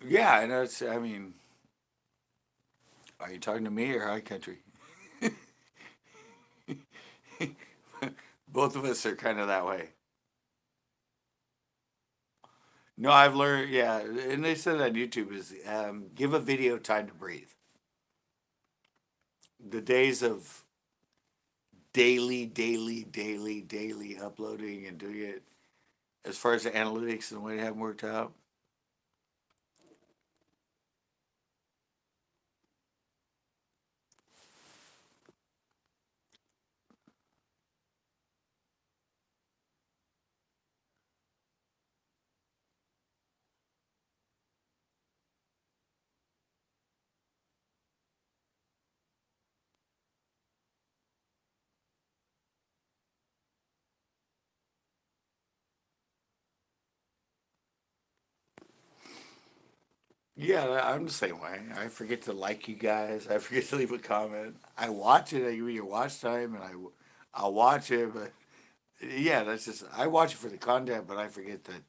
Yeah, and it's. I mean, are you talking to me or High Country? Both of us are kind of that way. No, I've learned, yeah, and they said on YouTube is give a video time to breathe. The days of daily uploading and doing it, as far as the analytics and the way they haven't worked out. Yeah, I'm the same way. I forget to like you guys. I forget to leave a comment. I watch it. I give you your watch time, and I'll watch it. But yeah, that's just I watch it for the content, but I forget that.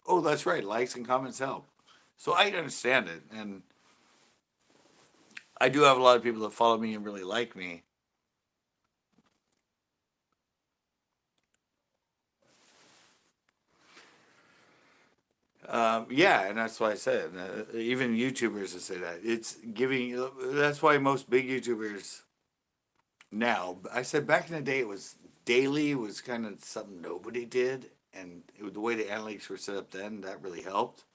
Oh, that's right. Likes and comments help. So I understand it, and I do have a lot of people that follow me and really like me. Yeah, and that's why I said even YouTubers that say that it's giving. That's why most big YouTubers now. I said back in the day, it was daily was kind of something nobody did, and the way the analytics were set up then, that really helped.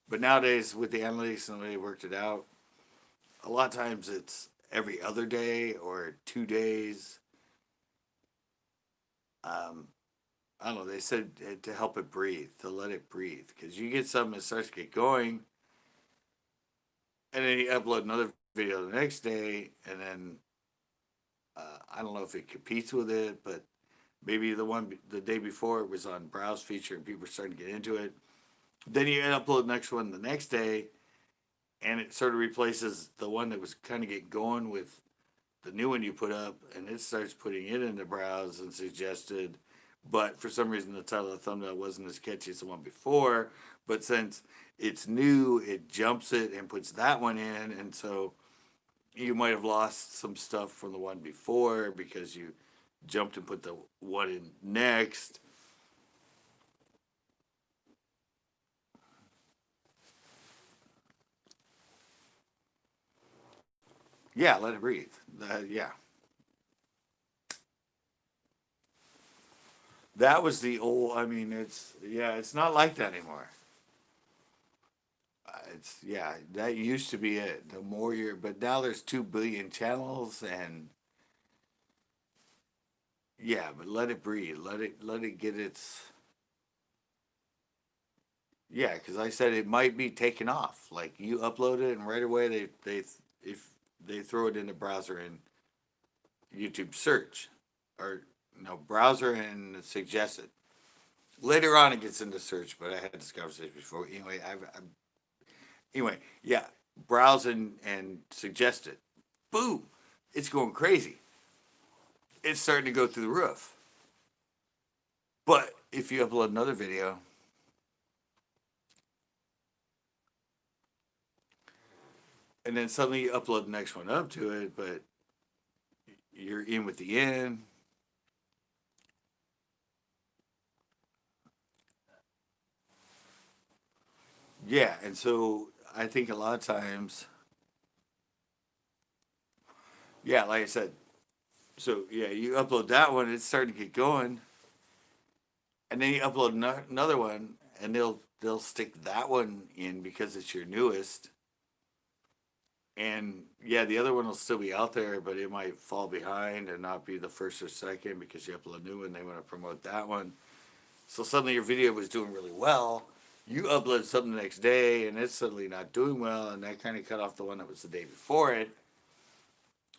But nowadays, with the analytics and the way they worked it out, a lot of times it's every other day or 2 days. Um, I don't know. They said to help it breathe, to let it breathe, because you get something that starts to get going, and then you upload another video the next day, and then I don't know if it competes with it, but maybe the day before it was on browse feature and people are starting to get into it. Then you upload the next one the next day, and it sort of replaces the one that was kind of get going with the new one you put up, and it starts putting it into browse and suggested. But for some reason, the title of the thumbnail wasn't as catchy as the one before. But since it's new, it jumps it and puts that one in, and so you might have lost some stuff from the one before because you jumped and put the one in next. Yeah, let it breathe. Yeah. That was the old, I mean, it's not like that anymore. Yeah, that used to be it. The more you're, but now there's 2 billion channels and yeah, but let it breathe. Let it get its, yeah, because I said it might be taken off. Like you upload it and right away if they throw it in the browser and YouTube search or no browser and suggested. Later on, it gets into search, but I had this conversation before. Anyway, anyway, yeah, browse and suggest it. Boom, it's going crazy. It's starting to go through the roof. But if you upload another video, and then suddenly you upload the next one up to it, but you're in with the end. Yeah, and so I think a lot of times, yeah, like I said, so yeah, you upload that one, it's starting to get going, and then you upload another one, and they'll stick that one in because it's your newest, and yeah, the other one will still be out there, but it might fall behind and not be the first or second because you upload a new one. They want to promote that one, so suddenly your video was doing really well. You upload something the next day, and it's suddenly not doing well, and that kind of cut off the one that was the day before it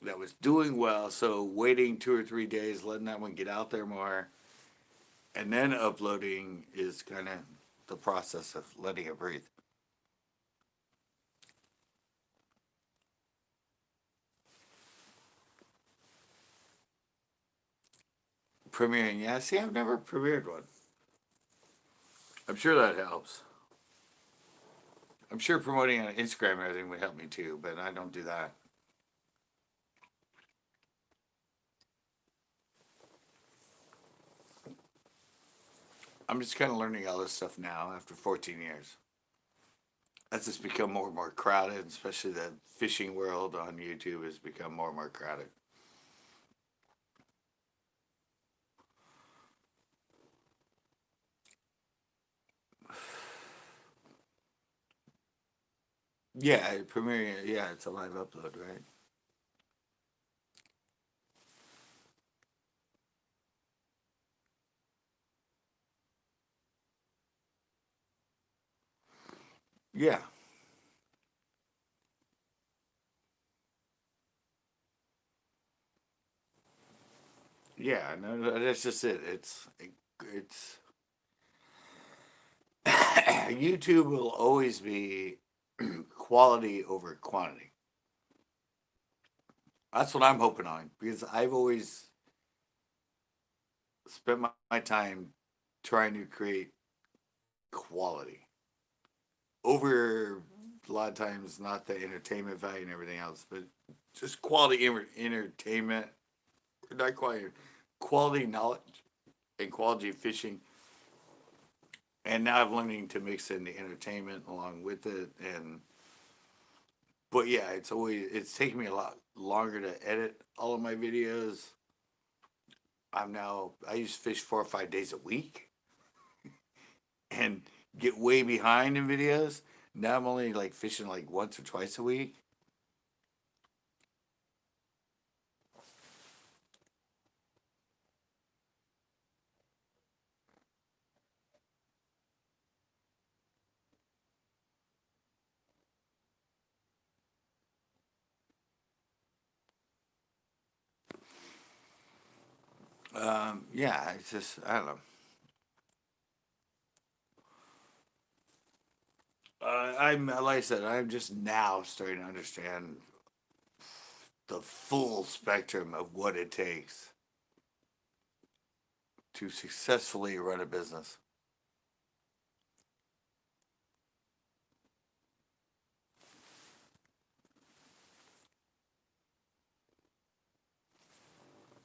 that was doing well. So waiting 2 or 3 days, letting that one get out there more, and then uploading is kind of the process of letting it breathe. Premiering, yeah. See, I've never premiered one. I'm sure that helps. I'm sure promoting on Instagram and everything would help me too, but I don't do that. I'm just kind of learning all this stuff now after 14 years. As it's become more and more crowded, especially the fishing world on YouTube has become more and more crowded. Yeah, premiering, yeah, it's a live upload, right? Yeah, yeah, no, that's just it. It's YouTube will always be quality over quantity. That's what I'm hoping on because I've always spent my time trying to create quality over a lot of times not the entertainment value and everything else, but just quality entertainment, not quality knowledge and quality fishing. And now I'm learning to mix in the entertainment along with it, and but yeah, it's taking me a lot longer to edit all of my videos. I used to fish 4 or 5 days a week and get way behind in videos. Now I'm only like fishing like once or twice a week. Yeah, it's just I don't know. I'm like I said, I'm just now starting to understand the full spectrum of what it takes to successfully run a business.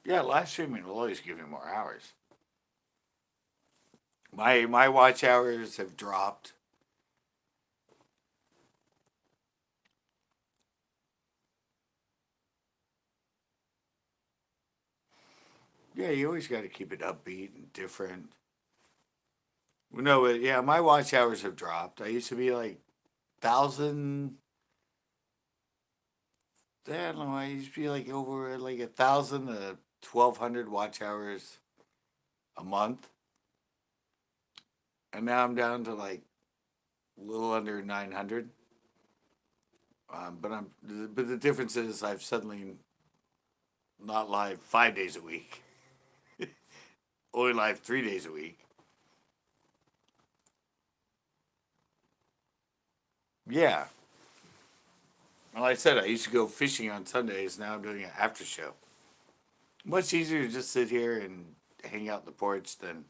Yeah, live streaming will always give you more hours. My watch hours have dropped. Yeah, you always got to keep it upbeat and different. No, but yeah, my watch hours have dropped. I used to be like 1,000. I don't know. I used to be like over like 1,000 to 1,200 watch hours a month, and now I'm down to like a little under 900. But the difference is I've suddenly not live 5 days a week, only live 3 days a week. Yeah, well, like I said, I used to go fishing on Sundays. Now I'm doing an after show. Much easier to just sit here and hang out in the porch than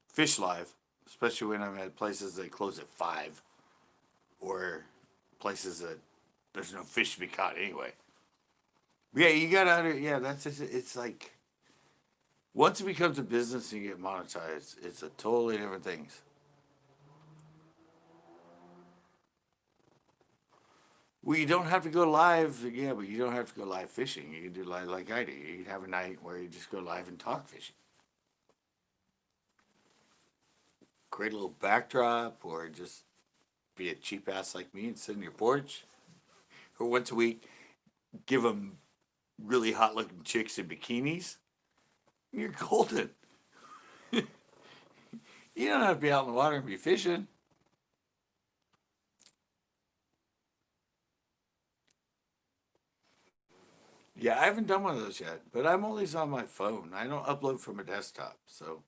fish live, especially when I'm at places that close at 5 or places that there's no fish to be caught anyway. Yeah, you gotta yeah, that's just, it's like once it becomes a business and you get monetized, it's a totally different things. Well, you don't have to go live, yeah, but you don't have to go live fishing. You can do live like I do. You can have a night where you just go live and talk fishing. Create a little backdrop, or just be a cheap ass like me and sit on your porch. Or once a week, give them really hot looking chicks in bikinis. You're golden. You don't have to be out in the water and be fishing. Yeah, I haven't done one of those yet, but I'm always on my phone. I don't upload from a desktop, so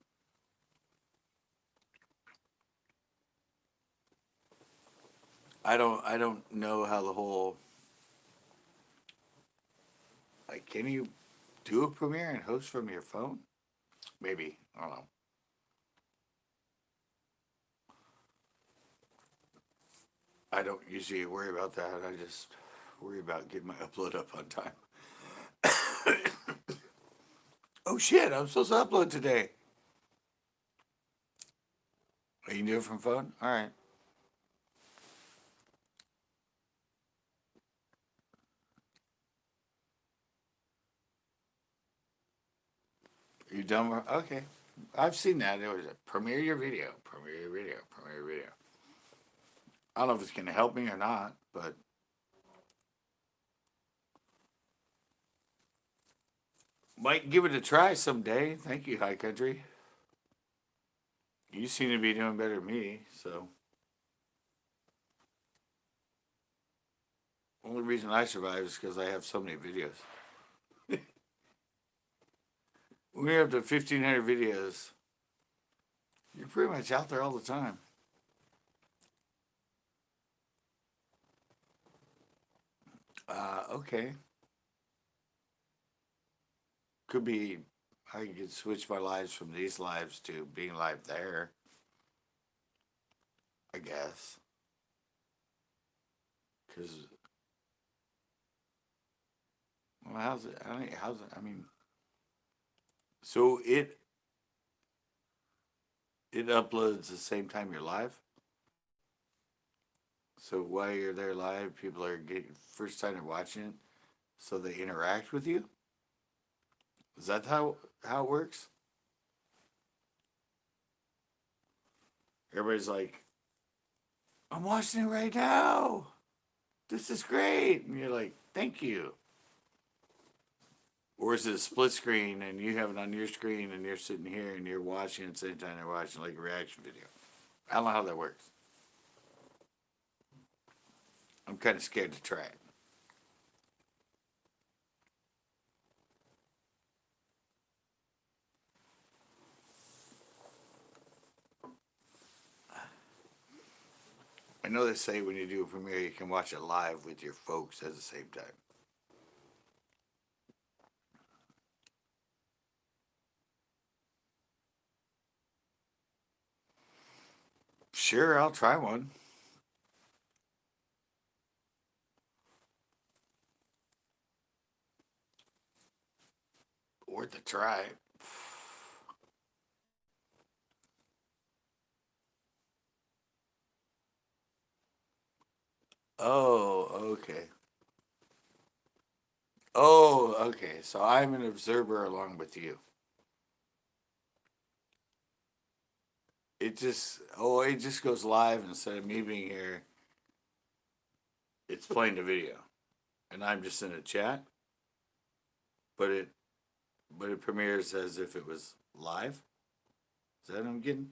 I don't know how the whole like can you do a premiere and host from your phone? Maybe. I don't know. I don't usually worry about that. I just worry about getting my upload up on time. Oh shit, I'm supposed to upload today. You can do it from phone? Alright. You done with okay. I've seen that. It was a premiere your video, premiere your video, premiere your video. I don't know if it's gonna help me or not, but might give it a try someday. Thank you, High Country. You seem to be doing better than me, so only reason I survive is because I have so many videos. When you're up to 1,500 videos, you're pretty much out there all the time. Okay. Could be I could switch my lives from these lives to being live there, I guess. Because, well, how's it? How's it? I mean, so it uploads the same time you're live. So while you're there live, people are getting first time they're watching it, so they interact with you. Is that how it works? Everybody's like, "I'm watching it right now. This is great," and you're like, "Thank you." Or is it a split screen and you have it on your screen and you're sitting here and you're watching at the same time they're watching like a reaction video? I don't know how that works. I'm kind of scared to try it. I know they say when you do a premiere, you can watch it live with your folks at the same time. Sure, I'll try one. Worth a try. Oh, okay. Oh, okay. So I'm an observer along with you. It just goes live instead of me being here. It's playing the video, and I'm just in a chat. But it premieres as if it was live. Is that what I'm getting?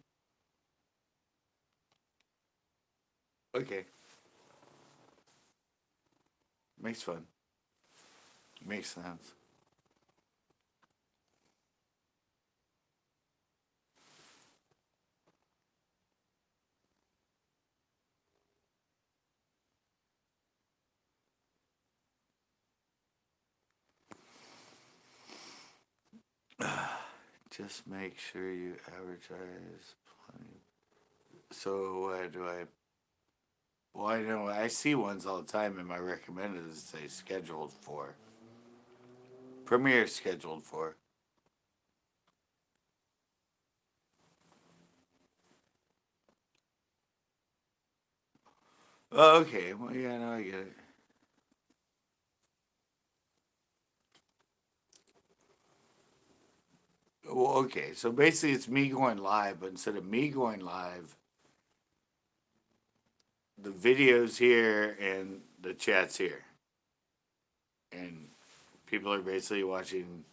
Okay, makes fun. Makes sense. Just make sure you advertise plenty. So do I? Well, I know I see ones all the time in my recommended that say scheduled for. Premiere scheduled for. Oh, okay. Well, yeah, no, I get it. Well, okay. So basically, it's me going live, but instead of me going live, the video's here and the chat's here, and people are basically watching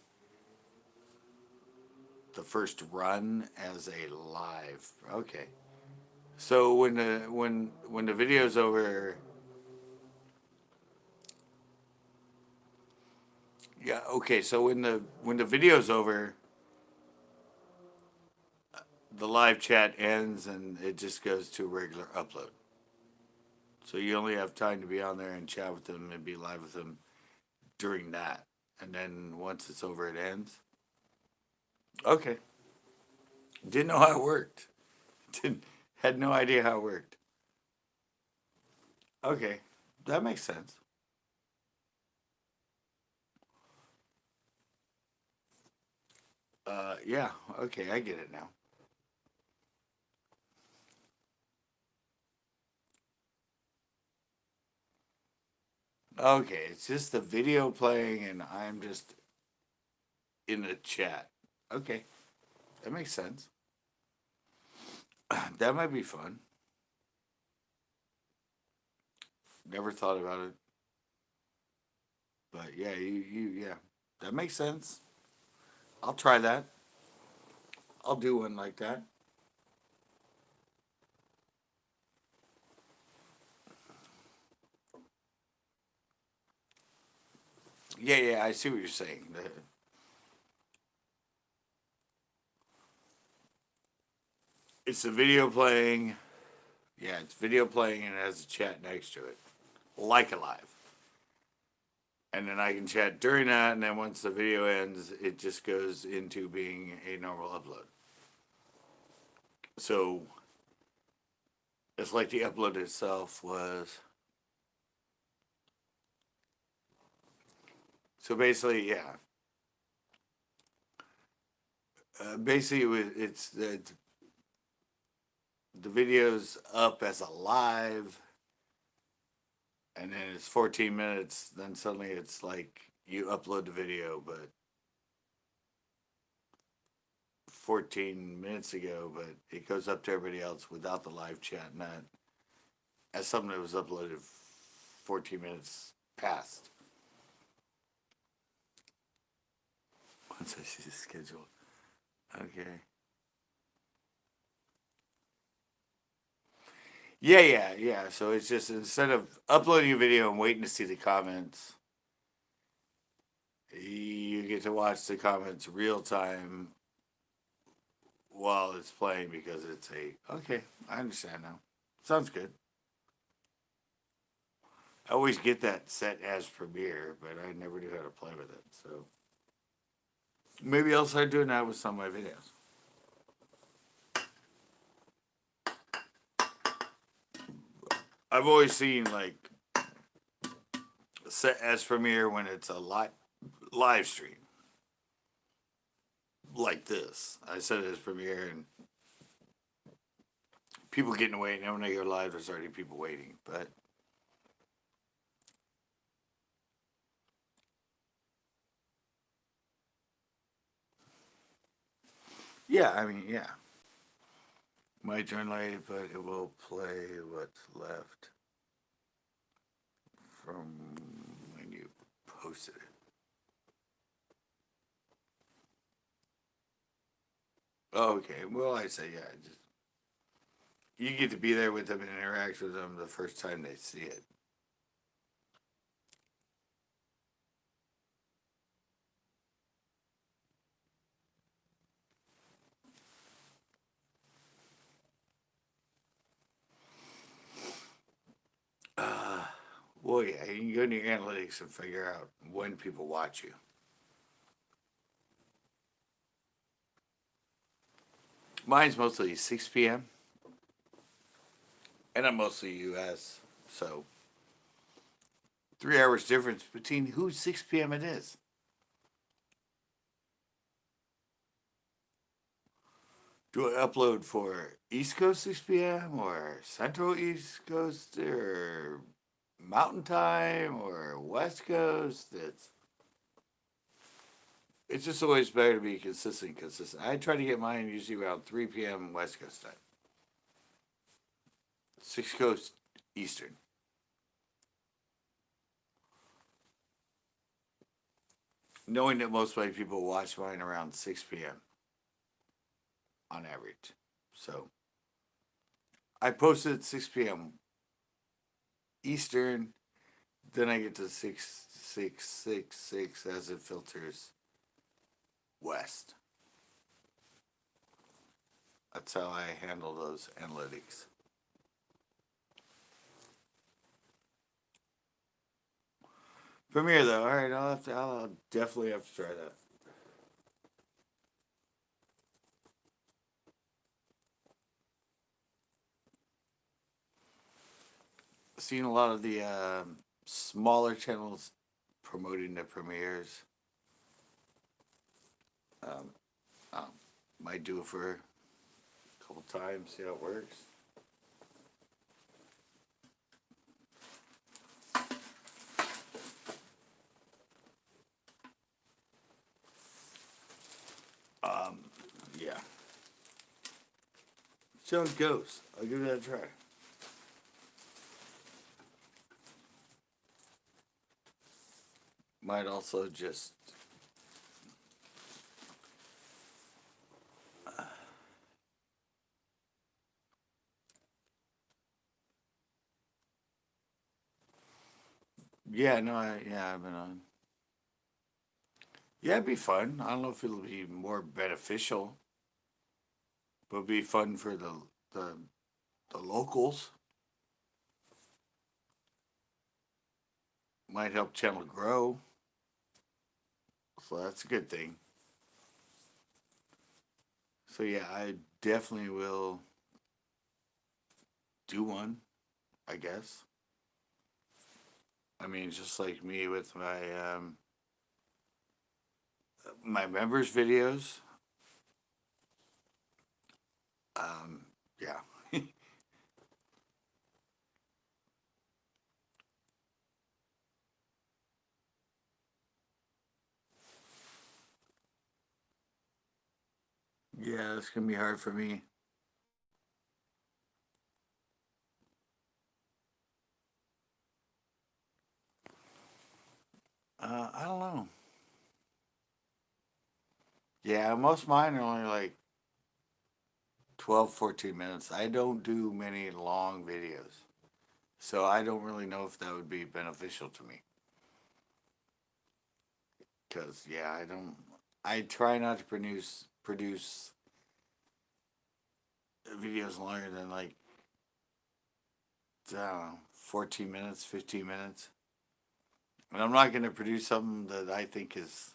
the first run as a live. Okay. So when the video's over, yeah. Okay. So when the video's over, the live chat ends and it just goes to regular upload. So you only have time to be on there and chat with them and be live with them during that. And then once it's over, it ends. Okay. Didn't know how it worked. Didn't Had no idea how it worked. Okay. That makes sense. Yeah. Okay, I get it now. Okay, it's just the video playing and I'm just in the chat. Okay, that makes sense. That might be fun. Never thought about it, but yeah, yeah, that makes sense. I'll try that. I'll do one like that. Yeah, yeah, I see what you're saying. It's the video playing. Yeah, it's video playing and it has a chat next to it, like a live. And then I can chat during that, and then once the video ends, it just goes into being a normal upload. So it's like the upload itself was. So basically, yeah. Basically, the video's up as a live, and then it's 14 minutes. Then suddenly it's like you upload the video, but 14 minutes ago, but it goes up to everybody else without the live chat, not as something that was uploaded 14 minutes past. Once I see the schedule. Okay. Yeah, yeah, yeah. So it's just instead of uploading a video and waiting to see the comments, you get to watch the comments real time while it's playing because it's a. Okay, I understand now. Sounds good. I always get that set as Premiere, but I never knew how to play with it. So maybe I'll start doing that with some of my videos. I've always seen like set as Premiere when it's a live stream like this. I set it as Premiere and people getting away. And when I go live, there's already people waiting. But yeah, I mean, yeah. Might join late, but it will play what's left from when you posted it. Oh, okay. Well, I say, yeah, just you get to be there with them and interact with them the first time they see it. Uh, well, yeah, you can go to your analytics and figure out when people watch you. Mine's mostly 6 p.m. and I'm mostly U.S. So 3 hours difference between whose 6 p.m. it is. Do I upload for East Coast 6 p.m. or Central East Coast or Mountain Time or West Coast? It's just always better to be consistent. I try to get mine usually around 3 p.m. West Coast time, 6 Coast Eastern. Knowing that most of my people watch mine around 6 p.m. on average. So I post it at 6 p.m. Eastern, then I get to 6 as it filters west. That's how I handle those analytics. Premiere though, all right, I'll definitely have to try that. Seen a lot of the smaller channels promoting the premieres. Um, um, might do it for a couple times, see how it works. Um, yeah. See how it goes. I'll give that a try. Might also just yeah, no, I've been on. Yeah, it'd be fun. I don't know if it'll be more beneficial, but it'd be fun for the the locals. Might help channel grow, so that's a good thing. So yeah, I definitely will do one. I guess. I mean, just like me with my members videos. Yeah. Yeah, it's gonna be hard for me. I don't know. Yeah, most of mine are only like 12, 14 minutes. I don't do many long videos. So I don't really know if that would be beneficial to me. Because, yeah, I try not to produce videos longer than like, I don't know, 14 minutes, 15 minutes. And I'm not going to produce something that I think is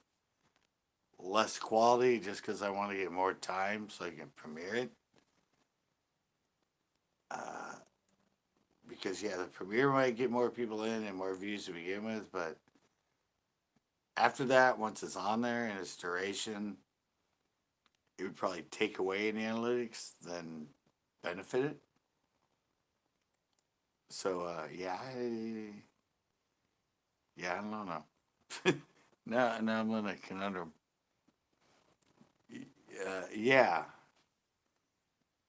less quality just because I want to get more time so I can premiere it. Uh, because, yeah, the premiere might get more people in and more views to begin with, but after that, once it's on there and its duration, it would probably take away in the analytics than benefit it. So, I don't know. Now I'm in a conundrum. Yeah,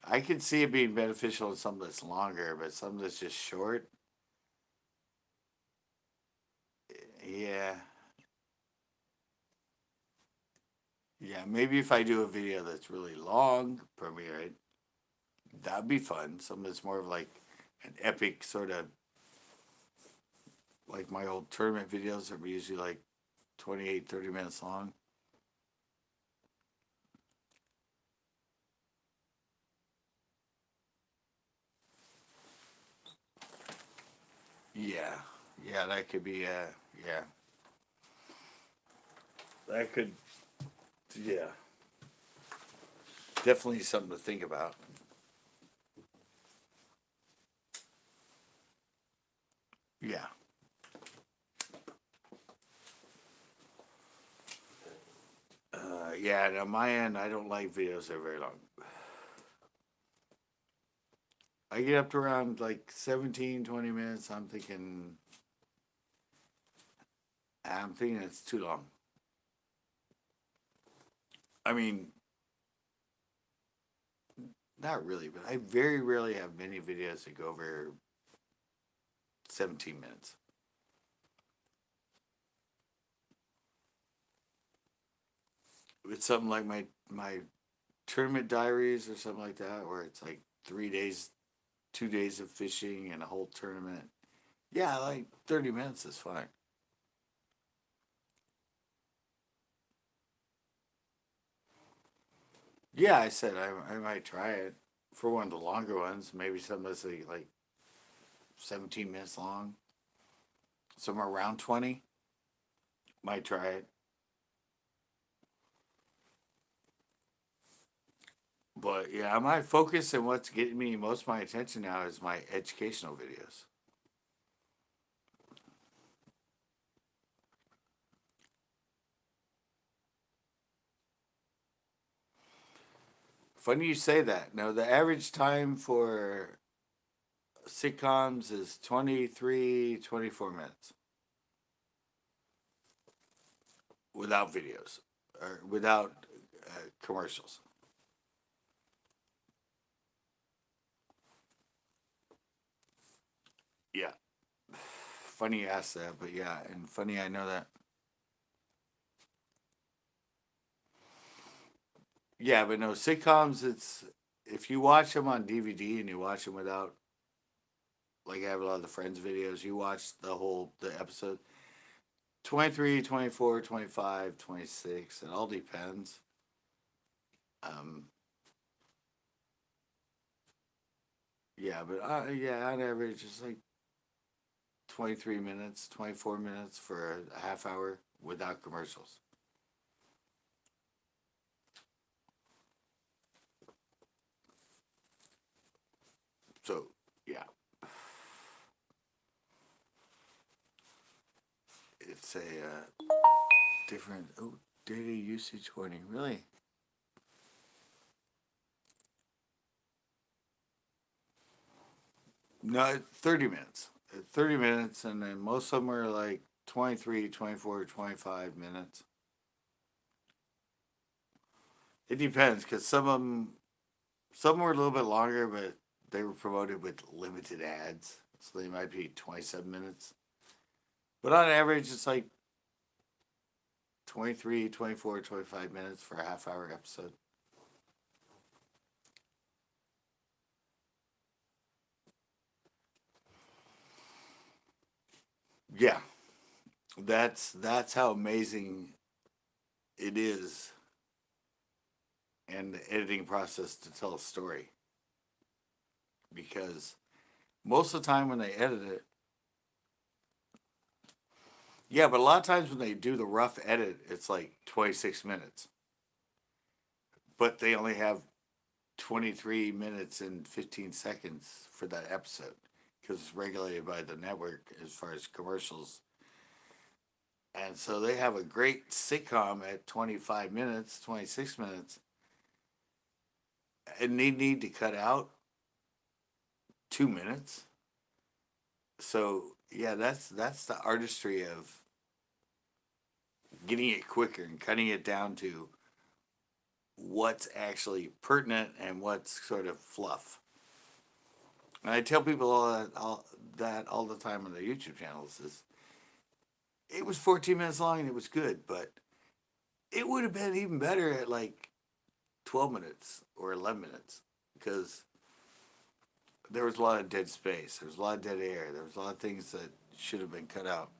I could see it being beneficial in something that's longer, but something that's just short. Yeah, yeah. Maybe if I do a video that's really long, premiere it. That'd be fun. Something that's more of like an epic sort of like my old tournament videos that were usually like 28, 30 minutes long. Yeah, yeah, that could be, yeah, that could, yeah, definitely something to think about. Yeah. Yeah, and on my end, I don't like videos that are very long. I get up to around like 17, 20 minutes. I'm thinking it's too long. I mean, not really, but I very rarely have many videos that go over 17 minutes. It's something like my tournament diaries or something like that, where it's like 3 days, 2 days of fishing and a whole tournament. Yeah, like 30 minutes is fine. Yeah, I said I might try it for one of the longer ones. Maybe something that's like 17 minutes long, somewhere around 20. Might try it. But yeah, my focus and what's getting me most of my attention now is my educational videos. Funny you say that. No, the average time for sitcoms is 23, 24 minutes without videos or without commercials. Yeah. Funny you asked that, but yeah, and funny I know that. Yeah, but no, sitcoms, it's if you watch them on DVD and you watch them without, like I have a lot of the Friends videos, you watch the episode 23, 24, 25, 26. It all depends. Um, yeah, but yeah, on average, it's like 23 minutes, 24 minutes for a half hour without commercials. So, yeah, it's a different, oh, data usage warning, really? No, 30 minutes. 30 minutes, and then most of them are like 23, 24, 25 minutes. It depends, because some were a little bit longer, but they were promoted with limited ads. So they might be 27 minutes. But on average, it's like 23, 24, 25 minutes for a half hour episode. Yeah, that's how amazing it is and the editing process to tell a story. Because most of the time when they edit it, Yeah, but a lot of times when they do the rough edit, it's like 26 minutes, but they only have 23 minutes and 15 seconds for that episode because it's regulated by the network as far as commercials. And so they have a great sitcom at 25 minutes, 26 minutes, and they need to cut out 2 minutes. So yeah, that's the artistry of getting it quicker and cutting it down to what's actually pertinent and what's sort of fluff. And I tell people all the time on their YouTube channels is it was 14 minutes long and it was good, but it would have been even better at like 12 minutes or 11 minutes because there was a lot of dead space, there was a lot of dead air, there was a lot of things that should have been cut out.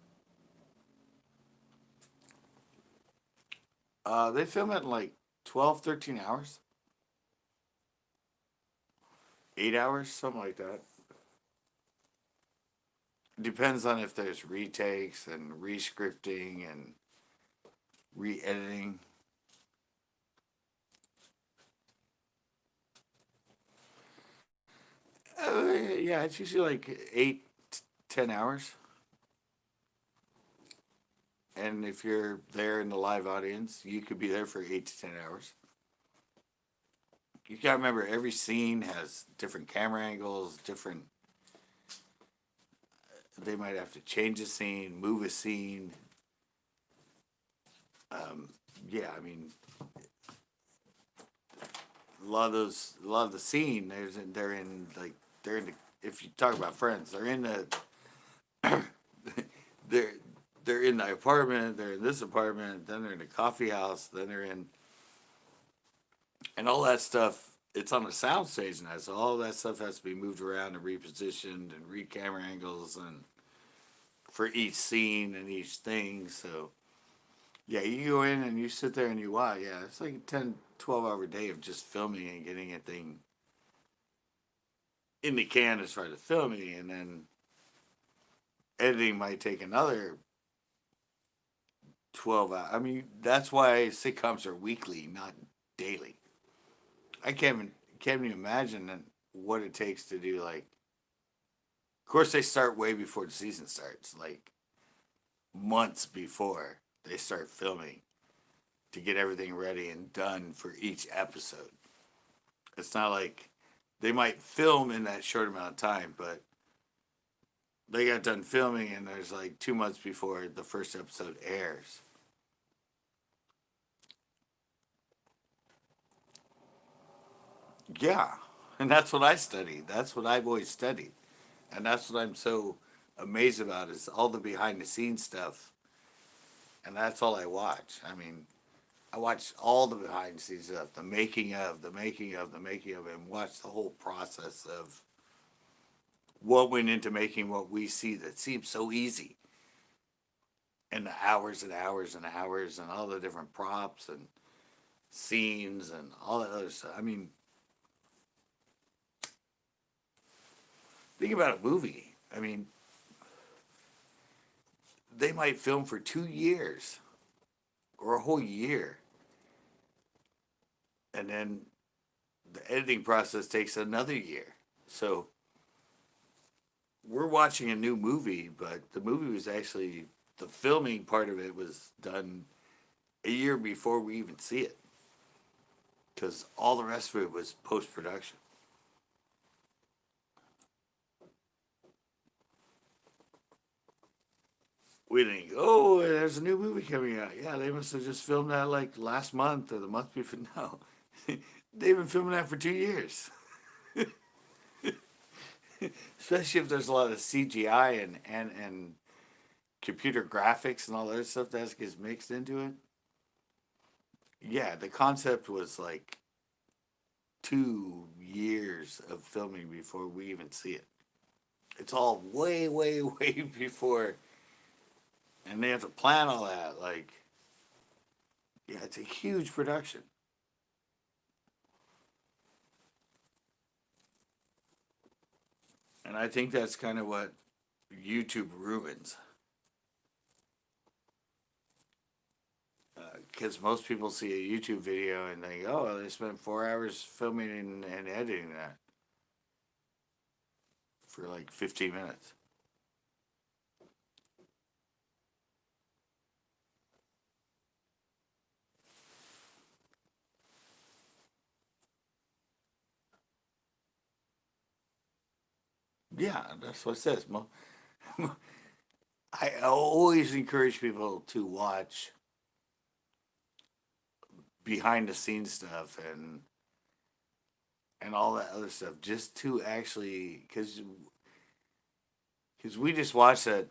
They film it in like 12, 13 hours, 8 hours, something like that. Depends on if there's retakes and rescripting and re-editing. Yeah, it's usually like 8 10 hours. And if you're there in the live audience, you could be there for 8 to 10 hours. You gotta remember every scene has different camera angles, different. They might have to change a scene, move a scene. Um, yeah, I mean, a lot of the scene, they're in like they're in the. If you talk about Friends, they're in the. they're they're in the apartment. They're in this apartment. Then they're in a coffee house. Then they're in and all that stuff. It's on a sound stage now, so all that stuff has to be moved around and repositioned and re-camera angles and for each scene and each thing. So yeah, you go in and you sit there and you watch. Yeah, it's like a 10, 12 hour day of just filming and getting a thing in the can as far as filming, and then editing might take another 12 hours. I mean, that's why sitcoms are weekly, not daily. I can't even imagine what it takes to do like. Of course, they start way before the season starts, like months before they start filming to get everything ready and done for each episode. It's not like they might film in that short amount of time, but they got done filming and there's like 2 months before the first episode airs. Yeah, and that's what I study. That's what I've always studied, and that's what I'm so amazed about is all the behind the scenes stuff, and that's all I watch. I mean, I watch all the behind the scenes stuff, the making of, the making of, the making of, and watch the whole process of what went into making what we see that seems so easy, and the hours and hours and hours and all the different props and scenes and all that other stuff. I mean, think about a movie. I mean, they might film for 2 years or a whole year, and then the editing process takes another year. So we're watching a new movie, but the movie was actually the filming part of it was done a year before we even see it, because all the rest of it was post production. We think, oh, there's a new movie coming out. Yeah, they must have just filmed that like last month or the month before. No, they've been filming that for 2 years. Especially if there's a lot of CGI and computer graphics and all that stuff that gets mixed into it. Yeah, the concept was like 2 years of filming before we even see it. It's all way, way, way before, and they have to plan all that. Like, yeah, it's a huge production, and I think that's kind of what YouTube ruins. because most people see a YouTube video and think, oh, they spent 4 hours filming and editing that for like 15 minutes. Yeah, that's what it says. I always encourage people to watch behind the scenes stuff and all that other stuff just to actually because we just watched that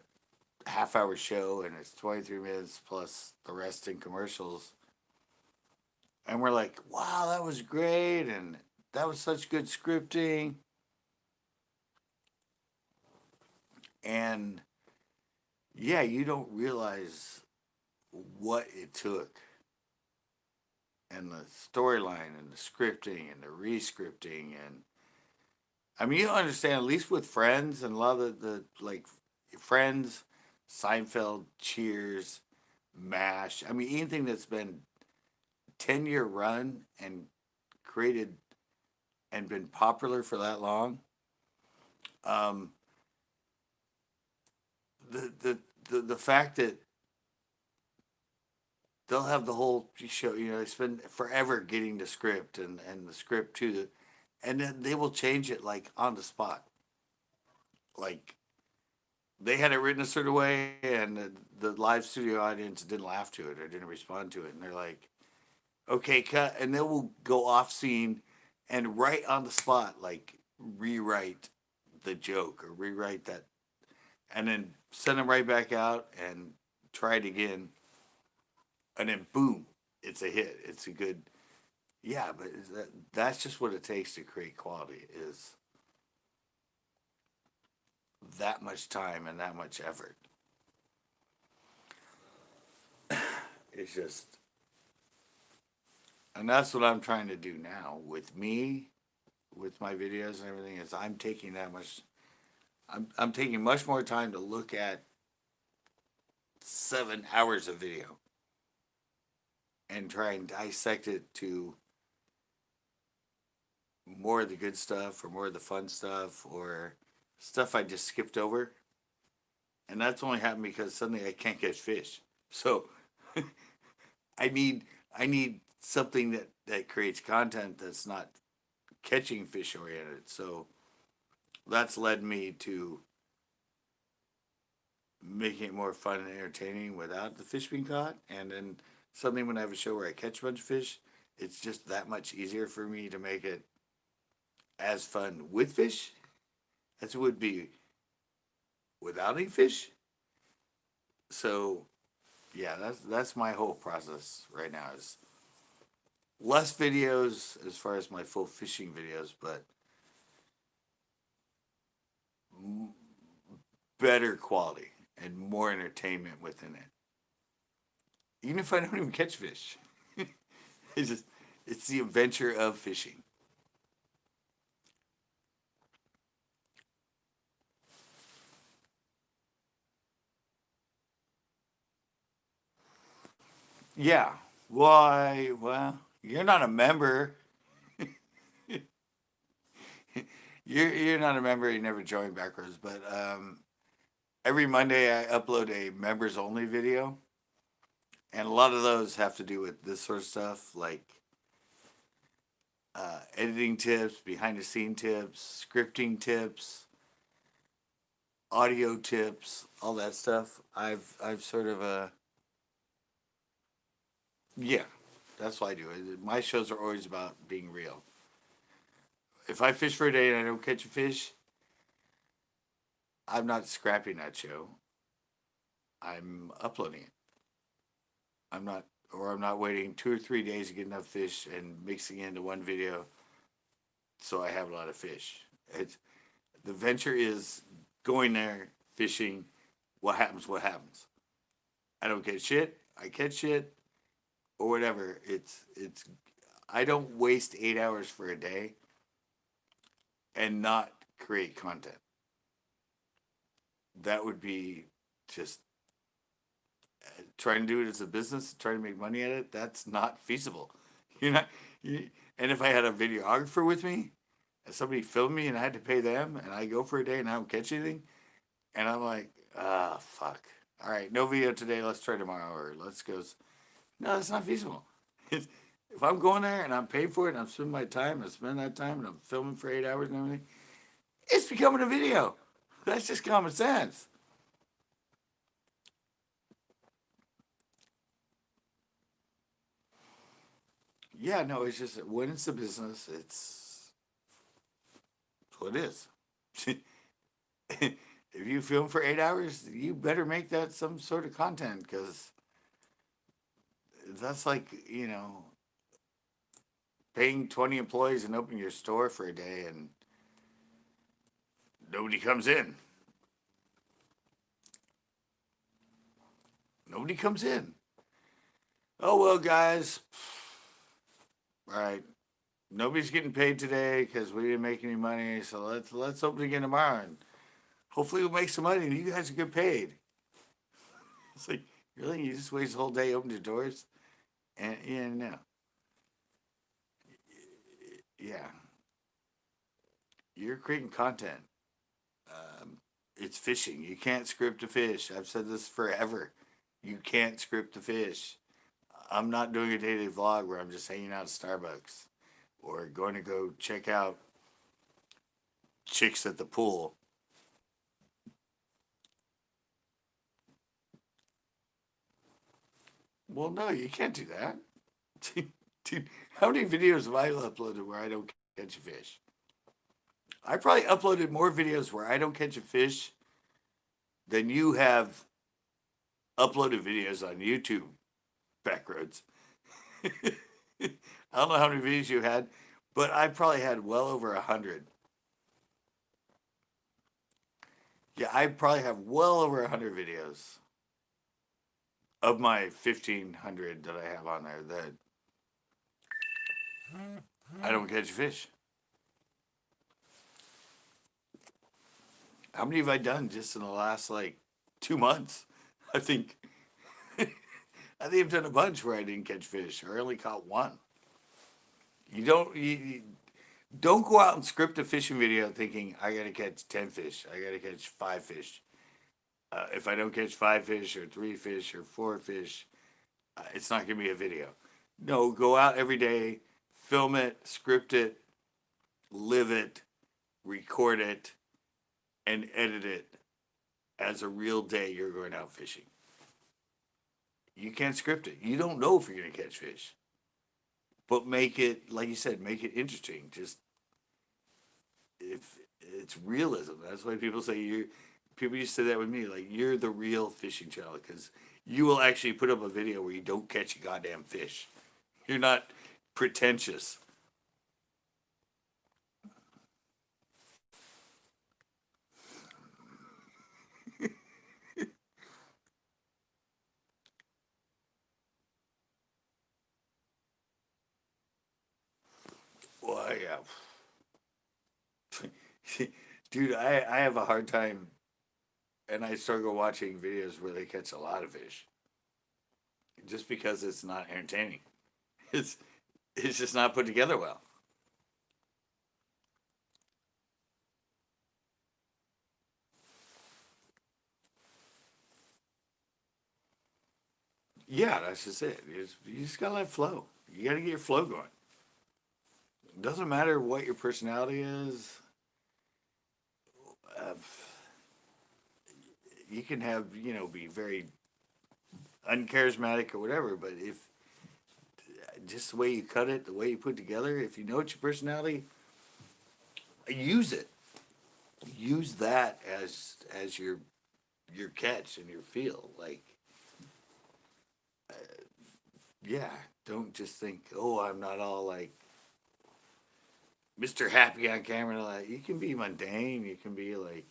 half-hour show and it's 23 minutes plus the rest in commercials, and we're like, wow, that was great, and that was such good scripting, and yeah, you don't realize what it took and the storyline and the scripting and the re-scripting. And I mean, you don't understand, at least with Friends and a lot of the like Friends, Seinfeld, Cheers, MASH. I mean, anything that's been 10-year run and created and been popular for that long. Um, the fact that they'll have the whole show, they spend forever getting the script and the script to the, and then they will change it like on the spot. Like they had it written a certain way, and the live studio audience didn't laugh to it or didn't respond to it, and they're like, "Okay, cut," and they will go off scene and right on the spot, like rewrite the joke or rewrite that, and then send them right back out and try it again, and then boom, it's a hit. It's a good, yeah. But that's just what it takes to create quality is that much time and that much effort. It's just, and that's what I'm trying to do now with me, with my videos and everything. Is I'm taking that much. I'm taking much more time to look at 7 hours of video and try and dissect it to more of the good stuff or more of the fun stuff or stuff I just skipped over. And that's only happened because suddenly I can't catch fish. So I need I need something that creates content that's not catching fish oriented. So that's led me to making it more fun and entertaining without the fish being caught. And then suddenly when I have a show where I catch a bunch of fish, it's just that much easier for me to make it as fun with fish as it would be without any fish. So yeah, that's my whole process right now is less videos as far as my full fishing videos, but better quality and more entertainment within it. Even if I don't even catch fish, it's just it's the adventure of fishing. Yeah. Why? Well, you're not a member. You're not a member. You never joined Backroads, but every Monday I upload a members only video, and a lot of those have to do with this sort of stuff, like editing tips, behind the scene tips, scripting tips, audio tips, all that stuff. I've sort of yeah, that's what I do. My shows are always about being real. If I fish for a day and I don't catch a fish, I'm not scrapping that show. I'm uploading it. I'm not waiting 2 or 3 days to get enough fish and mixing it into one video so I have a lot of fish. It's the venture is going there, fishing. What happens? What happens? I don't get shit. I catch shit or whatever. It's. I don't waste 8 hours for a day and not create content. That would be just Trying to do it as a business, trying to make money at it, that's not feasible. You're not. And if I had a videographer with me, and somebody filmed me, and I had to pay them, and I go for a day and I don't catch anything, and I'm like, fuck. All right, no video today. Let's try tomorrow, or let's go. No, that's not feasible. If I'm going there and I'm paid for it, and I'm spending my time, and I spend that time, and I'm filming for 8 hours and everything, it's becoming a video. That's just common sense. Yeah, no, it's just when it's a business, it's what it is. If you film for 8 hours, you better make that some sort of content because that's like, paying 20 employees and opening your store for a day and nobody comes in. Nobody comes in. Oh, well, guys. All right. Nobody's getting paid today because we didn't make any money. So let's open again tomorrow. And hopefully we'll make some money and you guys will get paid. It's like, really? You just waste the whole day opening your doors? And, no. Yeah. You're creating content. It's fishing. You can't script a fish. I've said this forever. You can't script a fish. I'm not doing a day-to-day vlog where I'm just hanging out at Starbucks or going to go check out chicks at the pool. Well, no, you can't do that. Dude, how many videos have I uploaded where I don't catch a fish? I probably uploaded more videos where I don't catch a fish than you have uploaded videos on YouTube backroads. I don't know how many videos you had, but I probably had well over 100. Yeah, I probably have well over 100 videos of my 1,500 that I have on there that I don't catch a fish. How many have I done just in the last like 2 months? I think I've done a bunch where I didn't catch fish or I only caught one. You don't go out and script a fishing video thinking I gotta catch 10 fish. I gotta catch 5 fish. If I don't catch 5 fish or 3 fish or 4 fish, it's not gonna be a video. No, go out every day, film it, script it, live it, record it, and edit it as a real day you're going out fishing. You can't script it. You don't know if you're going to catch fish. But make it, like you said, make it interesting. Just, if it's realism. That's why people say people used to say that with me, like, you're the real fishing channel because you will actually put up a video where you don't catch a goddamn fish. You're not pretentious. Well, yeah. Dude, I have a hard time, and I struggle watching videos where they catch a lot of fish, just because it's not entertaining. It's it's just not put together well. Yeah, that's just it. You just gotta let it flow. You gotta get your flow going. It doesn't matter what your personality is. Uh, you can have be very uncharismatic or whatever, but if just the way you cut it, the way you put it together, if you know it's your personality, use it. Use that as your catch and your feel. Like, yeah, don't just think, oh, I'm not all like Mr. Happy on camera. Like, you can be mundane. You can be like,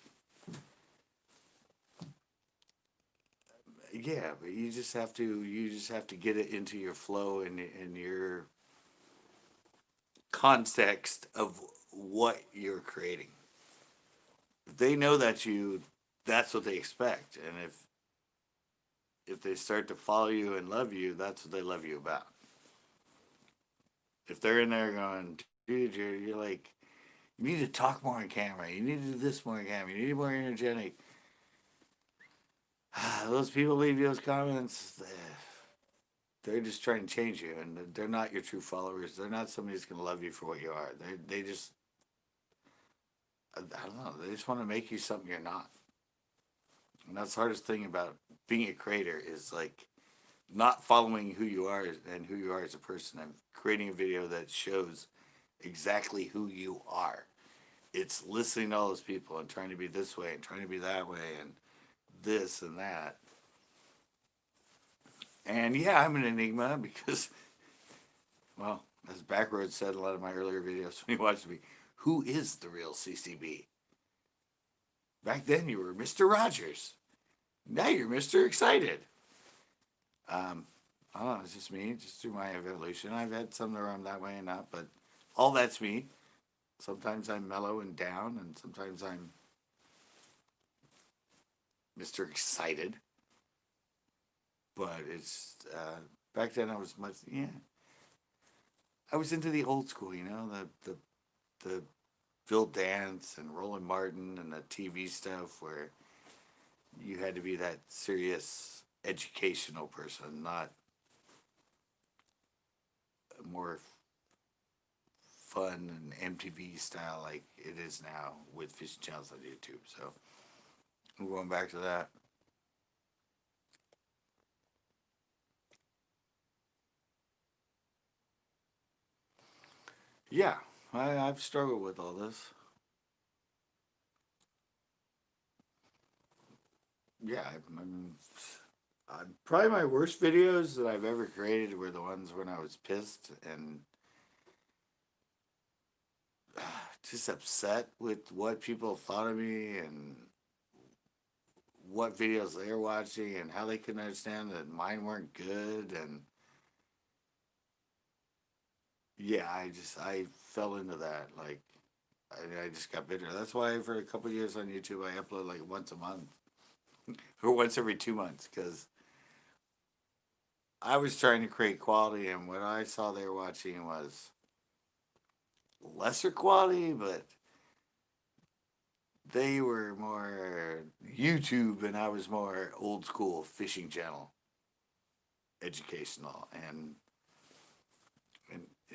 yeah, but you just have to get it into your flow and in your context of what you're creating. If they know that's you, that's what they expect. And if they start to follow you and love you, that's what they love you about. If they're in there going, dude, you're like, you need to talk more on camera. You need to do this more on camera. You need to be more energetic. Those people leave those comments. They're just trying to change you, and they're not your true followers. They're not somebody who's going to love you for what you are. They just, I don't know. They just want to make you something you're not. And that's the hardest thing about being a creator is like not following who you are and who you are as a person and creating a video that shows exactly who you are. It's listening to all those people and trying to be this way and trying to be that way and this and that. And yeah, I'm an enigma because, well, as Backroads said in a lot of my earlier videos when he watched me, who is the real CCB? Back then you were Mr. Rogers. Now you're Mr. Excited. I don't know, it's just me, just through my evolution. I've had some where I'm that way and not, but all that's me. Sometimes I'm mellow and down, and sometimes I'm Mr. Excited. But it's, back then I was much, yeah. I was into the old school, you know, the Bill Dance and Roland Martin and the TV stuff where you had to be that serious educational person, not more fun and MTV style like it is now with fishing channels on YouTube. So I'm going back to that. Yeah, I've struggled with all this. Yeah, probably my worst videos that I've ever created were the ones when I was pissed and just upset with what people thought of me and what videos they were watching and how they couldn't understand that mine weren't good. And yeah, I fell into that. Like, I just got bitter. That's why for a couple years on YouTube I upload like once a month or once every 2 months because I was trying to create quality, and what I saw they were watching was lesser quality, but they were more YouTube, and I was more old school fishing channel, educational, and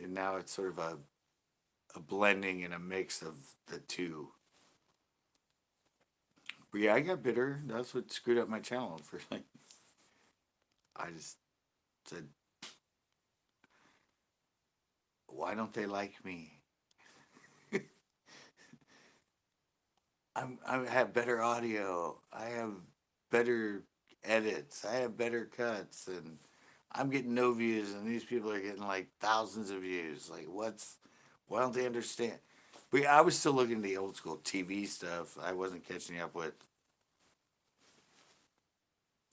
now it's sort of a blending and a mix of the two. But yeah, I got bitter. That's what screwed up my channel. For like, I just said, why don't they like me? I have better audio. I have better edits. I have better cuts, and I'm getting no views, and these people are getting like thousands of views. Like, why don't they understand? But yeah, I was still looking at the old school TV stuff. I wasn't catching up with.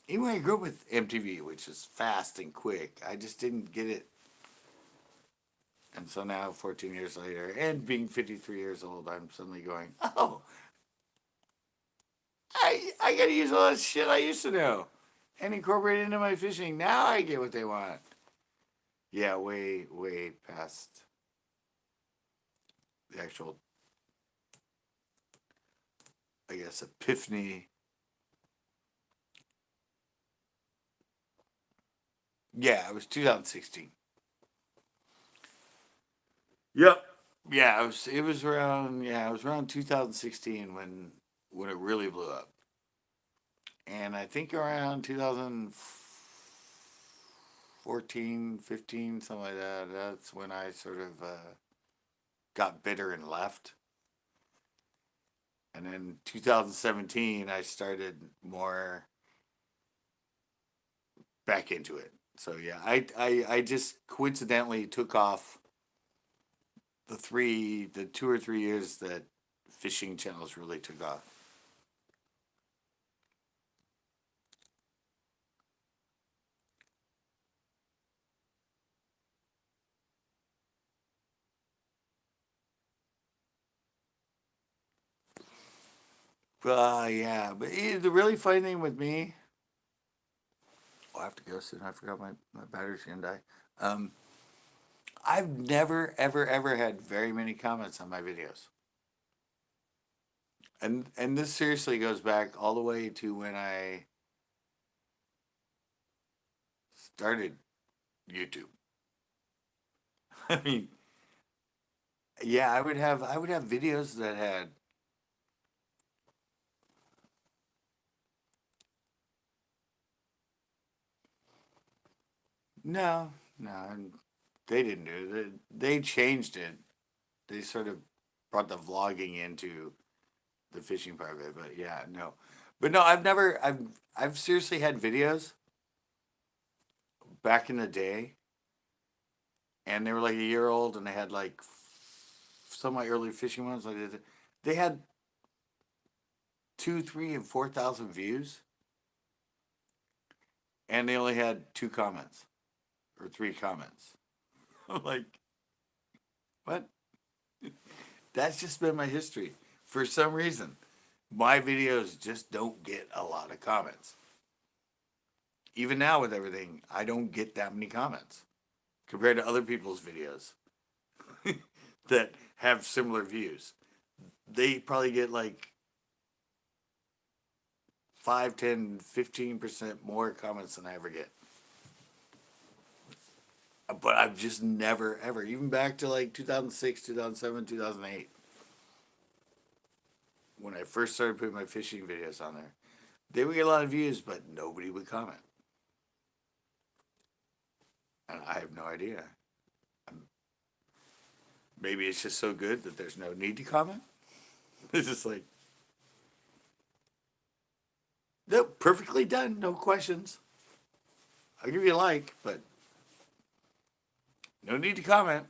Even when I grew up with MTV, which is fast and quick, I just didn't get it. And so now, 14 years later, and being 53 years old, I'm suddenly going, oh, I got to use all that shit I used to know and incorporate it into my fishing. Now I get what they want. Yeah, way past the actual, I guess, epiphany. Yeah, it was 2016. Yep. Yeah, it was around, yeah, it was around 2016 when it really blew up. And I think around 2014, 15, something like that, that's when I sort of got bitter and left. And then 2017, I started more back into it. So yeah, I just coincidentally took off the 2 or 3 years that fishing channels really took off. Yeah, but the really funny thing with me Oh, I have to go soon. I forgot my battery's gonna die. Um, I've never, ever, ever had very many comments on my videos. And this seriously goes back all the way to when I started YouTube. I mean, yeah, I would have videos that had no, no, and they didn't do it. They changed it. They sort of brought the vlogging into the fishing part of it, but yeah, no. But no, I've seriously had videos back in the day, and they were like a year old, and they had like some of my early fishing ones. Like they had two, three, and 4,000 views, and they only had two comments or three comments. I'm like, what? That's just been my history. For some reason, my videos just don't get a lot of comments. Even now with everything, I don't get that many comments compared to other people's videos that have similar views. They probably get like 5, 10, 15% more comments than I ever get. But I've just never, ever, even back to like 2006, 2007, 2008, when I first started putting my fishing videos on there, they would get a lot of views, but nobody would comment. And I have no idea. Maybe it's just so good that there's no need to comment. It's just like, nope, perfectly done, no questions. I'll give you a like, but no need to comment.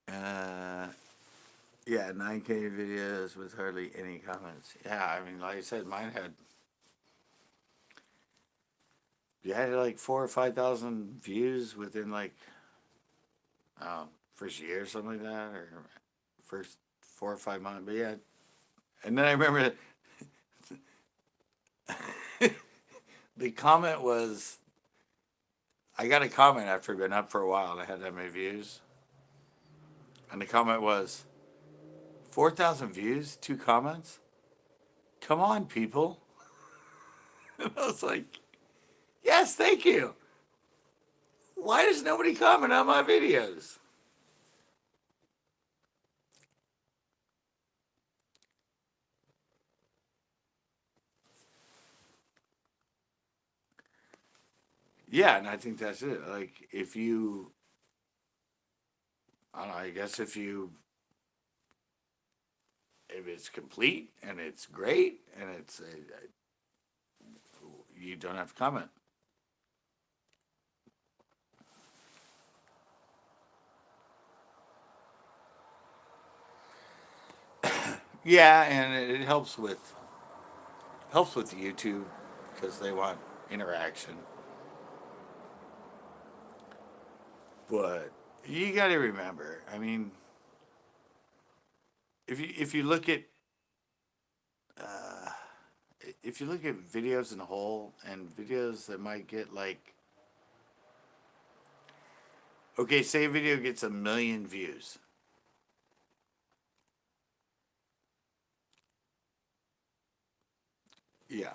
Uh, yeah, 9K videos with hardly any comments. Yeah, I mean, like I said, mine had, you had like 4 or 5 thousand views within like, first year or something like that, or first 4 or 5 months. But yeah, and then I remember the comment was, I got a comment after I'd been up for a while and I had that many views. And the comment was, 4,000 views, two comments? Come on, people. And I was like, yes, thank you. Why does nobody comment on my videos? Yeah, and I think that's it. Like, if you, I don't know, I guess if it's complete and it's great and you don't have to comment. Yeah, and it helps with YouTube because they want interaction. But you got to remember, I mean, if you look at uh, if you look at videos in a whole and videos that might get like, okay, say a video gets 1 million views. Yeah.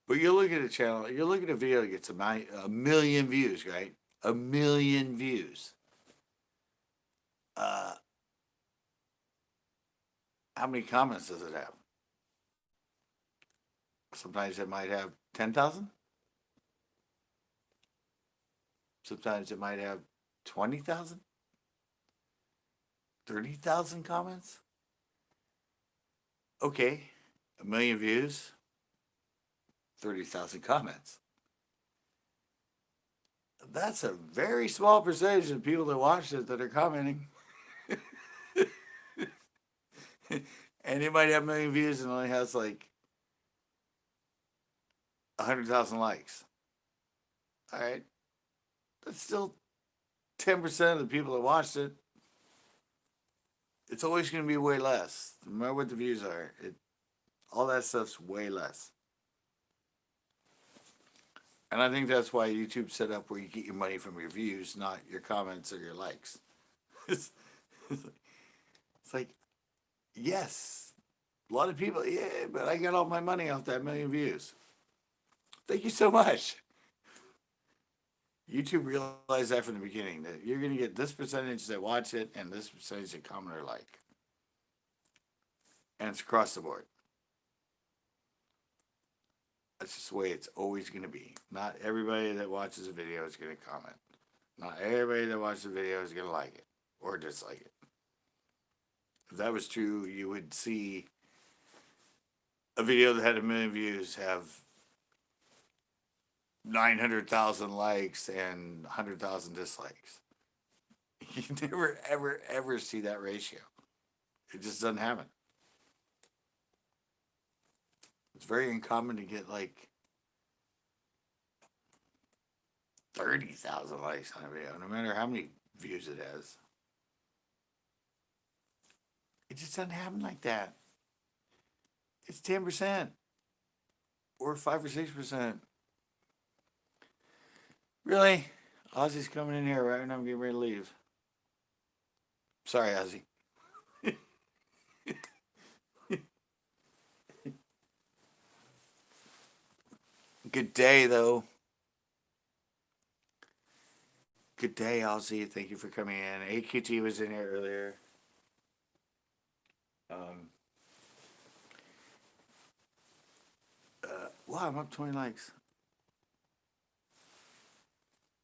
But you look at a channel, you look at a video that gets a million views, right? 1 million views. Uh, how many comments does it have? Sometimes it might have 10,000. Sometimes it might have 20,000, 30,000 comments. Okay, 1 million views, 30,000 comments. That's a very small percentage of people that watched it that are commenting. And it might have 1 million views and only has like 100,000 likes. All right, that's still 10% of the people that watched it. it's always going to be way less. No matter what the views are, all that stuff's way less. And I think that's why YouTube's set up where you get your money from your views, not your comments or your likes. it's, it's like, yes, a lot of people, yeah, but I got all my money off that million views. Thank you so much. YouTube realized that from the beginning, that you're going to get this percentage that watch it and this percentage that comment or like. And it's across the board. That's just the way it's always going to be. Not everybody that watches a video is going to comment. Not everybody that watches a video is going to like it or dislike it. If that was true, you would see a video that had 1 million views have 900,000 likes and 100,000 dislikes. You never, ever, ever see that ratio. It just doesn't happen. It's very uncommon to get like 30,000 likes on a video, no matter how many views it has. It just doesn't happen like that. It's 10% or 5 or 6%. Really? Ozzy's coming in here right when I'm getting ready to leave. Sorry, Ozzy. Good day, though. Good day, Ozzy. Thank you for coming in. AQT was in here earlier. Wow, I'm up 20 likes.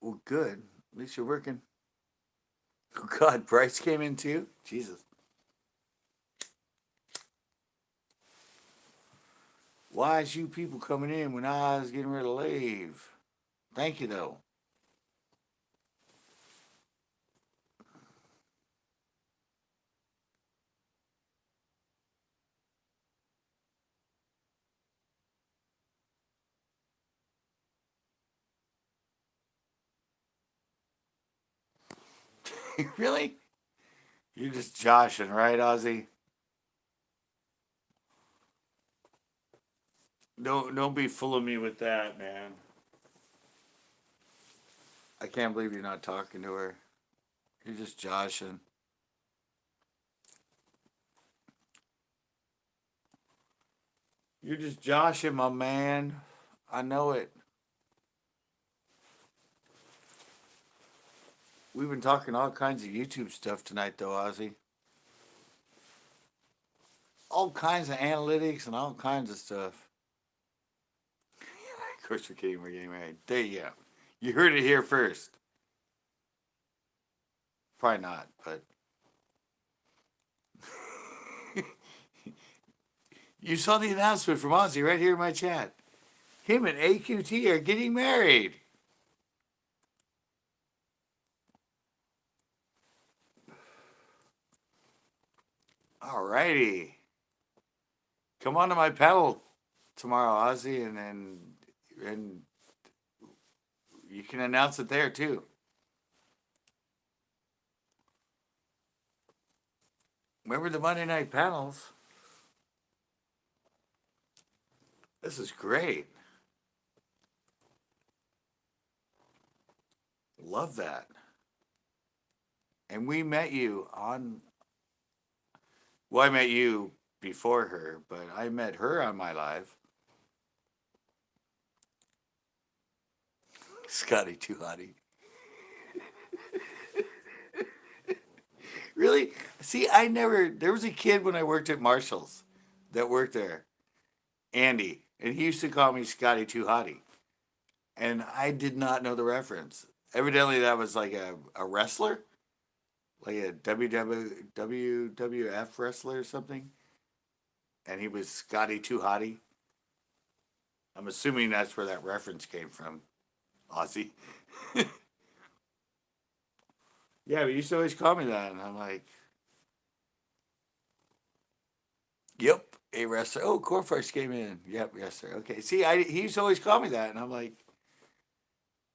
Well, good. At least you're working. Oh, God, Bryce came in too? Jesus. Why is you people coming in when I was getting ready to leave? Thank you, though. Really? You're just joshing, right, Ozzy? Don't be fooling me with that, man. I can't believe you're not talking to her. You're just joshing. You're just joshing, my man. I know it. We've been talking all kinds of YouTube stuff tonight, though, Ozzy. All kinds of analytics and all kinds of stuff. Of course, we're kidding. We're getting married. There you go. You heard it here first. Probably not, but you saw the announcement from Ozzy right here in my chat. Him and AQT are getting married. Alrighty. Come on to my panel tomorrow, Ozzy, and you can announce it there too. Remember the Monday night panels? This is great. Love that. And we met you on. Well, I met you before her, but I met her on my live. Scotty too hottie. Really? See, there was a kid when I worked at Marshall's that worked there, Andy, and he used to call me Scotty too hottie. And I did not know the reference. Evidently, that was like a wrestler, like a WWF wrestler or something. And he was Scotty too hottie. I'm assuming that's where that reference came from, Ozzy. Yeah, but you used to always call me that, and I'm like, yep, a wrestler. Oh, Corfresh came in. Yep, wrestler. Okay, see, he used to always call me that, and I'm like,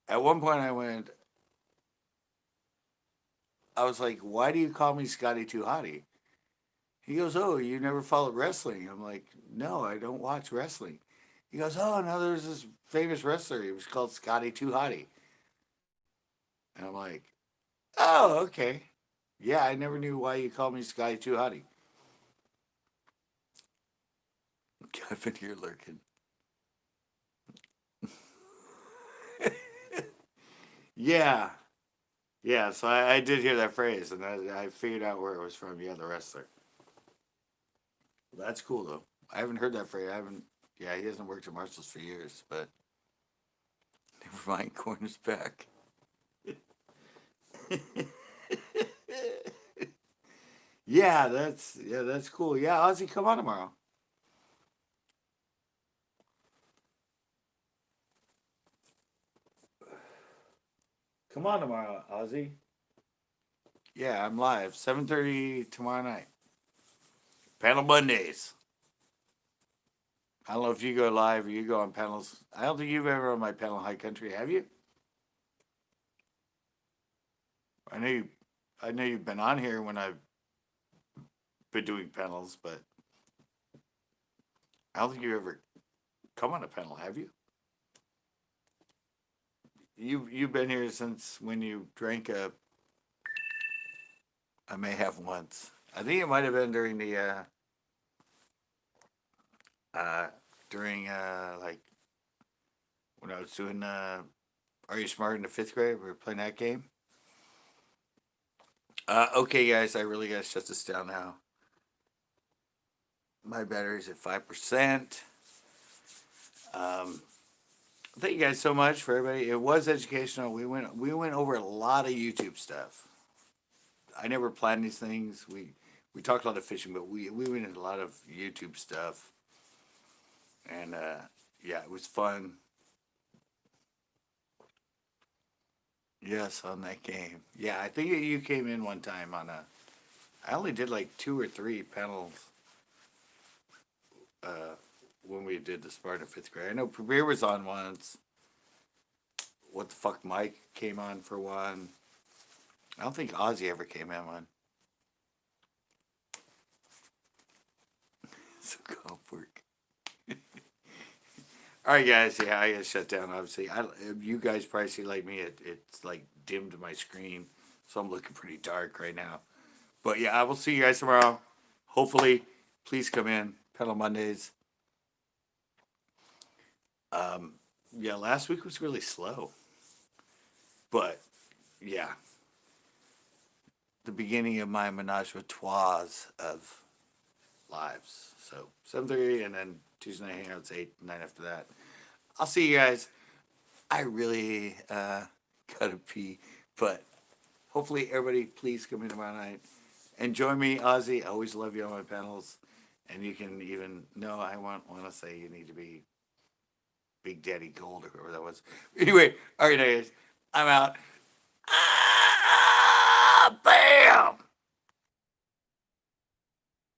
at one point I was like, why do you call me Scotty too hottie? He goes, "Oh, you never followed wrestling?" I'm like, "No, I don't watch wrestling." He goes, "Oh, no, there's this famous wrestler. He was called Scotty Too Hottie." And I'm like, "Oh, okay. Yeah, I never knew why you called me Scotty Too Hottie." I've been here lurking. Yeah, yeah. So I did hear that phrase, and I figured out where it was from. Yeah, the wrestler. That's cool though. I haven't heard that phrase. I haven't. Yeah, he hasn't worked at Marshall's for years, but never mind. Corner's back. Yeah, that's cool. Yeah, Ozzy, come on tomorrow. Come on tomorrow, Ozzy. Yeah, I'm live. 7:30 tomorrow night. Panel Mondays. I don't know if you go live or you go on panels. I don't think you've ever on my panel High Country, have you? I know you. I know you've been on here when I've been doing panels, but I don't think you ever come on a panel, have you? You've been here since when you drank a. I may have once. I think it might have been during the uh during like when I was doing Are You Smart in the fifth grade? We were playing that game. Okay, guys, I really gotta shut this down now. My battery's at 5%. Um, thank you guys so much for everybody. It was educational. We went over a lot of YouTube stuff. I never planned these things. We talked a lot of fishing, but we went into a lot of YouTube stuff, and yeah, it was fun. Yes, on that game. Yeah, I think you came in one time on a. I only did like two or three panels uh, when we did the Spartan fifth grade. I know Premier was on once. What the fuck, Mike came on for one. I don't think Ozzy ever came in one. So golf work. All right, guys. Yeah, I got shut down. Obviously, you guys probably see like me. It's like dimmed my screen, so I'm looking pretty dark right now. But yeah, I will see you guys tomorrow. Hopefully, please come in. Pedal Mondays. Um, yeah, last week was really slow, but yeah, the beginning of my menage a trois of lives. So 7:30, and then Tuesday night hangouts 8, 9 after that. I'll see you guys. I really gotta pee, but hopefully everybody please come in tomorrow night and join me, Ozzy. I always love you on my panels, and you can even no, I want to say you need to be Big Daddy Gold or whoever that was. Anyway, all right, guys, I'm out.